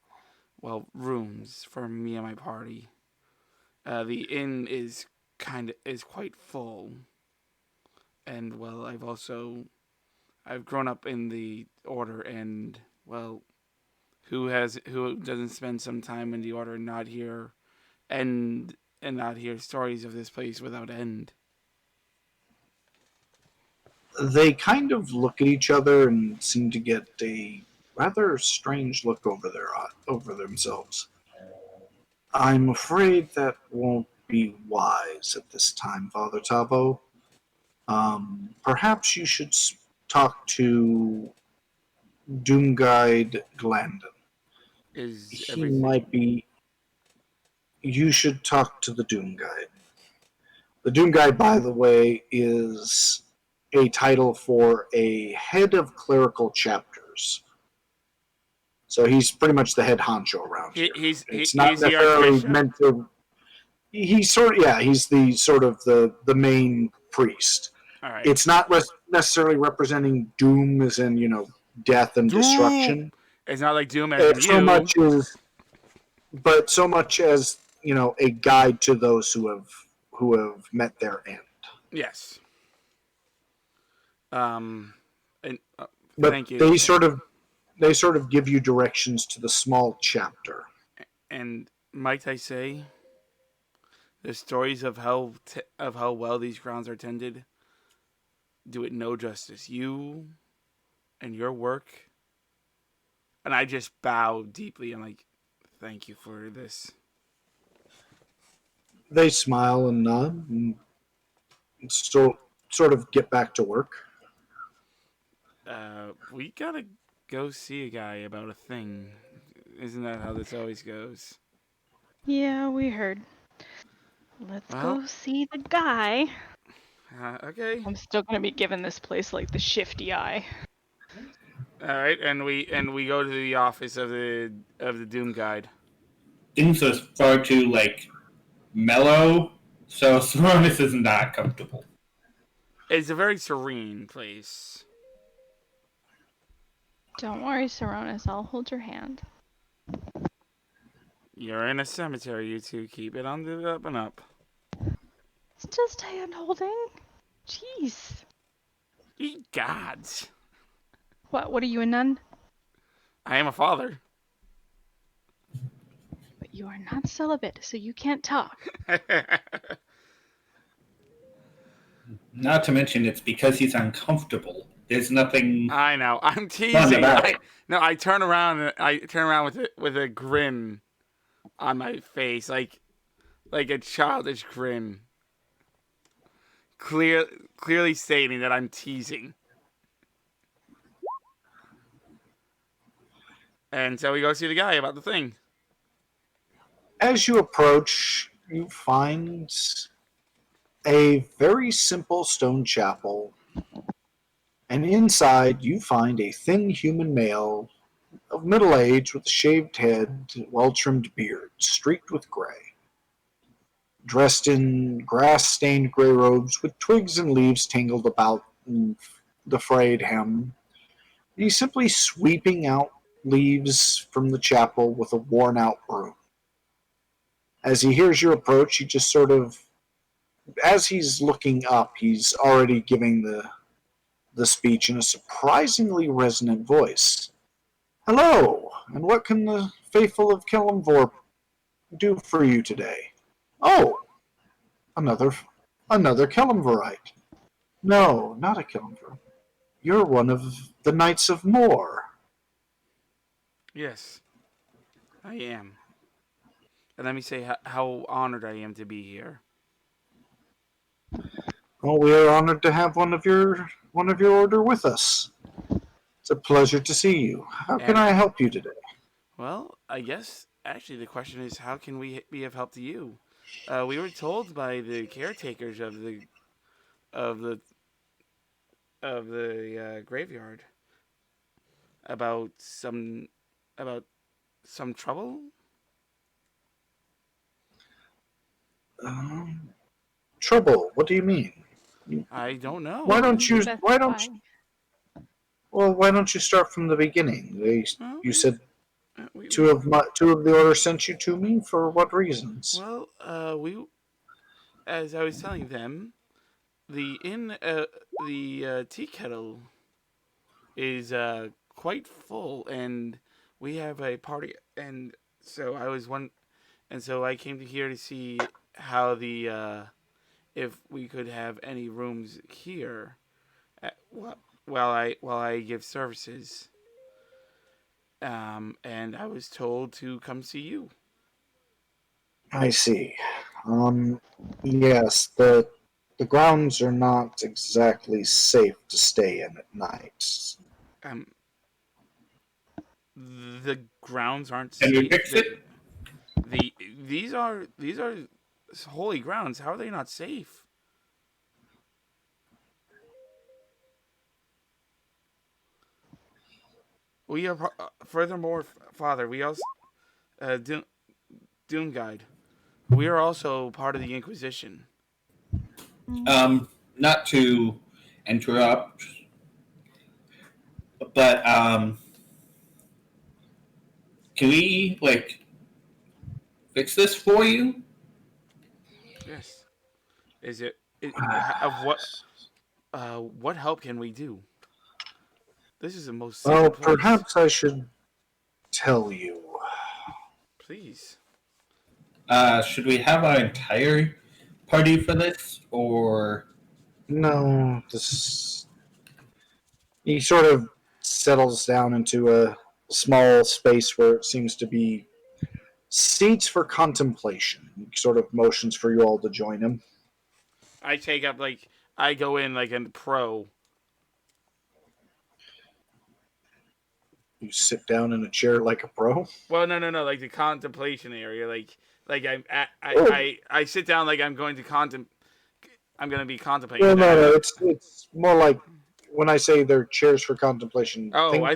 well, rooms for me and my party. The inn is quite full, and well, I've grown up in the order, and well, who doesn't spend some time in the order and not hear stories of this place without end. They kind of look at each other and seem to get a rather strange look over themselves. I'm afraid that won't be wise at this time, Father Tavo. Perhaps you should talk to Doomguide Glandon. Is He everything might be. You should talk to the Doom Guide. The Doom Guide, by the way, is a title for a head of clerical chapters. So he's pretty much the head honcho around here. It's not he's the necessarily archbishop? meant to. He's he's the sort of the main priest. All right. It's not necessarily representing doom as in death and Doom! destruction. It's not like Doom as in So you. much as, but so much as a guide to those who have met their end. Yes. And But thank you. they sort of give you directions to the small chapter. And might I say, the stories of how well these grounds are tended do it no justice. You and your work, and I just bow deeply and thank you for this. They smile and nod and sort of get back to work. We gotta go see a guy about a thing. Isn't that how this always goes? Yeah, we heard. Let's Well- go see the guy. Okay. I'm still gonna be giving this place the shifty eye. All right, and we go to the office of the Doom Guide. Things are far too mellow, so Saronis is not comfortable. It's a very serene place. Don't worry, Saronis. I'll hold your hand. You're in a cemetery, you two. Keep it on the up and up. It's just hand holding. Jeez. Ye gods. What are you, a nun? I am a father. But you are not celibate, so you can't talk. Not to mention, it's because he's uncomfortable. There's nothing. I know. I'm Fun teasing. about it. I turn around with a grin on my face, like a childish grin. Clearly stating that I'm teasing. And so we go see the guy about the thing. As you approach, you find a very simple stone chapel, and inside you find a thin human male of middle age with a shaved head, well-trimmed beard, streaked with gray, dressed in grass-stained gray robes with twigs and leaves tangled about the frayed hem. He's simply sweeping out leaves from the chapel with a worn-out broom. As he hears your approach, he just sort of, as he's looking up, he's already giving the speech in a surprisingly resonant voice. Hello, and what can the faithful of Kelemvor do for you today? Oh, another Kelemvorite. No, not a Kelemvor. You're one of the Knights of Moor. Yes, I am. And let me say how honored I am to be here. Well, we are honored to have one of your order with us. It's a pleasure to see you. How can And- I help you today? Well, I guess actually the question is, how can we be of help to you? We were told by the caretakers of the graveyard about some trouble. Trouble? What do you mean? I don't know. Why don't you? That's Why don't? fine. Well, why don't you start from the beginning? Well, You said we- two of the order sent you to me for what reasons? Well, as I was telling them, the tea kettle is quite full, and we have a party, and so I came here to see how if we could have any rooms here, while I give services. And I was told to come see you. I see. Yes, the grounds are not exactly safe to stay in at night. Um, the grounds aren't Can we safe. fix it? These are holy grounds. How are they not safe? We are furthermore, Father. We also Doom Guide. We are also part of the Inquisition. Not to interrupt, but can we fix this for you? Yes. Is it of what help can we do? This is the most Well, sacred place. perhaps I should tell you. Please. Should we have our entire party for this, or No, this. He sort of settles down into a small space where it seems to be seats for contemplation. He sort of motions for you all to join him. I take up I go in like a pro. You sit down in a chair like a pro. Well, no, like the contemplation area, like Oh. I sit down like I'm going to I'm going to be contemplating. Well, no, it's more like when I say they're chairs for contemplation. Oh, think I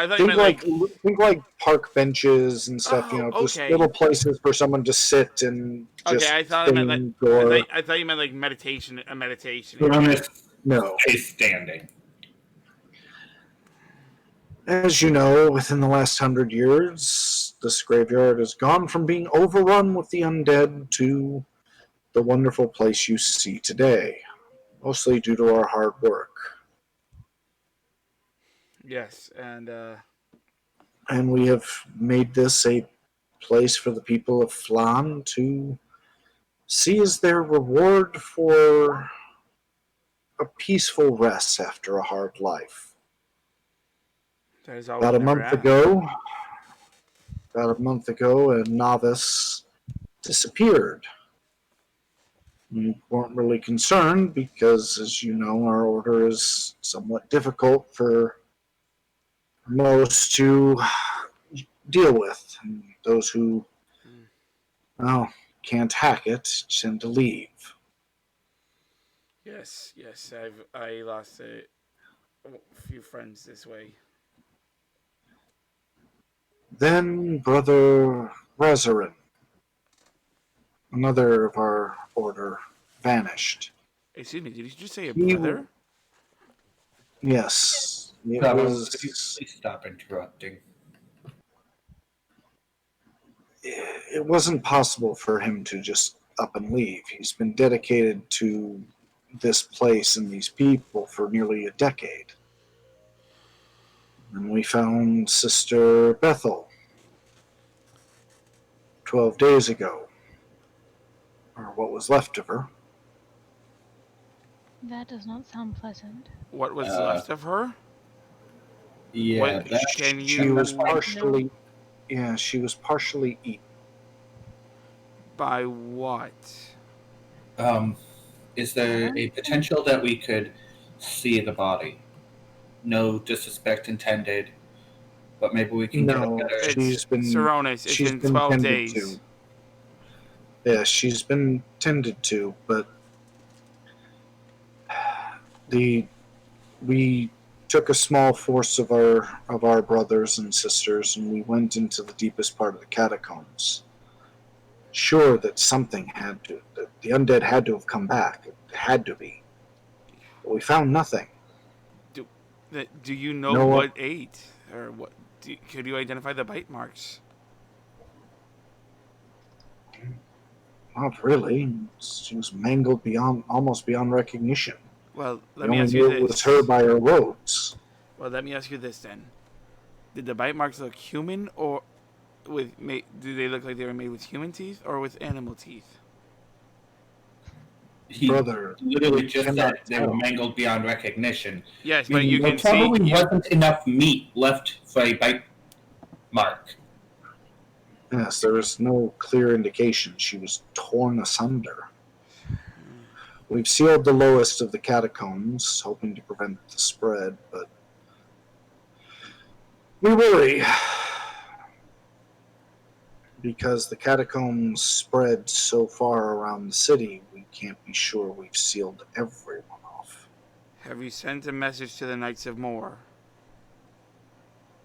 thought you meant think like park benches and stuff. Oh, just okay. little places for someone to sit and just Okay, I thought it meant think, or I thought you meant like meditation, a meditation. we're on this no. place standing? As you know, within the last 100 years, this graveyard has gone from being overrun with the undead to the wonderful place you see today, mostly due to our hard work. Yes, And we have made this a place for the people of Flan to see as their reward for a peaceful rest after a hard life. that is all. About a month ago, a novice disappeared. We weren't really concerned because, as you know, our order is somewhat difficult for most to deal with. And those who, can't hack it tend to leave. Yes. I lost a few friends this way. Then Brother Rezarin, another of our order, vanished. Excuse me, did you just say a He- brother? Yes, it Bravo, was. could you please stop interrupting? It wasn't possible for him to just up and leave. He's been dedicated to this place and these people for nearly a decade. And we found Sister Bethel 12 days ago, or what was left of her. That does not sound pleasant. What was left of her? Yeah, What- that's can She you was partially, she was partially eaten. by what? Is there a potential that we could see the body? No disrespect intended, but maybe we can No, get a better. she's been. Saronis. It's she's been been 12 tended days. to. Yeah, she's been tended to, but we took a small force of our brothers and sisters, and we went into the deepest part of the catacombs. Sure that something had to, that the undead had to have come back. It had to be. But we found nothing. Do you know No, what ate? Or what? Could you identify the bite marks? Not really. She was mangled almost beyond recognition. Well, We let me only ask knew you it was this. her by her robes. Well, let me ask you this then. Did the bite marks look human or do they look like they were made with human teeth or with animal teeth? He Brother, literally we just said cannot they were tell. mangled beyond recognition. Yes, but Meaning you there can see. probably wasn't enough meat left for a bite mark. Yes, there is no clear indication she was torn asunder. We've sealed the lowest of the catacombs, hoping to prevent the spread, but we worry. Because the catacombs spread so far around the city, we can't be sure we've sealed everyone off. Have you sent a message to the Knights of Moor?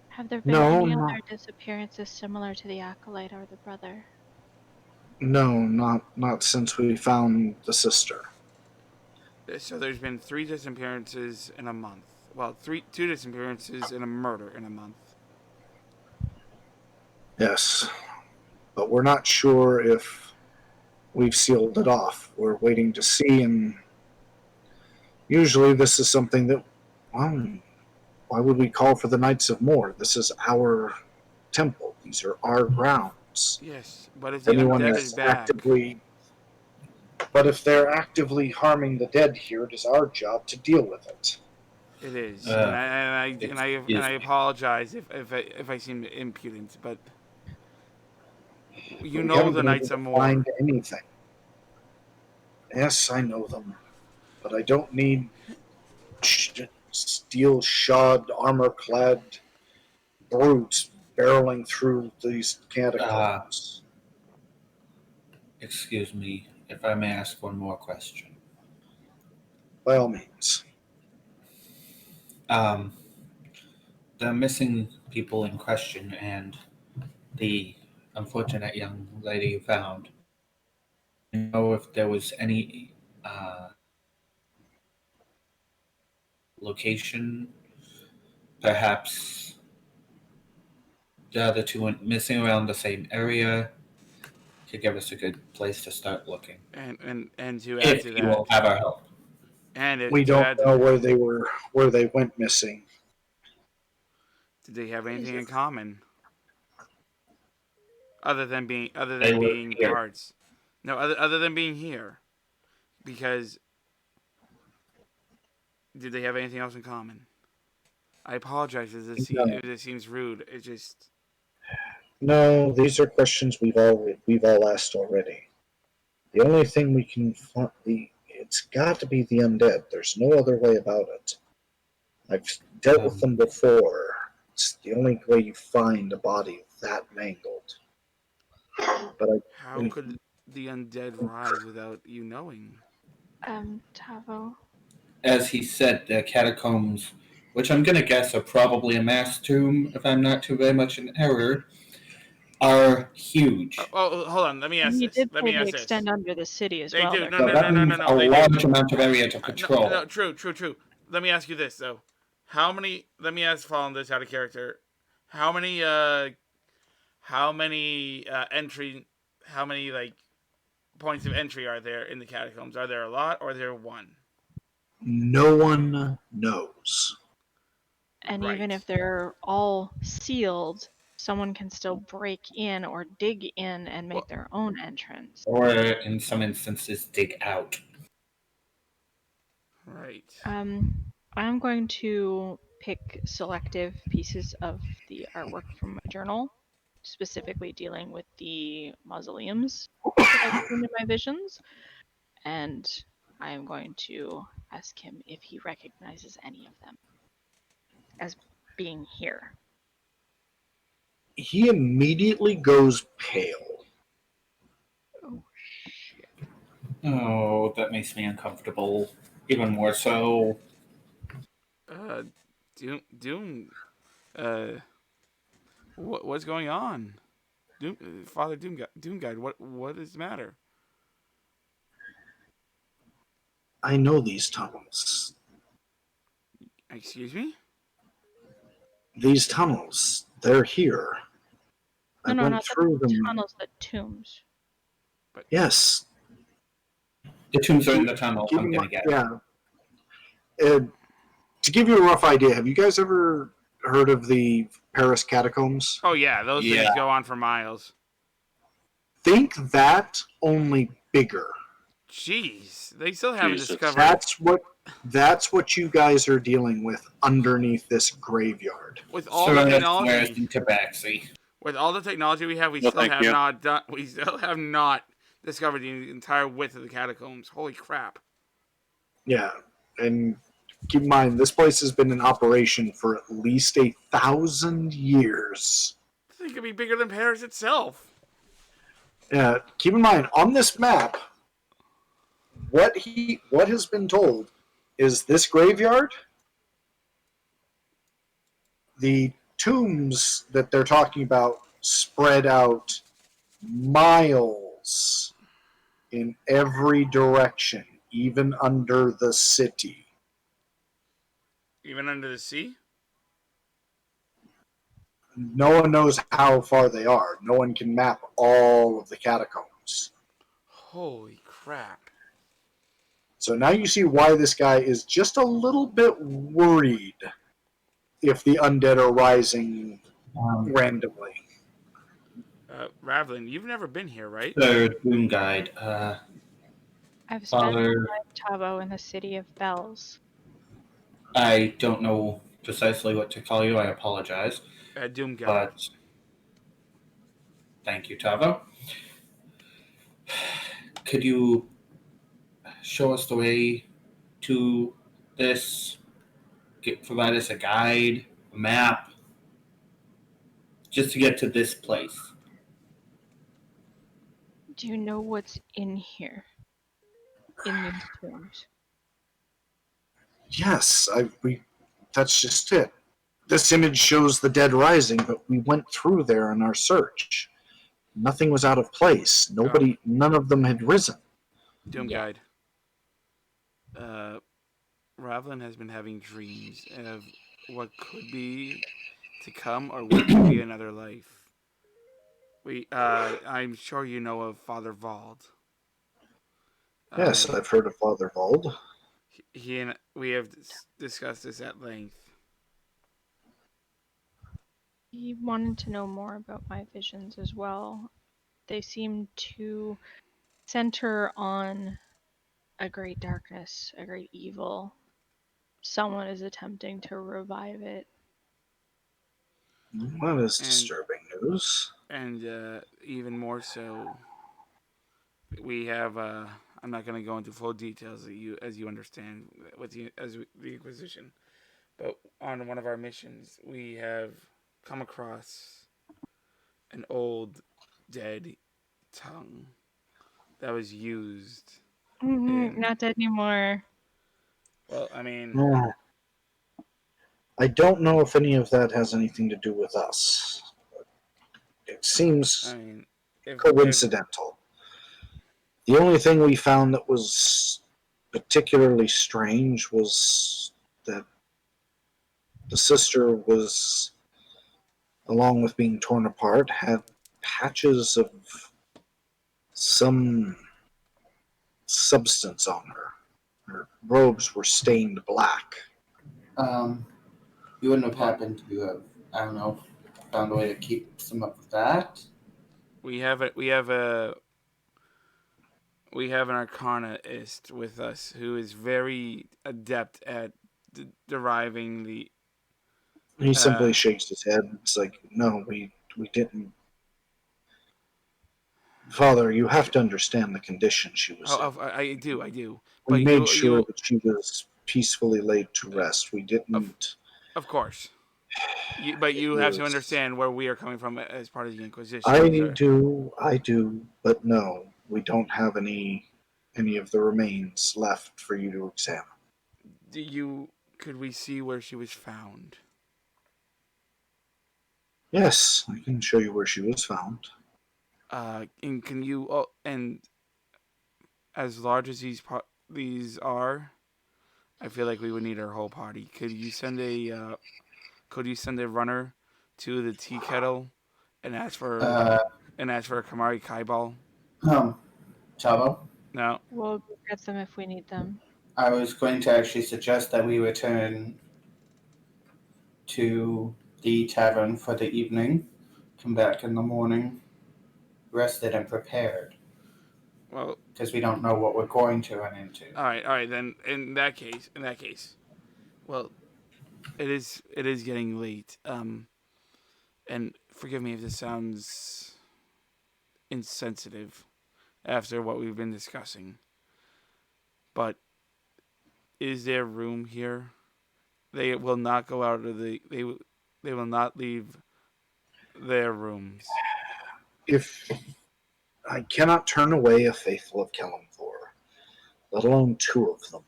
Have there been No, any no. other disappearances similar to the acolyte or the brother? No, not since we found the sister. So there's been 3 disappearances in a month. Well, 2 disappearances and a murder in a month. Yes. But we're not sure if we've sealed it off. We're waiting to see, and usually this is something that, well, why would we call for the Knights of Moor? This is our temple. These are our grounds. Yes, but if If the anyone undead is is back, actively, but if they're actively harming the dead here, it is our job to deal with it. it is. Uh, And I apologize if I seem impudent, but you We know haven't the been Knights able of to Moor. find anything. Yes, I know them, but I don't need steel-shod, armor-clad brutes barreling through these catacombs. Excuse me, if I may ask one more question. By all means. The missing people in question and the unfortunate young lady you found. Do you know if there was any location, perhaps the other two went missing around the same area, to give us a good place to start looking. And to add If to you will that, have our help. We to don't add to know that, where they went missing. did they have anything in common other than being They were here. guards? No, other than being here, because did they have anything else in common? I apologize if this seems rude. It just No, these are questions we've all asked already. The only thing we can find, it's got to be the undead. There's no other way about it. I've dealt with them before. It's the only way you find a body that mangled. But how could the undead rise without you knowing? Tavo. As he said, the catacombs, which I'm going to guess are probably a mass tomb, if I'm not too very much in error, are huge. Oh, hold on. Let me ask He this. did Let say me they ask this. extend under the city as They well. do. They're No, So no, that no, no, means no, no. a They large do. amount of area to patrol. No, true. Let me ask you this though. Let me ask following this out of character. How many like points of entry are there in the catacombs? Are there a lot or are there one? no one knows. And Right. even if they're all sealed, someone can still break in or dig in and make their own entrance. Or in some instances, dig out. Right. I'm going to pick selective pieces of the artwork from my journal, specifically dealing with the mausoleums that I've seen in my visions, and I am going to ask him if he recognizes any of them as being here. He immediately goes pale. Oh shit. Oh, that makes me uncomfortable. Even more so. Doom. What's going on? Father Doomguide. What is the matter? I know these tunnels. Excuse me? These tunnels, they're here. I No, went not through the them. tunnels, the tombs. Yes. The tombs are in the tunnel, I'm going to guess. Yeah. To give you a rough idea, have you guys ever heard of the Paris catacombs? Oh yeah, those things Yeah. go on for miles. Think that, only bigger. Jeez, they still haven't Jesus. discovered. That's what you guys are dealing with underneath this graveyard. With all the technology, in Tabaxi. with all the technology we have, we No, still thank have you. not done. We still have not discovered the entire width of the catacombs. Holy crap! Yeah, and keep in mind this place has been in operation for at least 1,000 years. This thing could be bigger than Paris itself. Yeah, keep in mind on this map, what has been told is this graveyard. The tombs that they're talking about spread out miles in every direction, even under the city. Even under the sea. No one knows how far they are. No one can map all of the catacombs. Holy crap! So now you see why this guy is just a little bit worried if the undead are rising randomly. Ravlin, you've never been here, right? The Doom Guide. I've spent Father- my life, Tavo, in the city of Bells. I don't know precisely what to call you. I apologize. Doom guy. But thank you, Tavo. Could you show us the way to this? Provide us a guide, a map, just to get to this place. Do you know what's in here? In these tombs? Yes, that's just it. This image shows the dead rising, but we went through there in our search. Nothing was out of place. None of them had risen. Doom guide. Ravlin has been having dreams of what could be to come or what could be another life. I'm sure you know of Father Vald. Yes, I've heard of Father Vald. He and we have discussed this at length. He wanted to know more about my visions as well. They seem to center on a great darkness, a great evil. Someone is attempting to revive it. That is disturbing news. And even more so, we have. I'm not going to go into full details as you understand with the Inquisition, but on one of our missions, we have come across an old dead tongue that was used. Not dead anymore. Well, I mean, I don't know if any of that has anything to do with us. It seems coincidental. The only thing we found that was particularly strange was that the sister was, along with being torn apart, had patches of some substance on her. Her robes were stained black. You wouldn't have happened to have, I don't know, found a way to keep some of that? we have an arcanaist with us who is very adept at deriving the. He simply shakes his head. It's like, no, we didn't. Father, you have to understand the condition she was in. I do. We But made sure that she was peacefully laid to rest. We didn't. Of course. But you have to understand where we are coming from as part of the Inquisition. I do, but no, we don't have any of the remains left for you to examine. Could we see where she was found? Yes, I can show you where she was found. And can you and as large as these are, I feel like we would need our whole party. Could you send a runner to the tea kettle and ask for a Kamari Kaibal? Chavo? No. We'll get them if we need them. I was going to actually suggest that we return to the tavern for the evening, come back in the morning, rested and prepared. Well, because we don't know what we're going to run into. All right. Then in that case, well, it is getting late. And forgive me if this sounds insensitive after what we've been discussing, but is there room here? They will not go out of the. They will not leave their rooms. If I cannot turn away a faithful of Kalimthor, let alone two of them.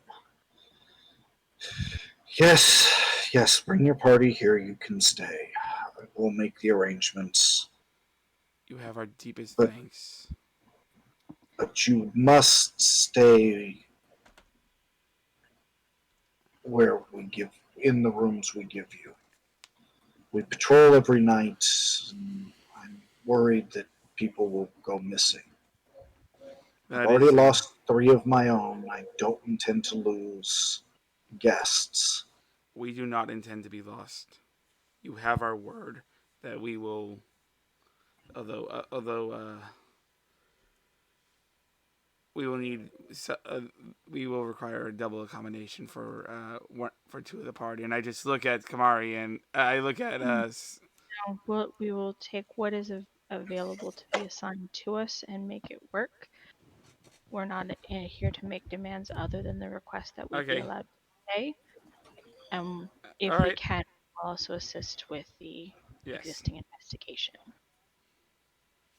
Yes, bring your party here. You can stay. I will make the arrangements. You have our deepest But- thanks. But you must stay where we give, in the rooms we give you. We patrol every night. And I'm worried that people will go missing. That I've already is, lost 3 of my own. I don't intend to lose guests. We do not intend to be lost. You have our word that we will. Although we will need. We will require a double accommodation for two of the party. And I just look at Kamari and I look at us. We will take what is available to be assigned to us and make it work. We're not here to make demands other than the request that we be Okay. allowed to pay. If All we right. can, we'll also assist with the Yes. existing investigation.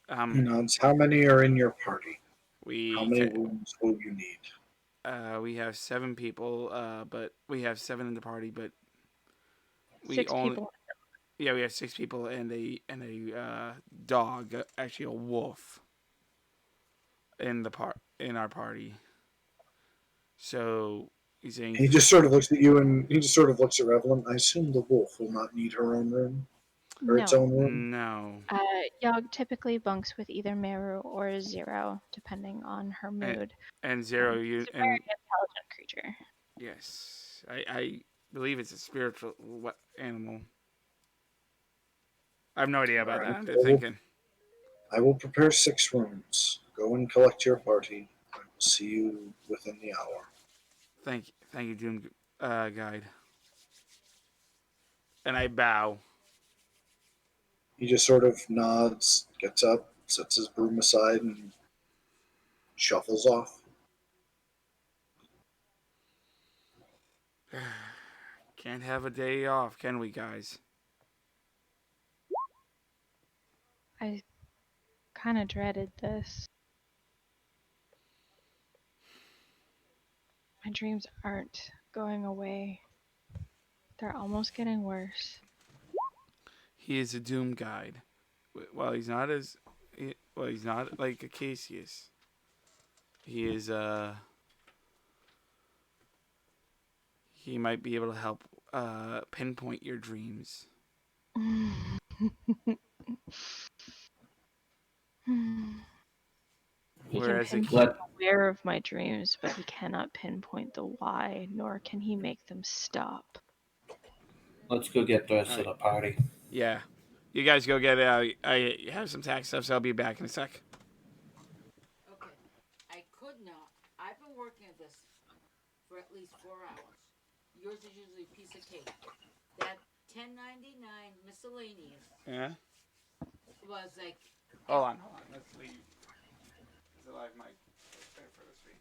Nods, how many are in your party? We How many rooms will you need? we have 7 people. But we have 7 in the party. But we 6 only. people. Yeah, we have 6 people and a dog, actually a wolf, in our party. So he's saying He just sort of looks at you and he just sort of looks at Revelin. I assume the wolf will not need her own room or its No. own room. no. Yogg typically bunks with either Meru or Zero, depending on her mood. And Zero, you She's a very and intelligent creature. yes, I believe it's a spiritual animal. I have no idea about that. I'm just thinking. I will prepare 6 rooms. Go and collect your party. I will see you within the hour. Thank you, Doom Guide. And I bow. He just sort of nods, gets up, sets his broom aside, and shuffles off. Can't have a day off, can we, guys? I kind of dreaded this. My dreams aren't going away. They're almost getting worse. He is a Doom Guide. Well, he's not he's not like a Cassius. He is he might be able to help pinpoint your dreams. He Whereas can a pinpoint aware of my dreams, but he cannot pinpoint the why, nor can he make them stop. Let's go get the rest of the party. Yeah. You guys go get I have some tax stuff, so I'll be back in a sec. Okay. I could not. I've been working at this for at least 4 hours. Yours is usually a piece of cake. That $10.99 miscellaneous Yeah. was like Hold on. Let's leave. The live mic for the stream.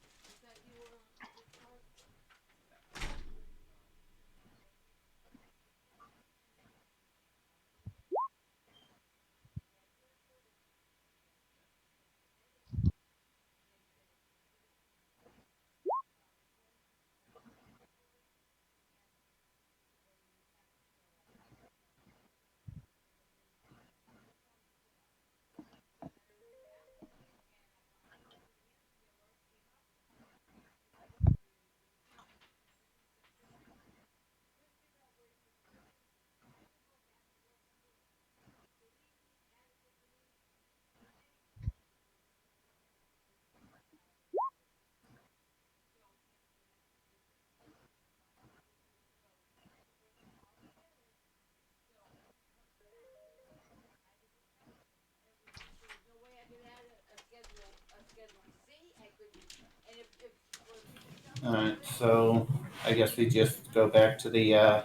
And if Alright, so I guess we just go back to the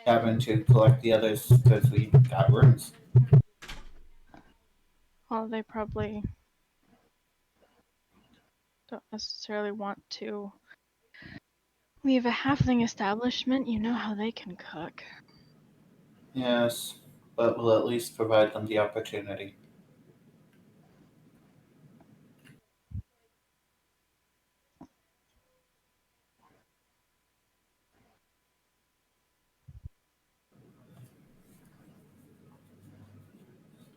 tavern to collect the others because we got rooms. Well, they probably don't necessarily want to leave a halfling establishment. You know how they can cook. Yes, but we'll at least provide them the opportunity.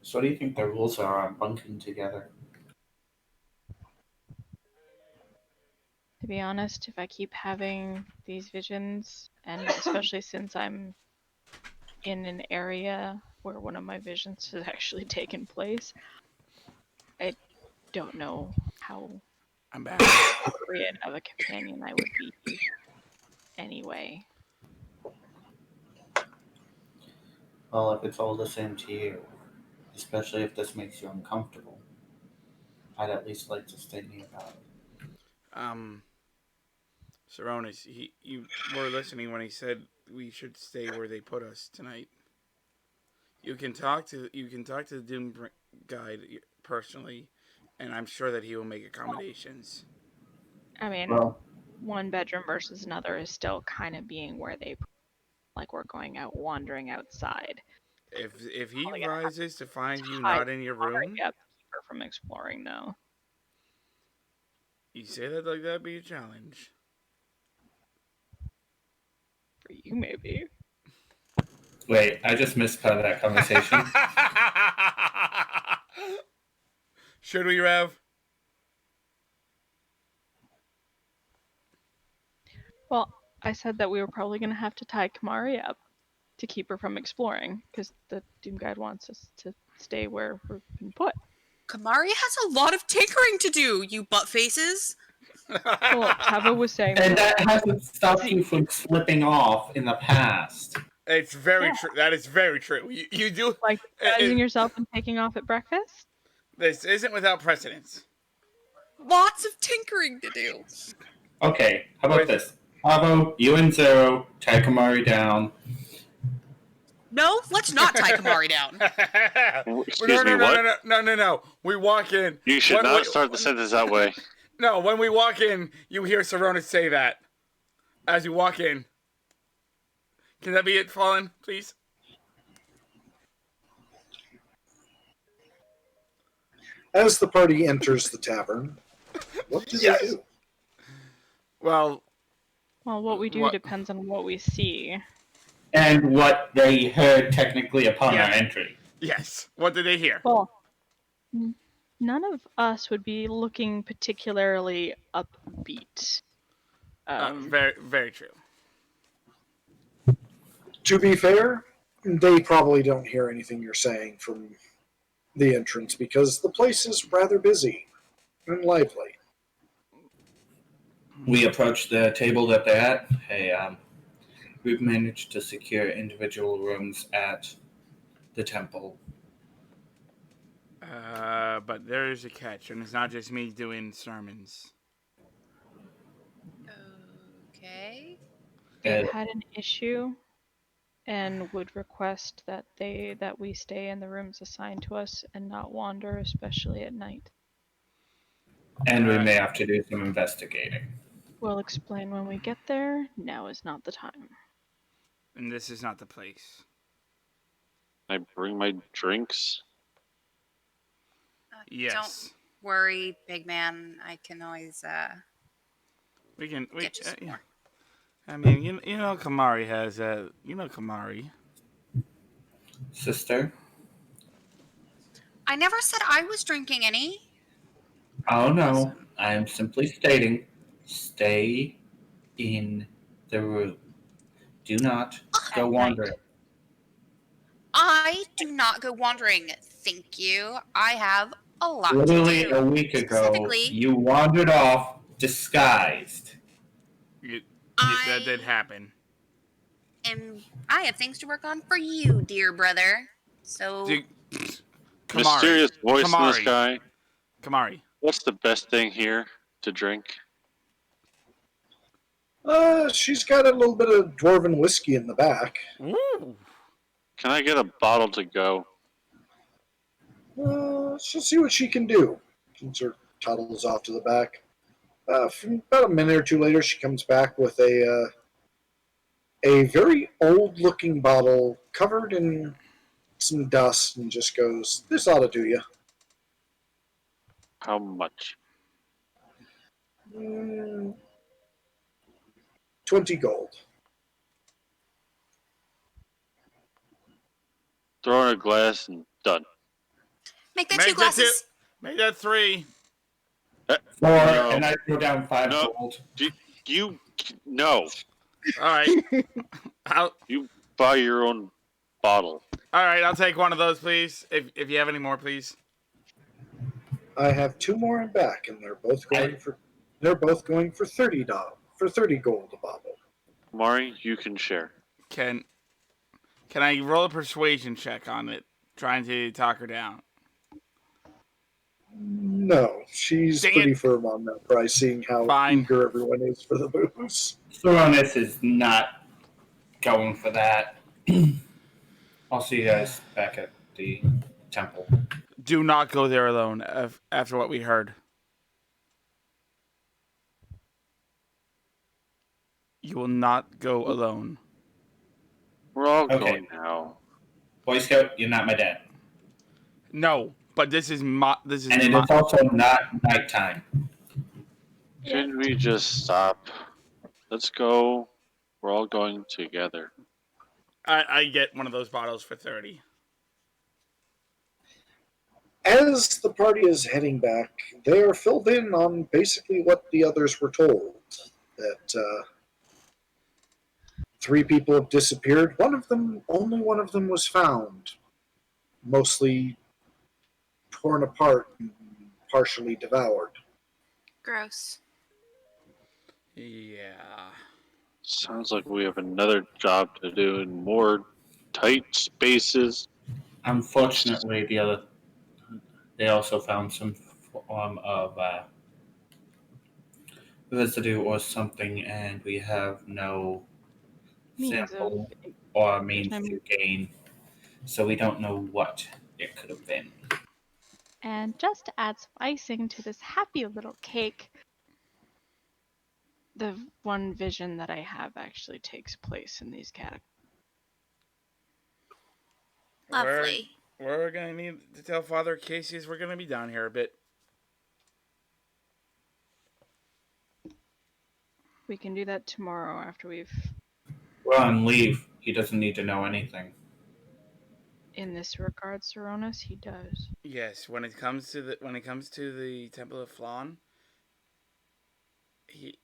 So what do you think the rules are on bunking together? To be honest, if I keep having these visions, and especially since I'm in an area where one of my visions has actually taken place, I don't know how I'm back. appropriate of a companion I would be anyway. Well, if it's all the same to you, especially if this makes you uncomfortable, I'd at least like to stay nearby. Saronis, you were listening when he said we should stay where they put us tonight. You can talk to the Doom Guide personally, and I'm sure that he will make accommodations. I mean, Well, one bedroom versus another is still kind of being where they like we're going out wandering outside. If he Probably gonna have rises to find you hide not in your room, Yep, keep her from exploring though. you say that like that'd be a challenge. For you, maybe. wait, I just missed part of that conversation. Should we, Rev? Well, I said that we were probably going to have to tie Kamari up to keep her from exploring, because the Doom Guide wants us to stay where we've been put. Kamari has a lot of tinkering to do, you butt faces. Well, Tava was saying And that hasn't stopped you from slipping off in the past. It's very true. That is very true. You do like disguising yourself and taking off at breakfast. This isn't without precedence. Lots of tinkering to do. Okay, how about this? Pavo, you and Zero, tie Kamari down. No, let's not tie Kamari down. Excuse me, what? No. We walk in. You should not start the sentence that way. No, when we walk in, you hear Saronis say that. As you walk in. Can that be it, Fallen, please? As the party enters the tavern, what do they do? Well, what we do depends on what we see. And what they heard technically upon our entry. Yes. What did they hear? Well, none of us would be looking particularly upbeat. Very, very true. To be fair, they probably don't hear anything you're saying from the entrance because the place is rather busy and lively. We approach the table that they're at. Hey, we've managed to secure individual rooms at the temple. But there is a catch, and it's not just me doing sermons. Okay. They've had an issue and would request that we stay in the rooms assigned to us and not wander, especially at night. And we may have to do some investigating. We'll explain when we get there. Now is not the time. And this is not the place. I bring my drinks. Yes. Don't worry, big man. I can always We get you some yeah. more. I mean, you know, Kamari has Kamari. Sister? I never said I was drinking any. Oh no, I am simply stating, stay in the room. Do not go wandering. I do not go wandering. Thank you. I have a lot Literally to do. a week ago, Specifically, you wandered off disguised. That did happen. And I have things to work on for you, dear brother. So, Mysterious voice in the Kamari. sky. Kamari. What's the best thing here? to drink? She's got a little bit of dwarven whiskey in the back. Ooh. Can I get a bottle to go? She'll see what she can do. Sort of toddles off to the back. From about a minute or two later, she comes back with a very old-looking bottle covered in some dust, and just goes, "This ought to do you." How much? 20 gold. Throw in a glass and done. Make that Make two that glasses. Make that 3. 4, No. and I throw down 5 No. gold. You no. All right. I'll Buy your own bottle. All right. I'll take one of those, please. If you have any more, please. I have 2 more in back, and they're both going for $30 for 30 gold a bottle. Mari, you can share. Can I roll a persuasion check on it, trying to talk her down? No, she's Dang pretty it. firm on that price, seeing how Fine. eager everyone is for the booze. Thronis is not going for that. I'll see you guys back at the temple. Do not go there alone after what we heard. You will not go alone. We're all Okay. going now. Boy Scout, you're not my dad. No, but this is And it is also not nighttime. Can we just stop? Let's go. We're all going together. I get one of those bottles for 30. As the party is heading back, they are filled in on basically what the others were told. That 3 people have disappeared. Only one of them was found. Mostly torn apart and partially devoured. Gross. Yeah. Sounds like we have another job to do in more tight spaces. Unfortunately, they also found some form of residue or something, and we have no Means sample of- or means to gain, so we don't know what it could have been. And just to add some icing to this happy little cake, the one vision that I have actually takes place in these catacombs. Lovely. We're gonna need to tell Father Casey's we're gonna be down here a bit. We can do that tomorrow after we've, We're on leave. He doesn't need to know anything. in this regard, Saronis, he does. Yes, when it comes to the Temple of Flan, he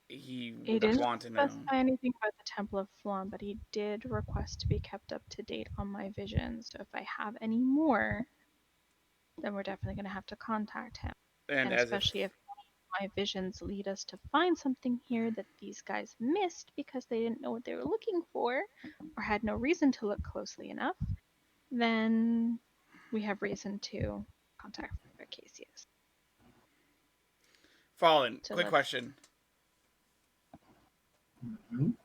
He would didn't want to know. specify anything about the Temple of Flan, but he did request to be kept up to date on my visions. So if I have any more, then we're definitely going to have to contact him. And And as especially if my visions lead us to find something here that these guys missed because they didn't know what they were looking for or had no reason to look closely enough, then we have reason to contact Father Casius. Fallen, So quick let's- question. Mhm.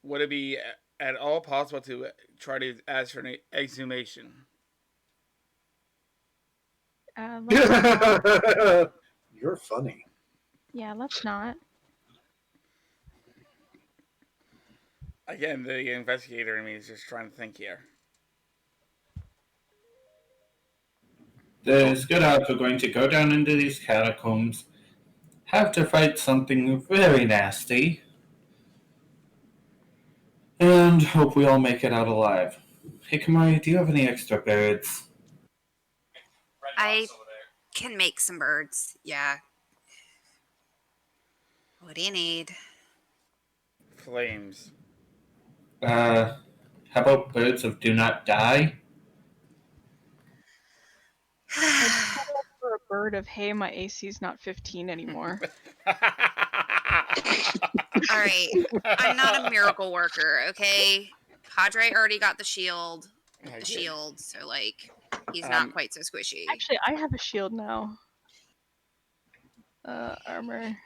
Would it be at all possible to try to ask for an exhumation? Let's You're funny. yeah, let's not. Again, the investigator in me is just trying to think here. There's good odds we're going to go down into these catacombs, have to fight something very nasty, and hope we all make it out alive. Hey, Kamari, do you have any extra birds? I can make some birds. Yeah. What do you need? Flames. How about birds of do not die? For a bird of hey, my AC's not 15 anymore. All right. I'm not a miracle worker, okay? Padre already got the shield. So like he's not quite so squishy. Actually, I have a shield now. armor.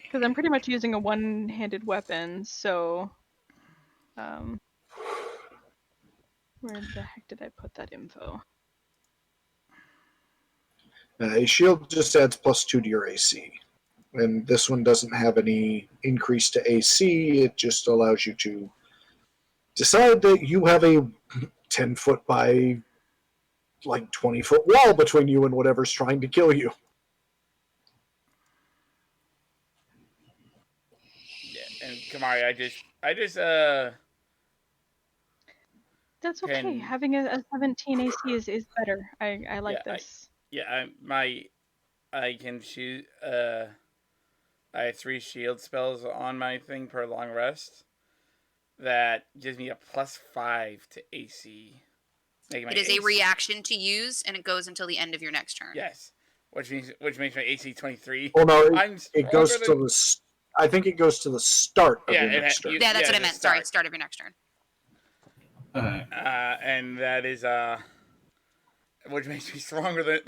Because I'm pretty much using a one-handed weapon, so... where the heck did I put that info? A shield just adds +2 to your AC. And this one doesn't have any increase to AC, it just allows you to decide that you have a 10-foot by like 20-foot wall between you and whatever's trying to kill you. Yeah, and Kamari, I just That's okay. Can- Having a 17 AC is better. I like Yeah, this. I can shoot. I have 3 shield spells on my thing per long rest. That gives me a +5 to AC. Making my It is a AC reaction to use, and it goes until the end of your next turn. Yes, which makes my AC 23. Oh no, I'm it goes stronger to the. I think it goes to the start of Yeah, your it next ha- turn. you- Yeah, that's Yeah, what I the meant. Sorry, start. start of your next turn. Alright. And that is which makes me stronger than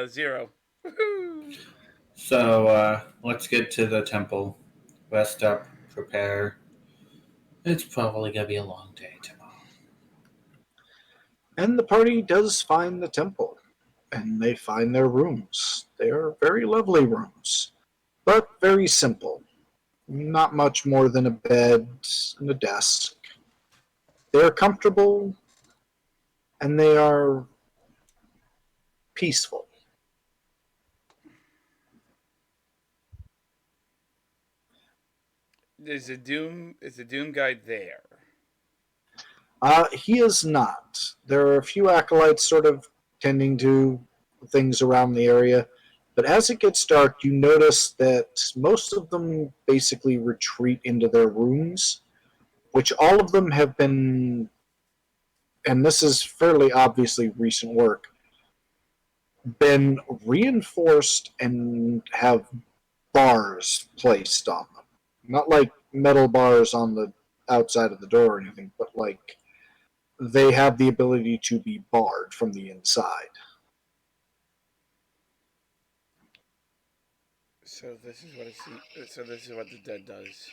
0. Woohoo! So let's get to the temple. Rest up, prepare. It's probably gonna be a long day tomorrow. And the party does find the temple, and they find their rooms. They are very lovely rooms, but very simple. Not much more than a bed and a desk. They are comfortable, and they are peaceful. Is the Doom guide there? He is not. There are a few acolytes sort of tending to things around the area, but as it gets dark, you notice that most of them basically retreat into their rooms, which all of them have been, and this is fairly obviously recent work, been reinforced and have bars placed on them. Not like metal bars on the outside of the door or anything, but like they have the ability to be barred from the inside. So this is what So this is what the dead does.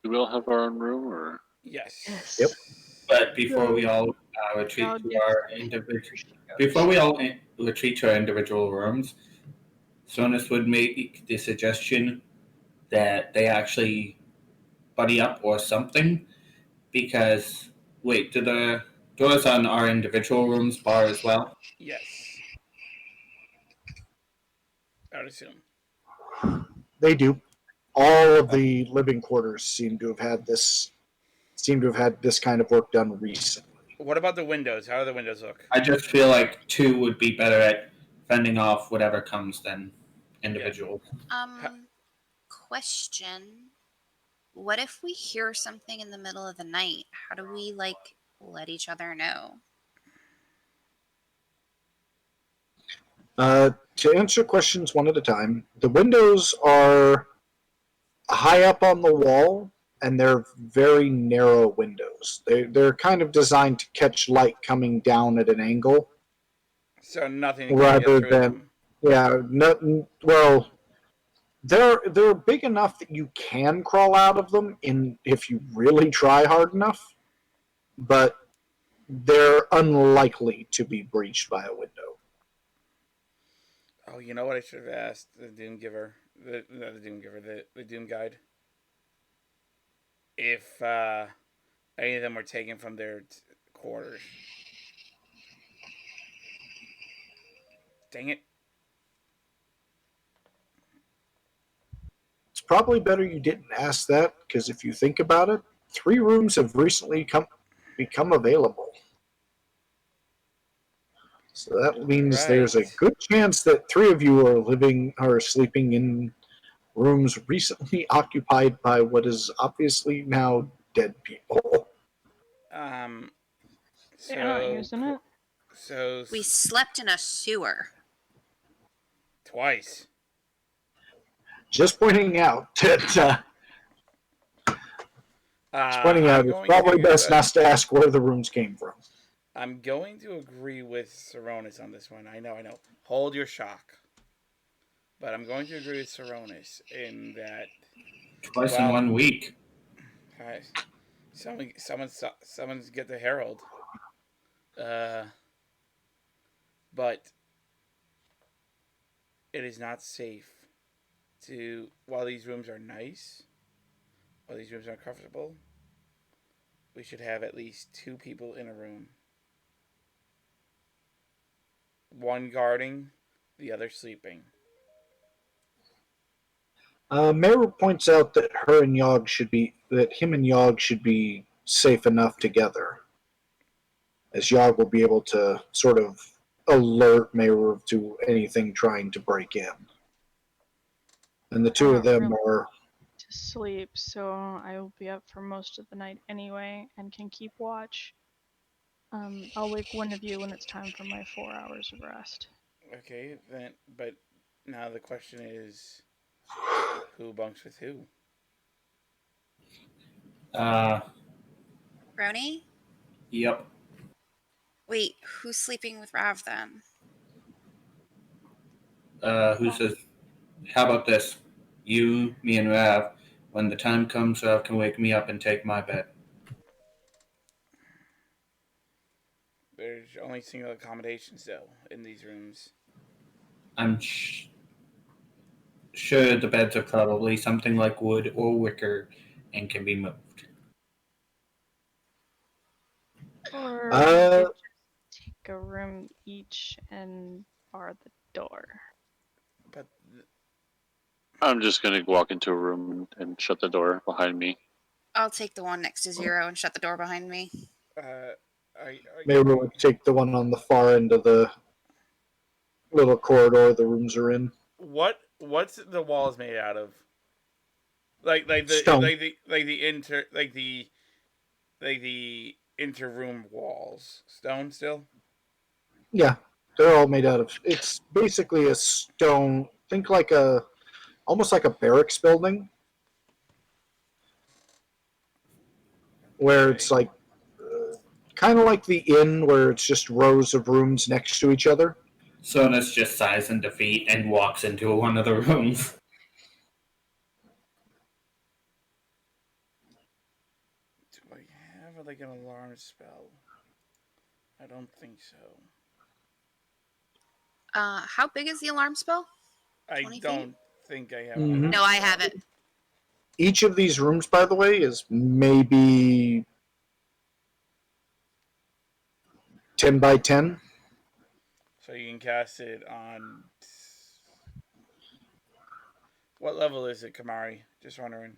Do we all have our own room, or Yes. Yes. Yep. But before we all retreat Now to get our some individual, appreciation. before we all retreat to our individual rooms, Sonus would make the suggestion that they actually buddy up or something, because wait, do the doors on our individual rooms bar as well? Yes. I would assume. They do. All of the living quarters seem to have had this kind of work done recently. What about the windows? How do the windows look? I just feel like 2 would be better at fending off whatever comes than individual. Question. What if we hear something in the middle of the night? How do we, let each other know? To answer questions one at a time, the windows are high up on the wall, and they're very narrow windows. They're kind of designed to catch light coming down at an angle. So nothing can Rather get through than- them. Yeah, well, they're big enough that you can crawl out of them if you really try hard enough, but they're unlikely to be breached by a window. Oh, you know what I should have asked the Doom Giver, the Doom Guide, if any of them were taken from their quarters. Dang it! It's probably better you didn't ask that, because if you think about it, 3 rooms have recently become available. So that means there's a Right. good chance that 3 of you are sleeping in rooms recently occupied by what is obviously now dead people. So They're not using it. So We slept in a sewer. twice. Just pointing out that it's I'm probably going to, best not to ask where the rooms came from. I'm going to agree with Saronis on this one. I know. Hold your shock. But I'm going to agree with Saronis in that Twice in 1 week. someone's get the Herald. But it is not safe to, while these rooms are nice, while these rooms are comfortable, we should have at least 2 people in a room. One guarding, the other sleeping. Meru points out that him and Yogg should be safe enough together, as Yogg will be able to sort of alert Meru to anything trying to break in. And the two of them are... To sleep, so I will be up for most of the night anyway, and can keep watch. I'll wake one of you when it's time for my 4 hours of rest. Okay, then, but now the question is, who bunks with who? Brownie? Yep. Wait, who's sleeping with Rav then? Who says, how about this? You, me, and Rav. When the time comes, Rav can wake me up and take my bed. There's only single accommodations, though, in these rooms. I'm sure the beds are probably something like wood or wicker and can be moved. Or we could just take a room each and bar the door. But I'm just gonna walk into a room and shut the door behind me. I'll take the one next to Zero and shut the door behind me. Meru would take the one on the far end of the little corridor the rooms are in. What's the walls made out of? Like the Stone. the inter-room walls. Stone still? Yeah, they're all made out of... It's basically a stone... Think like almost like a barracks building. Where it's like... kind of like the inn, where it's just rows of rooms next to each other. Sona's just sighs in defeat and walks into one of the rooms. Do I have like an alarm spell? I don't think so. How big is the alarm spell? I 20 feet? don't think I have. Mhm. No, I have it. Each of these rooms, by the way, is maybe 10 by 10. So you can cast it on... What level is it, Kamari? Just wondering.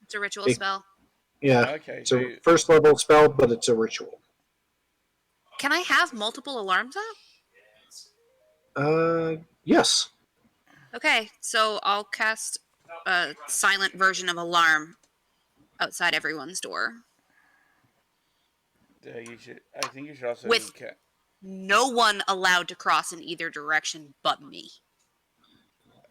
It's a ritual Big- spell. Yeah, Okay, it's so a first level spell, but it's a ritual. Can I have multiple alarms up? Yes. Okay, so I'll cast a silent version of alarm outside everyone's door. you should. I think you should also... With- No one allowed to cross in either direction but me.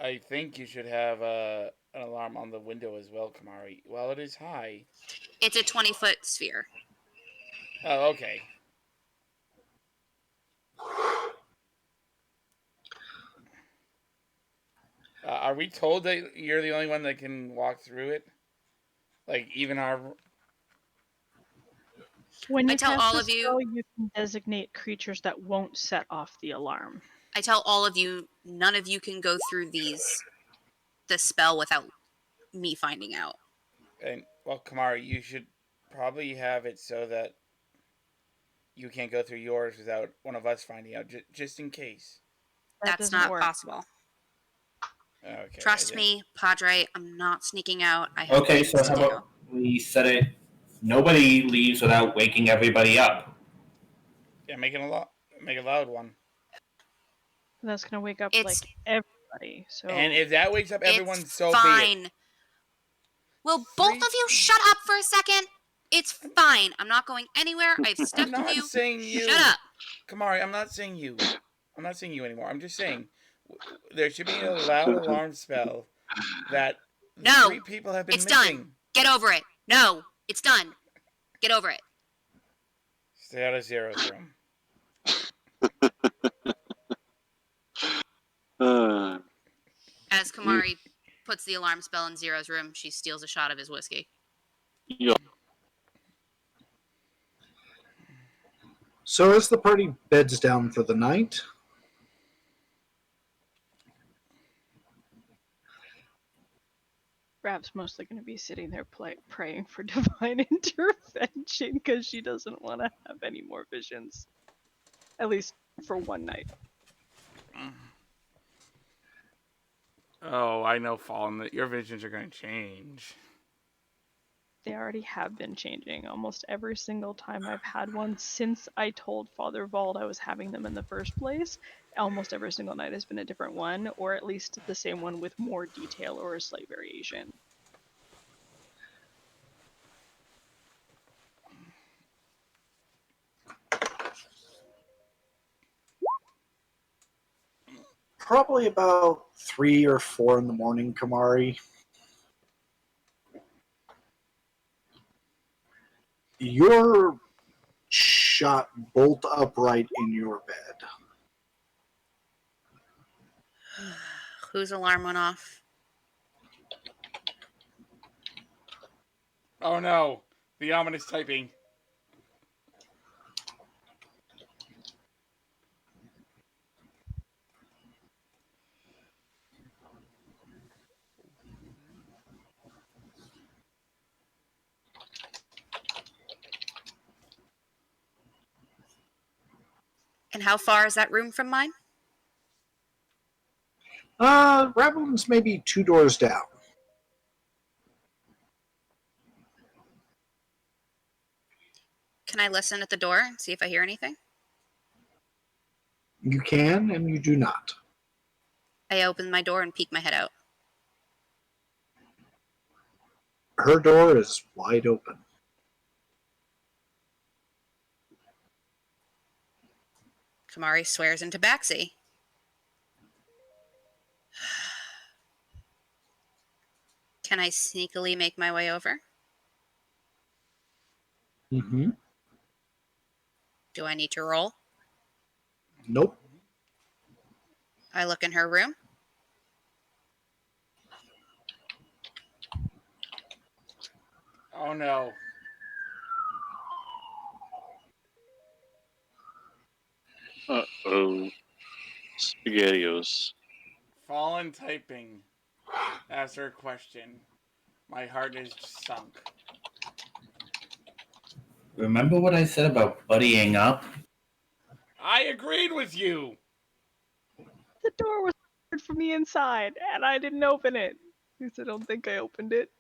I think you should have an alarm on the window as well, Kamari. While it is high... It's a 20-foot sphere. Oh, okay. Are we told that you're the only one that can walk through it? Like, even our... When you I tell cast all the of you- spell, you can designate creatures that won't set off the alarm. I tell all of you, none of you can go through the spell without me finding out. And, well, Kamari, you should probably have it so that you can't go through yours without one of us finding out, just in case. That That's doesn't not work. possible. Okay. Trust me, Padre, I'm not sneaking out. I have Okay, things so to how do. about we set it... Nobody leaves without waking everybody up. Yeah, make a loud one. That's gonna wake up It's- like everybody. So And if that wakes up everyone, It's so be it. fine. Will both of you shut up for a second? It's fine. I'm not going anywhere. I have I'm stuff to not do. saying you. Shut up. Kamari, I'm not saying you. I'm not saying you anymore. I'm just saying there should be a loud alarm spell that No, 3 people have been it's missing. done. Get over it. No, it's done. Get over it. Stay out of Zero's room. As Kamari puts the alarm spell in Zero's room, she steals a shot of his whiskey. Yo. So as the party beds down for the night, Rap's mostly going to be sitting there praying for divine intervention because she doesn't want to have any more visions. At least for one night. Oh, I know, Fallen, that your visions are going to change. They already have been changing almost every single time I've had one since I told Father Vault I was having them in the first place. Almost every single night has been a different one, or at least the same one with more detail or a slight variation. probably about 3 or 4 in the morning, Kamari, you're shot bolt upright in your bed. Whose alarm went off? Oh no, the ominous typing. And how far is that room from mine? Raven's maybe 2 doors down. Can I listen at the door and see if I hear anything? You can and you do not. I open my door and peek my head out. Her door is wide open. Kamari swears into Baxi. Can I sneakily make my way over? Mm-hmm. Do I need to roll? Nope. I look in her room. Oh no. Uh-oh. SpaghettiOs. Fallen typing. Ask her a question. My heart is sunk. Remember what I said about buddying up? I agreed with you. The door was from the inside, and I didn't open it. At least I don't think I opened it.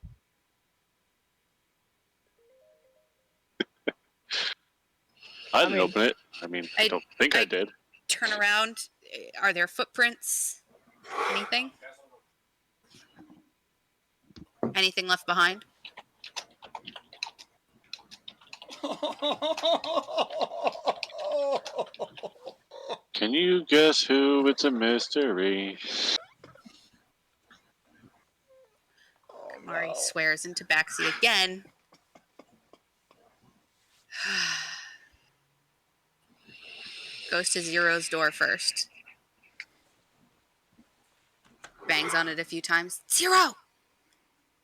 I didn't open it. I mean, I don't think I did. Turn around. Are there footprints? Anything? Anything left behind? Can you guess who? It's a mystery. Kamari swears into Baxi again. Goes to Zero's door first. Bangs on it a few times. Zero!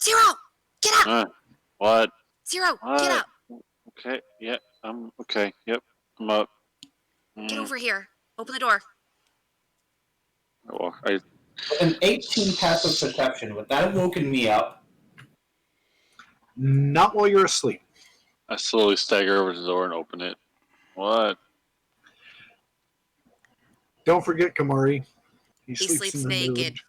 Zero! Get out! What? Zero! What? Get out! Okay, yeah, I'm okay. Yep, I'm up. Get over here. Open the door. Well, I An 18 passive perception. Would that have woken me up? Not while you're asleep. slowly stagger over to the door and open it. What? Don't forget, Kamari. He He sleeps sleeps in the naked.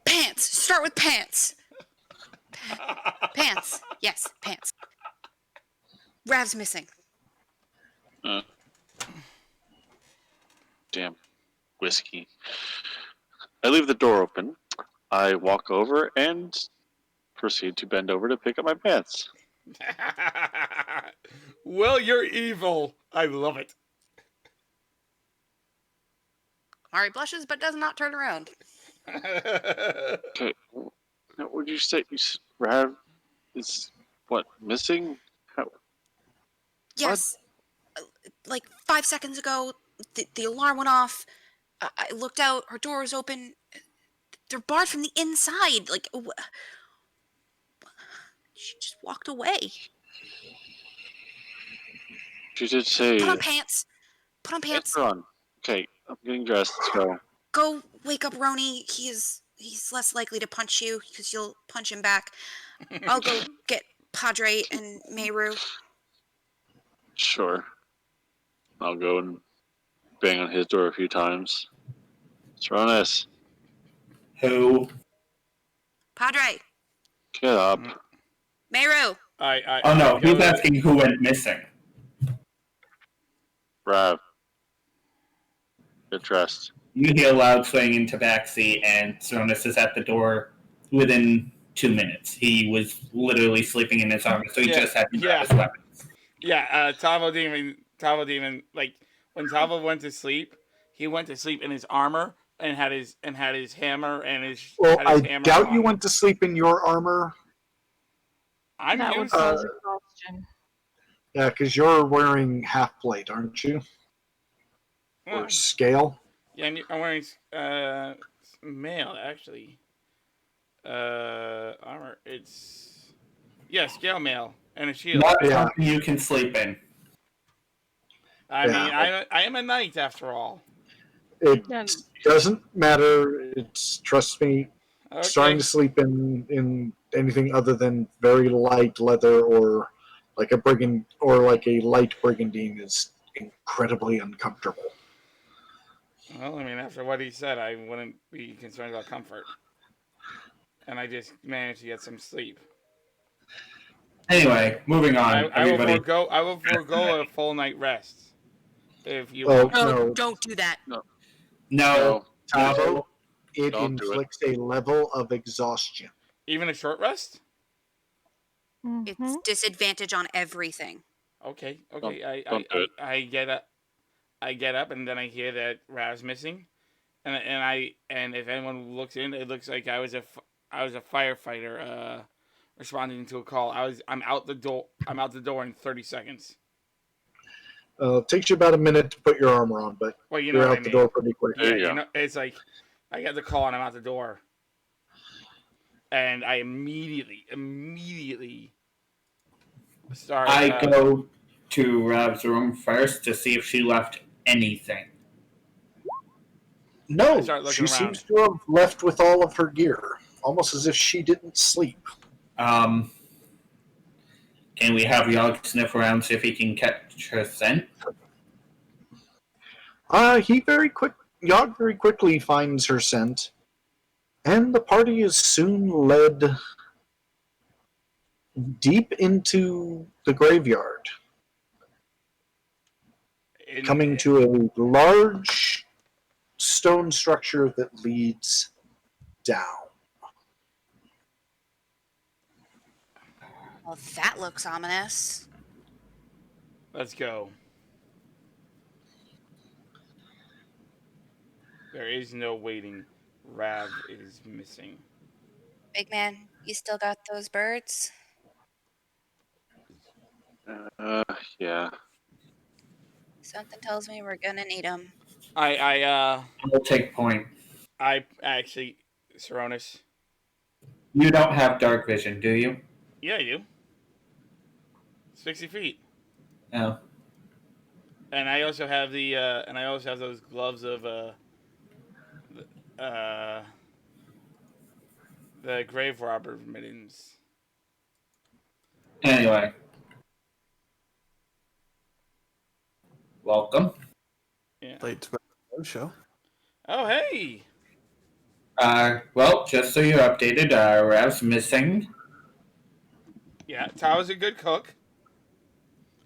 Pants. Start with pants. Pants. Yes, pants. Rav's missing. Damn. Whiskey. I leave the door open. I walk over and proceed to bend over to pick up my pants. Well, you're evil. I love it. Kamari blushes but does not turn around. Okay. Now, would you say Rav is what missing? How, Yes. Like 5 seconds ago, the alarm went off. I looked out. Her door was open. They're barred from the inside. Like, she just walked away. she did say. Put on pants. Put on pants. Pants are on. Okay, I'm getting dressed. Let's go. Go wake up Roni. He's less likely to punch you because you'll punch him back. I'll go get Padre and Meru. Sure. I'll go and bang on his door a few times. Sarunas, Who? Padre, get up. Meru. Oh no, he's asking who went missing. Rav, get dressed. You hear loud swaying into backseat, and Sarunas is at the door within 2 minutes. He was literally sleeping in his armor, so he just had to grab his weapons. Yeah, Tavo Demon, like when Tavo went to sleep, he went to sleep in his armor and had his hammer and his. Well, had his I hammer doubt on. you went to sleep in your armor. I'm That would used. cause exhaustion. Yeah, because you're wearing half plate, aren't you? Or scale? Yeah, I'm wearing mail actually. Armor. It's scale mail and a shield. Not something you can sleep in. I mean, I am a knight after all. It Yeah. doesn't matter. It's, trust me, Okay. trying to sleep in anything other than very light leather or like a brigand or like a light brigandine is incredibly uncomfortable. Well, I mean, after what he said, I wouldn't be concerned about comfort. And I just managed to get some sleep. Anyway, moving on. I will Everybody. forego a full night rest. If you Oh, want. no. Don't do that. No. Tavo, it Don't do it. inflicts a level of exhaustion. Even a short rest? It's Mhm. disadvantage on everything. Okay. Don't do it. I get up. I get up and then I hear that Rav's missing, and if anyone looks in, it looks like I was a firefighter responding to a call. I'm out the door. I'm out the door in 30 seconds. It takes you about a minute to put your armor on, but Well, you know you're what out I the mean. door pretty quick. There you You go. know, it's like I got the call and I'm out the door, and I immediately start. I go to Rav's room first to see if she left anything. No, I start looking she around. seems to have left with all of her gear, almost as if she didn't sleep. Can we have Yogg sniff around, see if he can catch her scent? Yogg very quickly finds her scent, and the party is soon led deep into the graveyard, coming to a large stone structure that leads down. Well, that looks ominous. Let's go. There is no waiting. Rav is missing. Big man, you still got those birds? Yeah. Something tells me we're gonna need them. I'll take point. I actually, Sarunas. You don't have dark vision, do you? Yeah, I do. 60 feet. No. And I also have those gloves of the grave robber mittens. Anyway. Welcome. Yeah. Late to the show. Oh, hey. Well, just so you're updated, Rav's missing. Yeah, Tao's a good cook.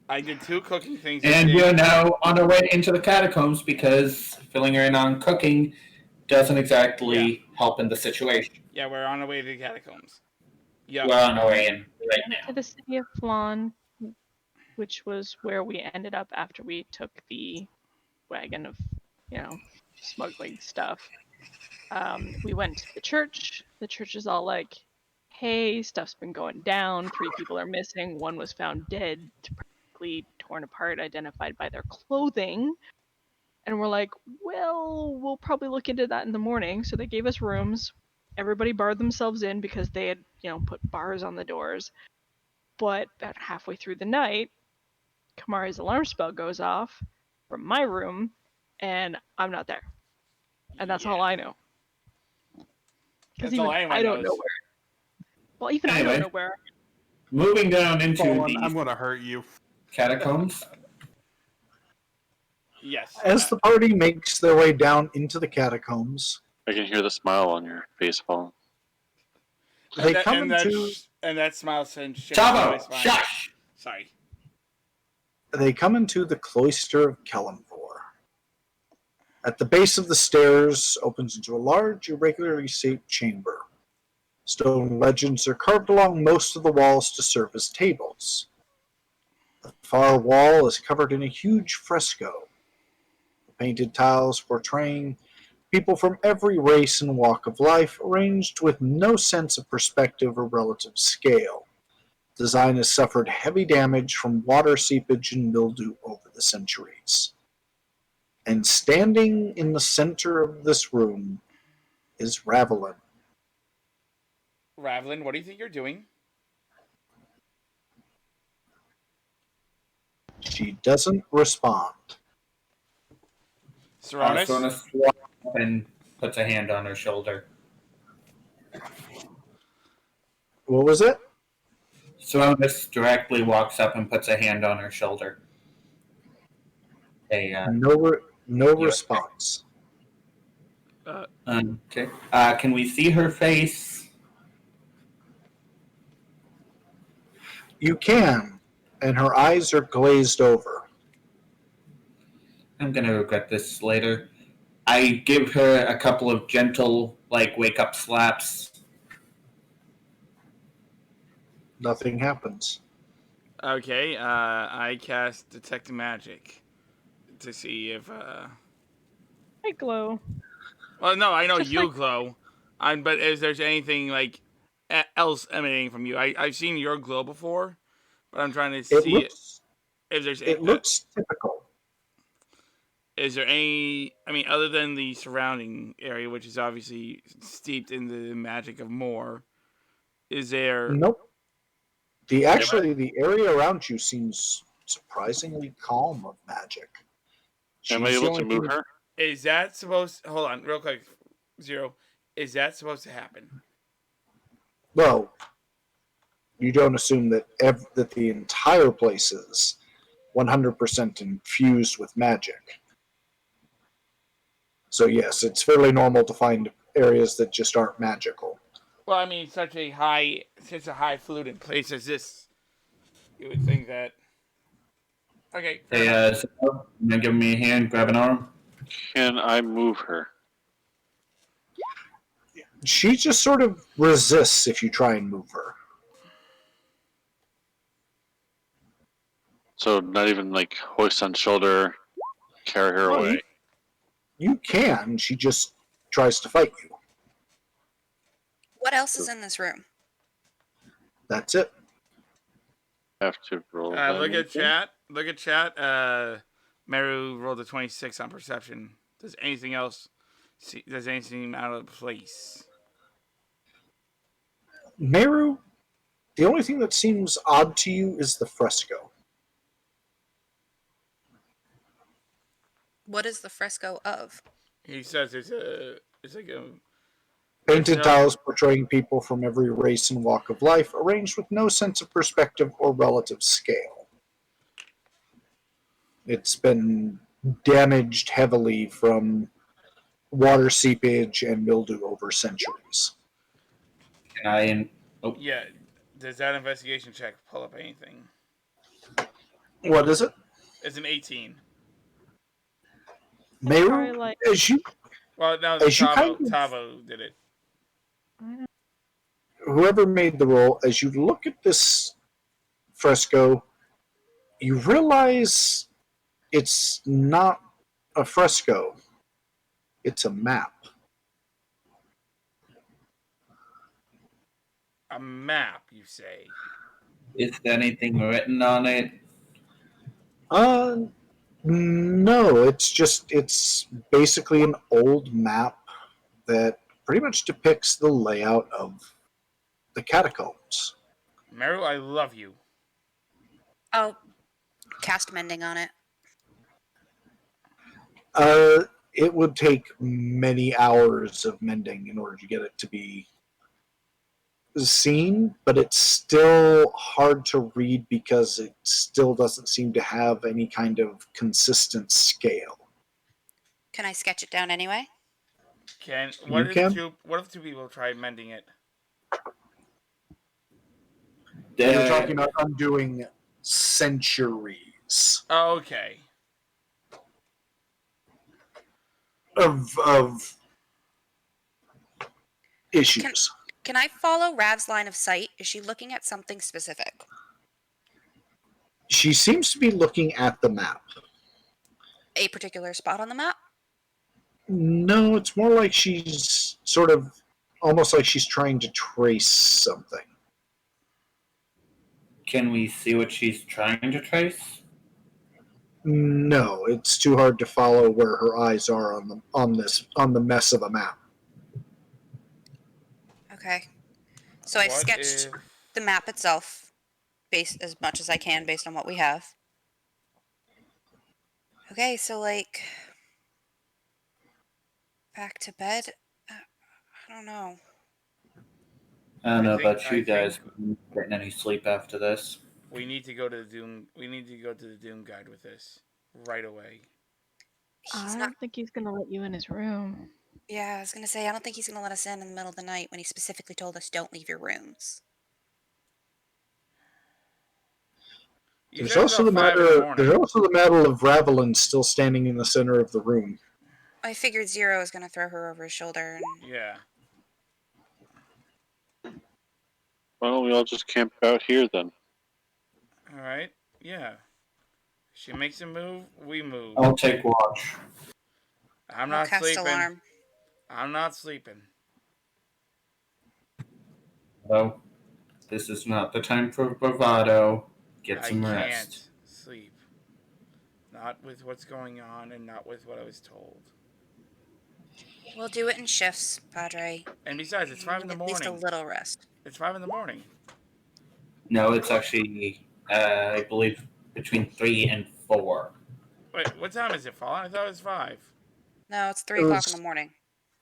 I did 2 cooking things. And we're now on our way into the catacombs because filling her in on cooking doesn't exactly help in the situation. Yeah, we're on our way to the catacombs. Yeah. We're on our way in right now. To the city of Flan, which was where we ended up after we took the wagon of, smuggling stuff. We went to the church. The church is all like, hey, stuff's been going down. 3 people are missing. 1 was found dead, practically torn apart, identified by their clothing. And we're like, well, we'll probably look into that in the morning. So they gave us rooms. Everybody barred themselves in because they had, put bars on the doors. But about halfway through the night, Kamari's alarm spell goes off from my room, and I'm not there. And that's all I know. Because That's even all anyone I don't know knows. where. Well, even I Anyway. don't know where. Moving down into Fallen, I'm the gonna hurt you. catacombs. Yes. As the party makes their way down into the catacombs, I can hear the smile on your face, Paul. they come into and that smile sends shivers Chavo, down my spine. shush! Sorry. the cloister of Kellamvor. At the base of the stairs opens into a large, irregularly shaped chamber. Stone legends are carved along most of the walls to serve as tables. The far wall is covered in a huge fresco, the painted tiles portraying people from every race and walk of life, arranged with no sense of perspective or relative scale. Design has suffered heavy damage from water seepage and mildew over the centuries. And standing in the center of this room is Ravelin. Ravelin, what do you think you're doing? She doesn't respond. Saronis? Saronis walks up and puts a hand on her shoulder. What was it? Saronis directly walks up and puts a hand on her shoulder. No response. Okay. Can we see her face? You can, and her eyes are glazed over. I'm gonna regret this later. I give her a couple of gentle, wake up slaps. Nothing happens. Okay, I cast Detect Magic to see if, I glow. Well, no, I know Just you like- glow. But is there's anything, else emanating from you? I've seen your glow before, but I'm trying to see if there's It looks typical. Is there any, other than the surrounding area, which is obviously steeped in the magic of Moor, is there... Nope. The area around you seems surprisingly calm of magic. Am I She's the able to only move thing- her? Is that supposed... Hold on, real quick, Zero. Is that supposed to happen? Well, you don't assume that that the entire place is 100% infused with magic. So yes, it's fairly normal to find areas that just aren't magical. Well, such a highfalutin place as this, you would think that... Okay, fair enough. Hey, you gonna give me a hand, grab an arm? Can I move her? She just sort of resists if you try and move her. So not even hoist on shoulder, carry her Oh, away. You can, she just tries to fight you. What else is in this room? That's it. Have to roll. Look at chat. Look at chat. Meru rolled a 26 on perception. Does anything else... Does anything seem out of place? Meru, the only thing that seems odd to you is the fresco. What is the fresco of? He says it's like a... Painted No. tiles portraying people from every race and walk of life, arranged with no sense of perspective or relative scale. It's been damaged heavily from water seepage and mildew over centuries. Can I? Yeah. Does that investigation check pull up anything? What is it? It's an 18. Meru, Probably like- as you Well, no, As you Tavo, kind of- Tavo did it. whoever made the roll, as you look at this fresco, you realize it's not a fresco. It's a map. A map, you say? Is there anything written on it? No, it's basically an old map that pretty much depicts the layout of the catacombs. Meru, I love you. I'll cast mending on it. It would take many hours of mending in order to get it to be seen, but it's still hard to read because it still doesn't seem to have any kind of consistent scale. Can I sketch it down anyway? You can? What if two people tried mending it? You're talking about undoing centuries Oh, okay. of issues. Can I follow Rav's line of sight? Is she looking at something specific? She seems to be looking at the map. A particular spot on the map? No, it's more like she's sort of almost like she's trying to trace something. Can we see what she's trying to trace? No, it's too hard to follow where her eyes are on the mess of a map. Okay. So I've What sketched if- the map itself, based as much as I can based on what we have. Okay, so like back to bed. I don't know. I don't know I think- about you I guys. think- I'm not getting any sleep after this. We need to go to the Doom. We need to go to the Doom guide with this right away. He's I not. don't think he's gonna let you in his room. Yeah, I was gonna say I don't think he's gonna let us in the middle of the night when he specifically told us don't leave your rooms. You There's said also the about 5 in matter. morning. There's also the matter of Ravelin still standing in the center of the room. I figured Zero was gonna throw her over his shoulder, and Yeah. Why don't we all just camp out here then? All right. Yeah. She makes a move. We move. I'll take watch. I'm I'll not cast sleeping. alarm. I'm not sleeping. No, this is not the time for bravado. Get I some can't rest. sleep. Not with what's going on, and not with what I was told. We'll do it in shifts, Padre. And besides, it's 5 in the At least a morning. little rest. It's 5 in the morning. No, it's actually, I believe, between 3 and 4. Wait, what time is it, Fallen? I thought it was 5. No, it's 3 It o'clock was- in the morning.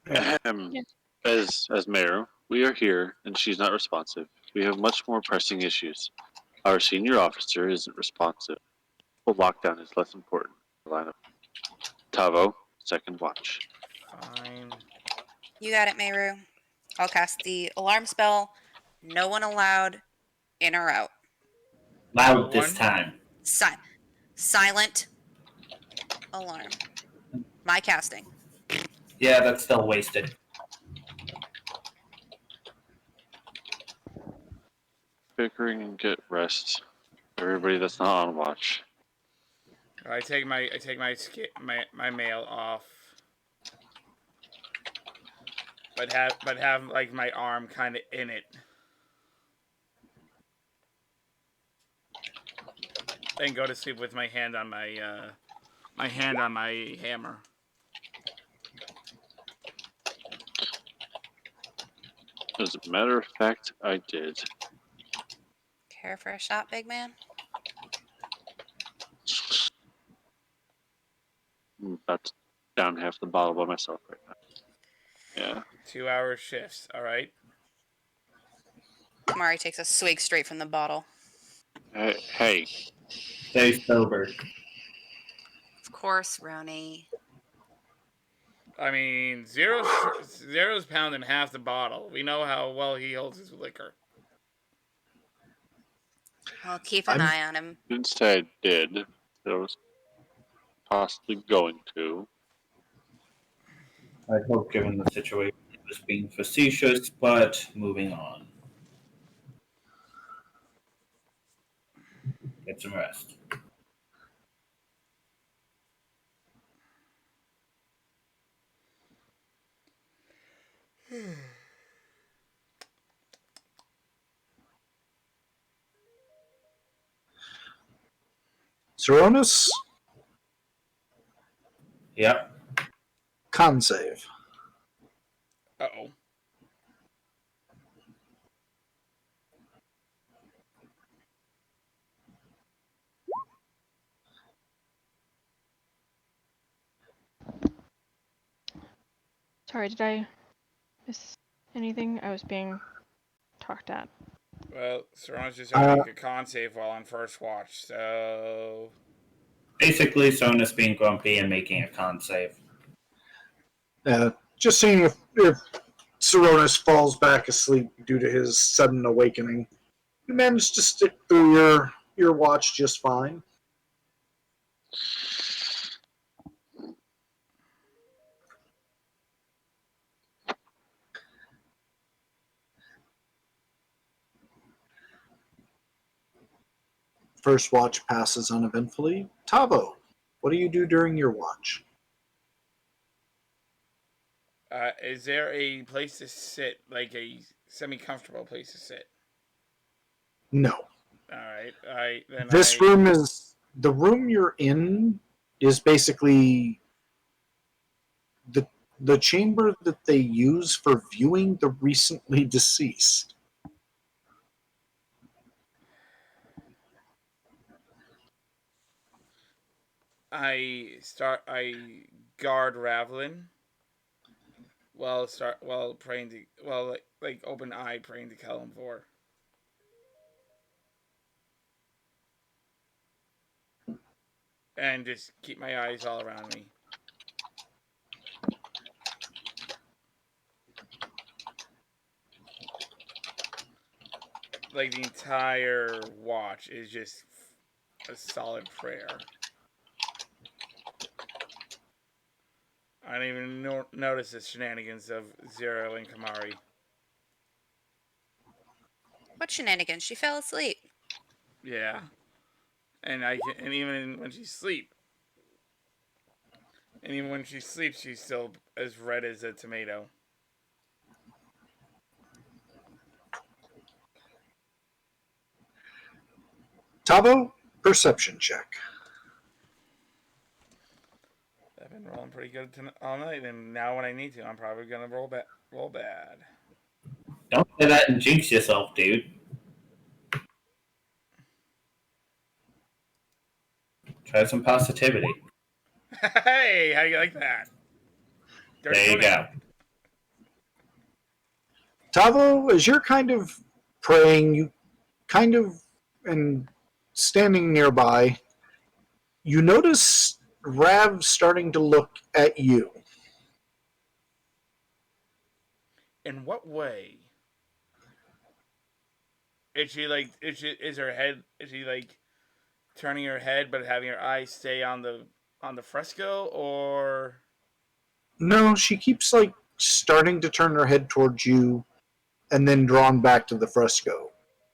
Ahem. Yeah. As mayor, we are here and she's not responsive. We have much more pressing issues. Our senior officer isn't responsive. The lockdown is less important. Lineup. Tavo, second watch. Fine. You got it, Meru. I'll cast the alarm spell. No one allowed, in or out. Loud this One. time. Silent alarm. My casting. Yeah, that's still wasted. Bickering and get rest. Everybody that's not on watch. I take my my mail off. But have like my arm kind of in it. And go to sleep with my hand on my hammer. As a matter of fact, I did. Care for a shot, big man? I'm about to down half the bottle by myself right now. Yeah. 2-hour shifts. All right. Kamari takes a swig straight from the bottle. Hey, Stay sober. Of course, Roni. I mean, Zero's pounding half the bottle. We know how well he holds his liquor. I'll keep an eye on him. didn't say I did. I was possibly going to. I hope, given the situation, it was being facetious, but moving on. Get some rest. Saronis, Yep. con save. Uh-oh. Sorry, did I miss anything? I was being talked at. Well, Saronis just had to make a con save while on first watch, so... Basically, Sonus being grumpy and making a con save. Just seeing if Saronis falls back asleep due to his sudden awakening. You managed to stick through your watch just fine. First watch passes uneventfully. Tavo, what do you do during your watch? Is there a place to sit, like a semi-comfortable place to sit? No. Alright, then This room is... The room you're in is basically the chamber that they use for viewing the recently deceased. I guard Ravlin while praying to like open eye praying to Kalimvor. And just keep my eyes all around me. Like the entire watch is just a solid prayer. I don't even notice the shenanigans of Zero and Kamari. What shenanigans? She fell asleep. Yeah, and even when she sleeps, she's still as red as a tomato. Tavo, perception check. I've been rolling pretty good all night, and now when I need to, I'm probably gonna roll bad. Don't say that and jinx yourself, dude. Try some positivity. Hey, how you like that? There you go. Tavo, as you're kind of praying, you kind of, and standing nearby, you notice Rav starting to look at you. In what way? Is she like? Is her head? Is she like turning her head, but having her eyes stay on the fresco, or? No, she keeps like starting to turn her head towards you, and then drawn back to the fresco,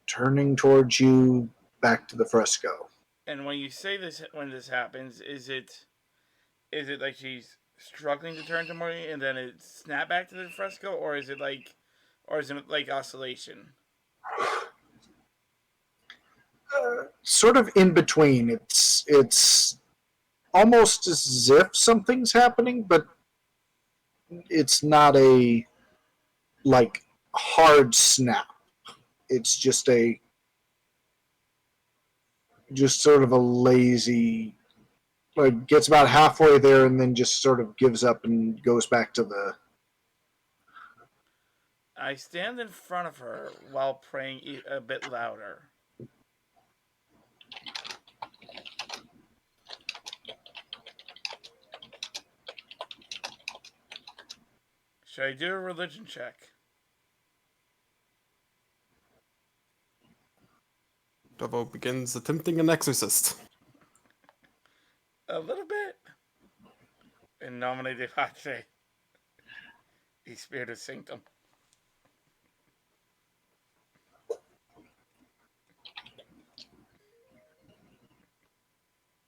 turning towards you, back to the fresco. And when you say this, when this happens, is it like she's struggling to turn to me, and then it snap back to the fresco, or is it like oscillation? Sort of in between. It's almost as if something's happening, but it's not a like hard snap. It's just sort of a lazy, like gets about halfway there and then just sort of gives up and goes back to the... I stand in front of her while praying a bit louder. Should I do a religion check? Devo begins attempting an exorcist. A little bit. In nomine de Patre, e Spiritus Sanctum.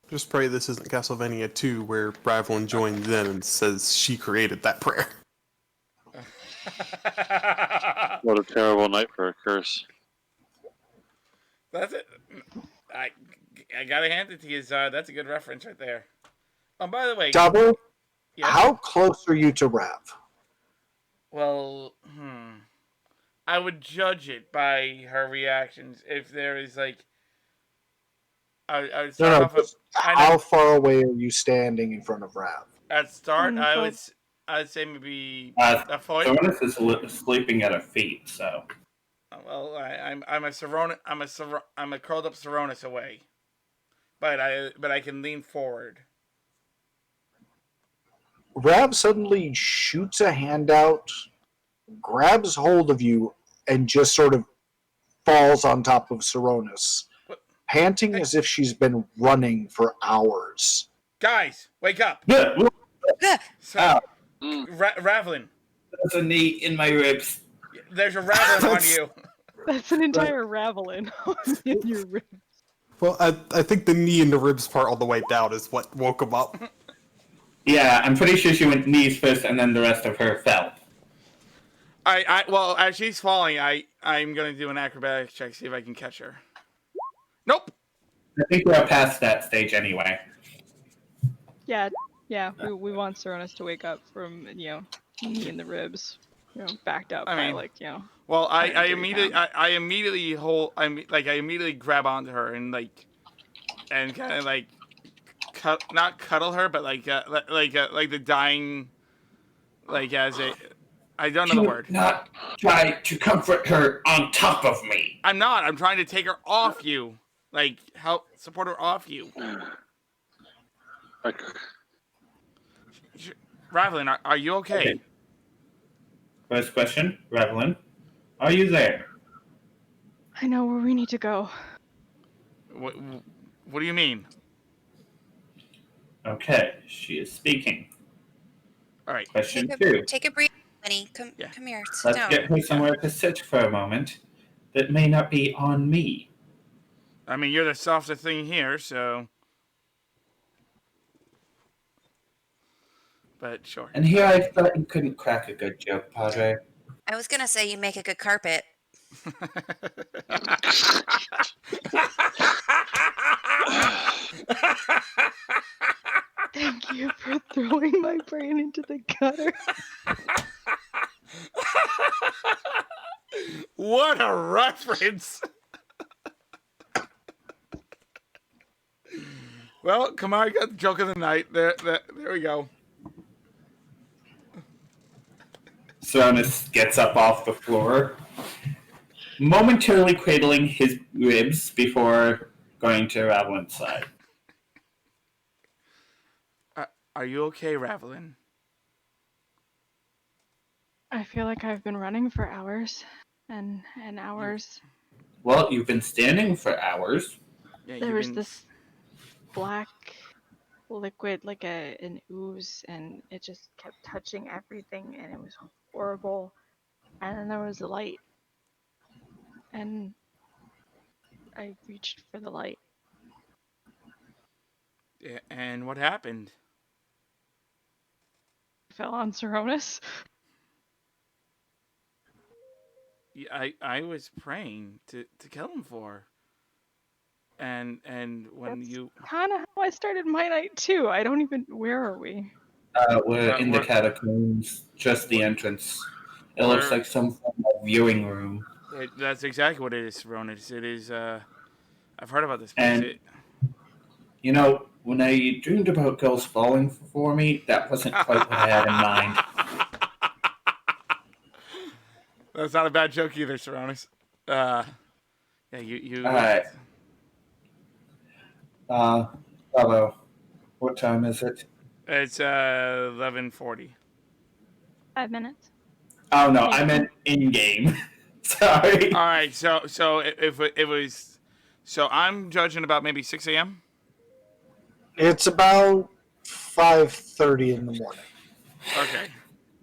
Just pray this isn't Castlevania 2 where Ravlin joins in and says she created that prayer. What a terrible night for a curse. That's it. I gotta hand it to you, Zod. That's a good reference right there. Oh, by the way, Tavo, yeah. how close are you to Rav? Well, I would judge it by her reactions. If there is like, I would start No, off with, just how far away are you standing in front of Rav? at start. But I'd say maybe Uh, a foot. Sonis is sleeping at her feet, so. Well, I'm a Serona, I'm a curled up Seronis away, but I can lean forward. Rav suddenly shoots a hand out, grabs hold of you, and just sort of falls on top of Seronis, panting as if she's been running for hours. Guys, wake up! Yeah, So, Ow. Ravlin, there's a knee in my ribs. there's a Ravlin on you. that's an entire ravelin in your ribs. Well, I think the knee and the ribs part all the way down is what woke him up. Yeah, I'm pretty sure she went knees first, and then the rest of her fell. Well, as she's falling, I'm gonna do an acrobatics check, see if I can catch her. Nope. I think we're past that stage anyway. Yeah, we want Seronis to wake up from, knee in the ribs, backed up I by, mean, I immediately I immediately grab onto her and kind of not cuddle her, but like the dying, as a, I don't know the word. Not try to comfort her on top of me. I'm not. I'm trying to take her off you, help support her off you. Ravlin, are you okay? First question, Ravlin, are you there? I know where we need to go. What do you mean? Okay, she is speaking. All right. Question two. Take a breather, Winnie. Come here. Sit Let's down. get her somewhere to sit for a moment. That may not be on me. I mean, you're the softest thing here, so. But sure. And here I thought you couldn't crack a good joke, Padre. I was gonna say you make a good carpet. Thank you for throwing my brain into the gutter. What a reference! Well, Kamari got the joke of the night. There we go. Seronis gets up off the floor, momentarily cradling his ribs before going to Ravlin's side. Are you okay, Ravlin? I feel like I've been running for hours and hours. Well, you've been standing for hours. Yeah, There was this black liquid, like an ooze, and it just kept touching everything, and it was horrible. And then there was a light, and I reached for the light. Yeah, and what happened? Fell on Seronis. Yeah, I was praying to kill him for. And when That's you kind of how I started my night too. I don't even. Where are we? We're in the catacombs, just the entrance. It looks like some form of viewing room. That's exactly what it is, Seronis. It is. I've heard about this And place. when I dreamed about girls falling for me, that wasn't quite what I had in mind. That's not a bad joke either, Seronis. Yeah, you. Alright. Hello. What time is it? It's 11:40. 5 minutes. Oh no, I meant in game. Sorry. All right, so if it was, so I'm judging about maybe 6 a.m. It's about 5:30 in the morning. Okay.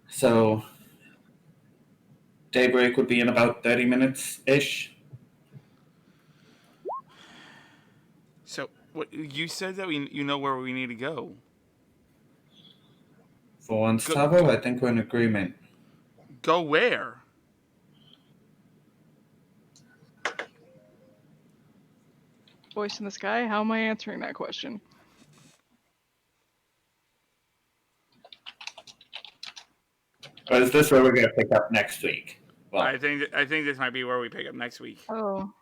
So daybreak would be in about 30 minutes ish. So what you said that you know where we need to go. For once, Tavo, I think we're in agreement. Go where? voice in the sky. How am I answering that question? Or is this where we're going to pick up next week? Well, I think this might be where we pick up next week. Oh.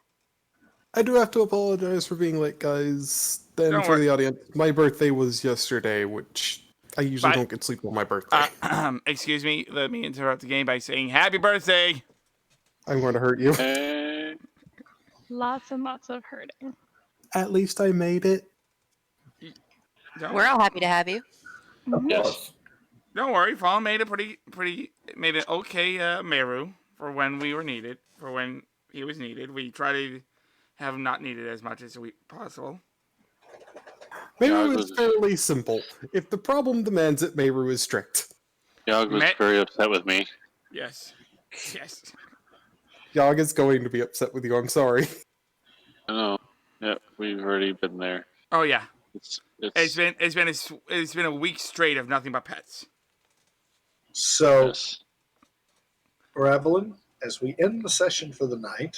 I do have to apologize for being late, guys. Then Don't for worry. the audience, my birthday was yesterday, which I usually Bye. don't get sleep on my birthday. Excuse me. Let me interrupt the game by saying happy birthday. I'm going to hurt you. Hey, Lots and lots of hurting. At least I made it. We're all happy to have you. of course. Don't worry. Fall made it made it okay, Meru, for when we were needed, for when he was needed. We try to have him not needed as much as possible. Meru Yogg is was- fairly simple. If the problem demands it, Meru is strict. Yogg was very upset with me. Yes. Yes. Yogg is going to be upset with you, I'm sorry. I know. Yeah, we've already been there. Oh yeah. It's It's been a week straight of nothing but pets. So, yes. Ravelin, as we end the session for the night,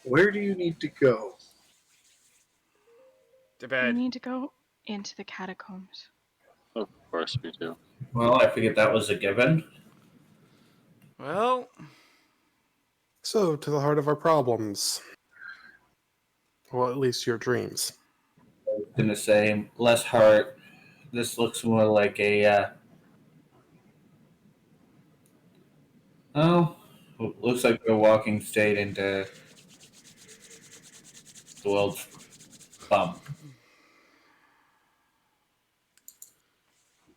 where do you need to go? To We bed. need to go into the catacombs. Of course we do. Well, I figured that was a given. Well, So, to the heart of our problems. Well, at least your dreams. I was going to say, less heart. This looks more like a. Looks like we're walking straight into the world's bum.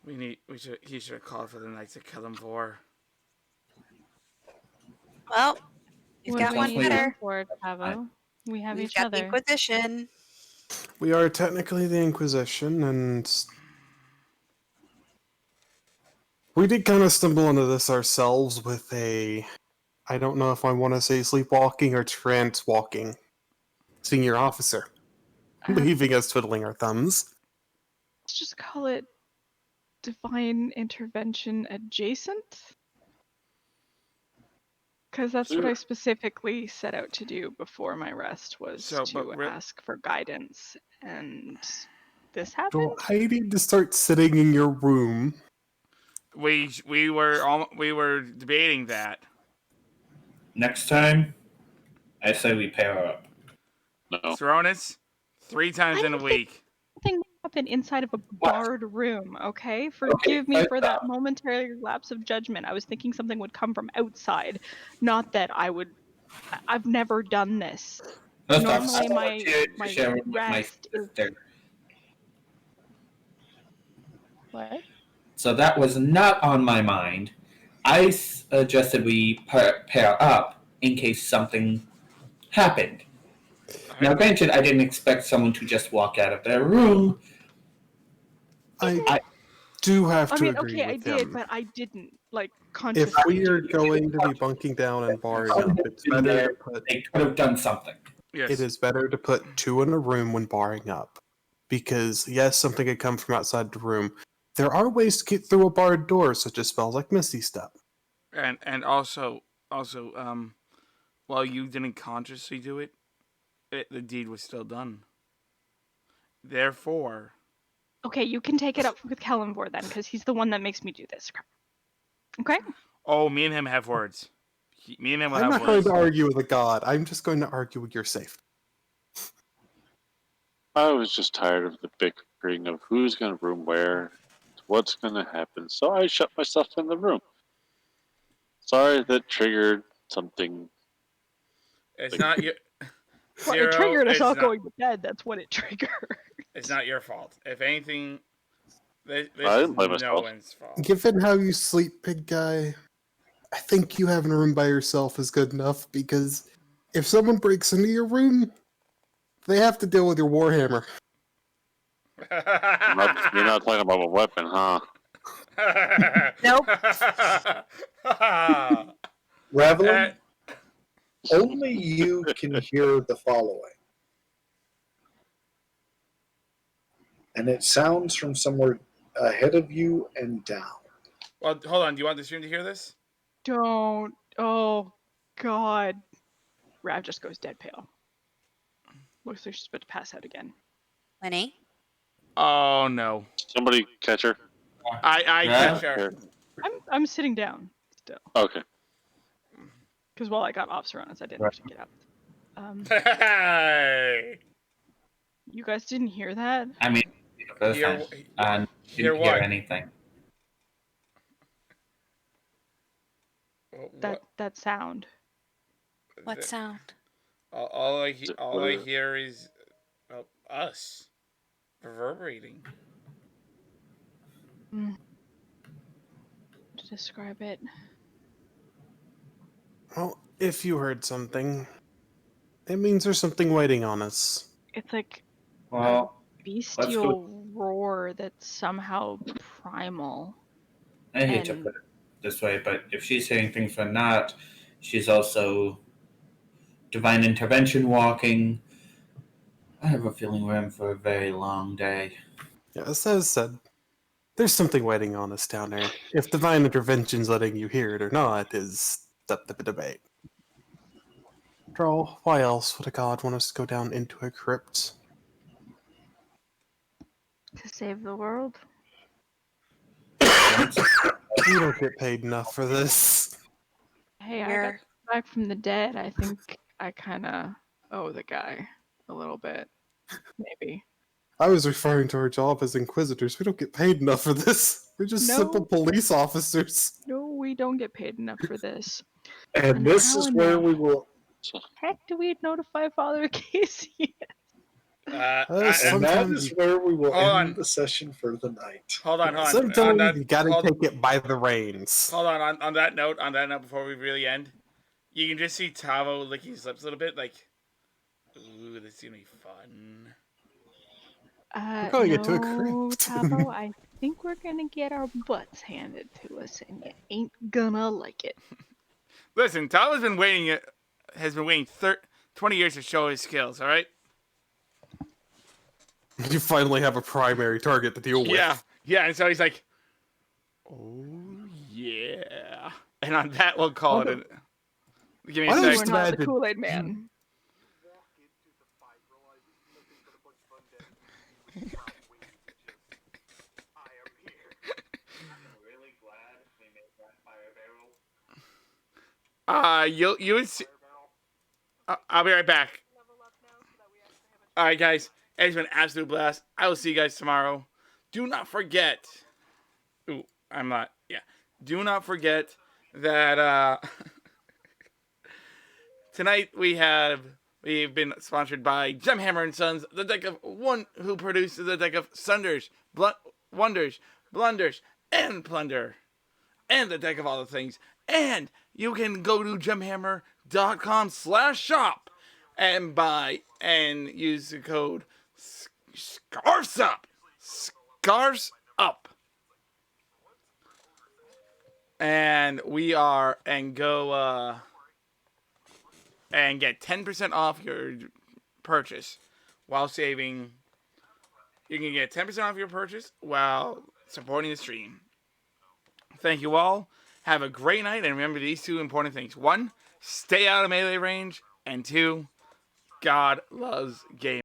he should have called for the Knights of Kelemvor. Well, we've What got do we one need better. for it, Pavo? We have We've each got the other. Inquisition. We are technically the Inquisition, and we did kind of stumble into this ourselves with I don't know if I want to say sleepwalking or trance walking senior officer, leaving us twiddling our thumbs. Let's just call it divine intervention adjacent. Because that's what I specifically set out to do before my rest was So, to but ask for guidance. And this happened? So I need to start sitting in your room. We were debating that. Next time, I say we pair up. No. Thronis, 3 times in a week. Something happened inside of a barred room, okay? Forgive me for that momentary lapse of judgment. I was thinking something would come from outside, not that I've never done this. First Normally off, my share with my rest is... sister. What? So that was not on my mind. I suggested we pair up in case something happened. Now, granted, I didn't expect someone to just walk out of their room. I do have to I mean, agree okay, I with did, him. but I didn't, like, If consciously. we are going to be bunking down and barring up, it's better to put. They could have done something. Yes. It is better to put 2 in a room when barring up, because yes, something could come from outside the room. There are ways to get through a barred door, such as spells like Misty Step. And also, while you didn't consciously do it, the deed was still done. Therefore, Okay, you can take it up with Kellenvor then, because he's the one that makes me do this. Okay? oh, me and him have words. Me and him will I'm have not going words. to argue with a god. I'm just going to argue with your safety. I was just tired of the bickering of who's going to room where, what's going to happen. So I shut myself in the room. Sorry that triggered something. It's not your. Well, Zero, it triggered us it's all not- going to bed. That's what it triggered. It's not your fault. If anything, this I is didn't blame no myself. one's fault. Given how you sleep, big guy, I think you having a room by yourself is good enough, because if someone breaks into your room, they have to deal with your Warhammer. You're not talking about a weapon, huh? Nope. Ravelin, only you can hear the following. And it sounds from somewhere ahead of you and down. Well, hold on. Do you want the stream to hear this? Don't. Oh, God. Rav just goes dead pale. Looks like she's about to pass out again. Lenny? Oh no. Somebody catch her. I Yeah. catch her. Here. I'm sitting down still. Okay. Because while I got off surroundings, I didn't have to get up. Hey. You guys didn't hear that? I mean, the first Hear- time. hear Didn't hear what? anything. That sound. What sound? All I hear is us reverberating. To describe it. Well, if you heard something, it means there's something waiting on us. It's like Well, bestial roar that's somehow primal. I hate to And- put it this way, but if she's hearing things from that, she's also divine intervention walking. I have a feeling we're in for a very long day. Yeah, as I said, there's something waiting on us down there. If divine intervention's letting you hear it or not is up to debate. Draw, why else would a god want us to go down into a crypt? To save the world? We don't get paid enough for this. Hey, I Where- got back from the dead. I think I kind of owe the guy a little bit. Maybe. I was referring to our job as inquisitors. We don't get paid enough for this. We're just No. simple police officers. No, we don't get paid enough for this. And this Now is and where now. we will. Heck, do we notify Father Casey? And that Sometimes is where we will Hold end on. the session for the night. Hold on. Sometimes you gotta hold- take it by the reins. Hold on that note, before we really end, you can just see Tavo licking his lips a little bit, like, ooh, this is gonna be fun. We're going into a no, crypt. Tavo, I think we're gonna get our butts handed to us, and you ain't gonna like it. Listen, Tavo's been waiting 20 years to show his skills. All right. You finally have a primary target to deal with. Yeah, and so he's like, oh yeah, and on that we'll call it. Give me Why a don't We're just sec. not the imagine- Kool-Aid Man. Really glad we made that fire barrel. You would see. I'll be right back. All right, guys. It's been an absolute blast. I will see you guys tomorrow. Do not forget. Ooh, I'm not. Yeah. Do not forget that tonight we've been sponsored by Gemhammer and Sons, the deck of one who produces the deck of Sunders, Wonders, Blunders, and Plunder, and the deck of all the things. And you can go to gemhammer.com/shop and buy and use the code SCARSUP. SCARSUP. And go and get 10% off your purchase while saving. You can get 10% off your purchase while supporting the stream. Thank you all. Have a great night, and remember these two important things. 1, stay out of melee range, and 2, God loves gaming.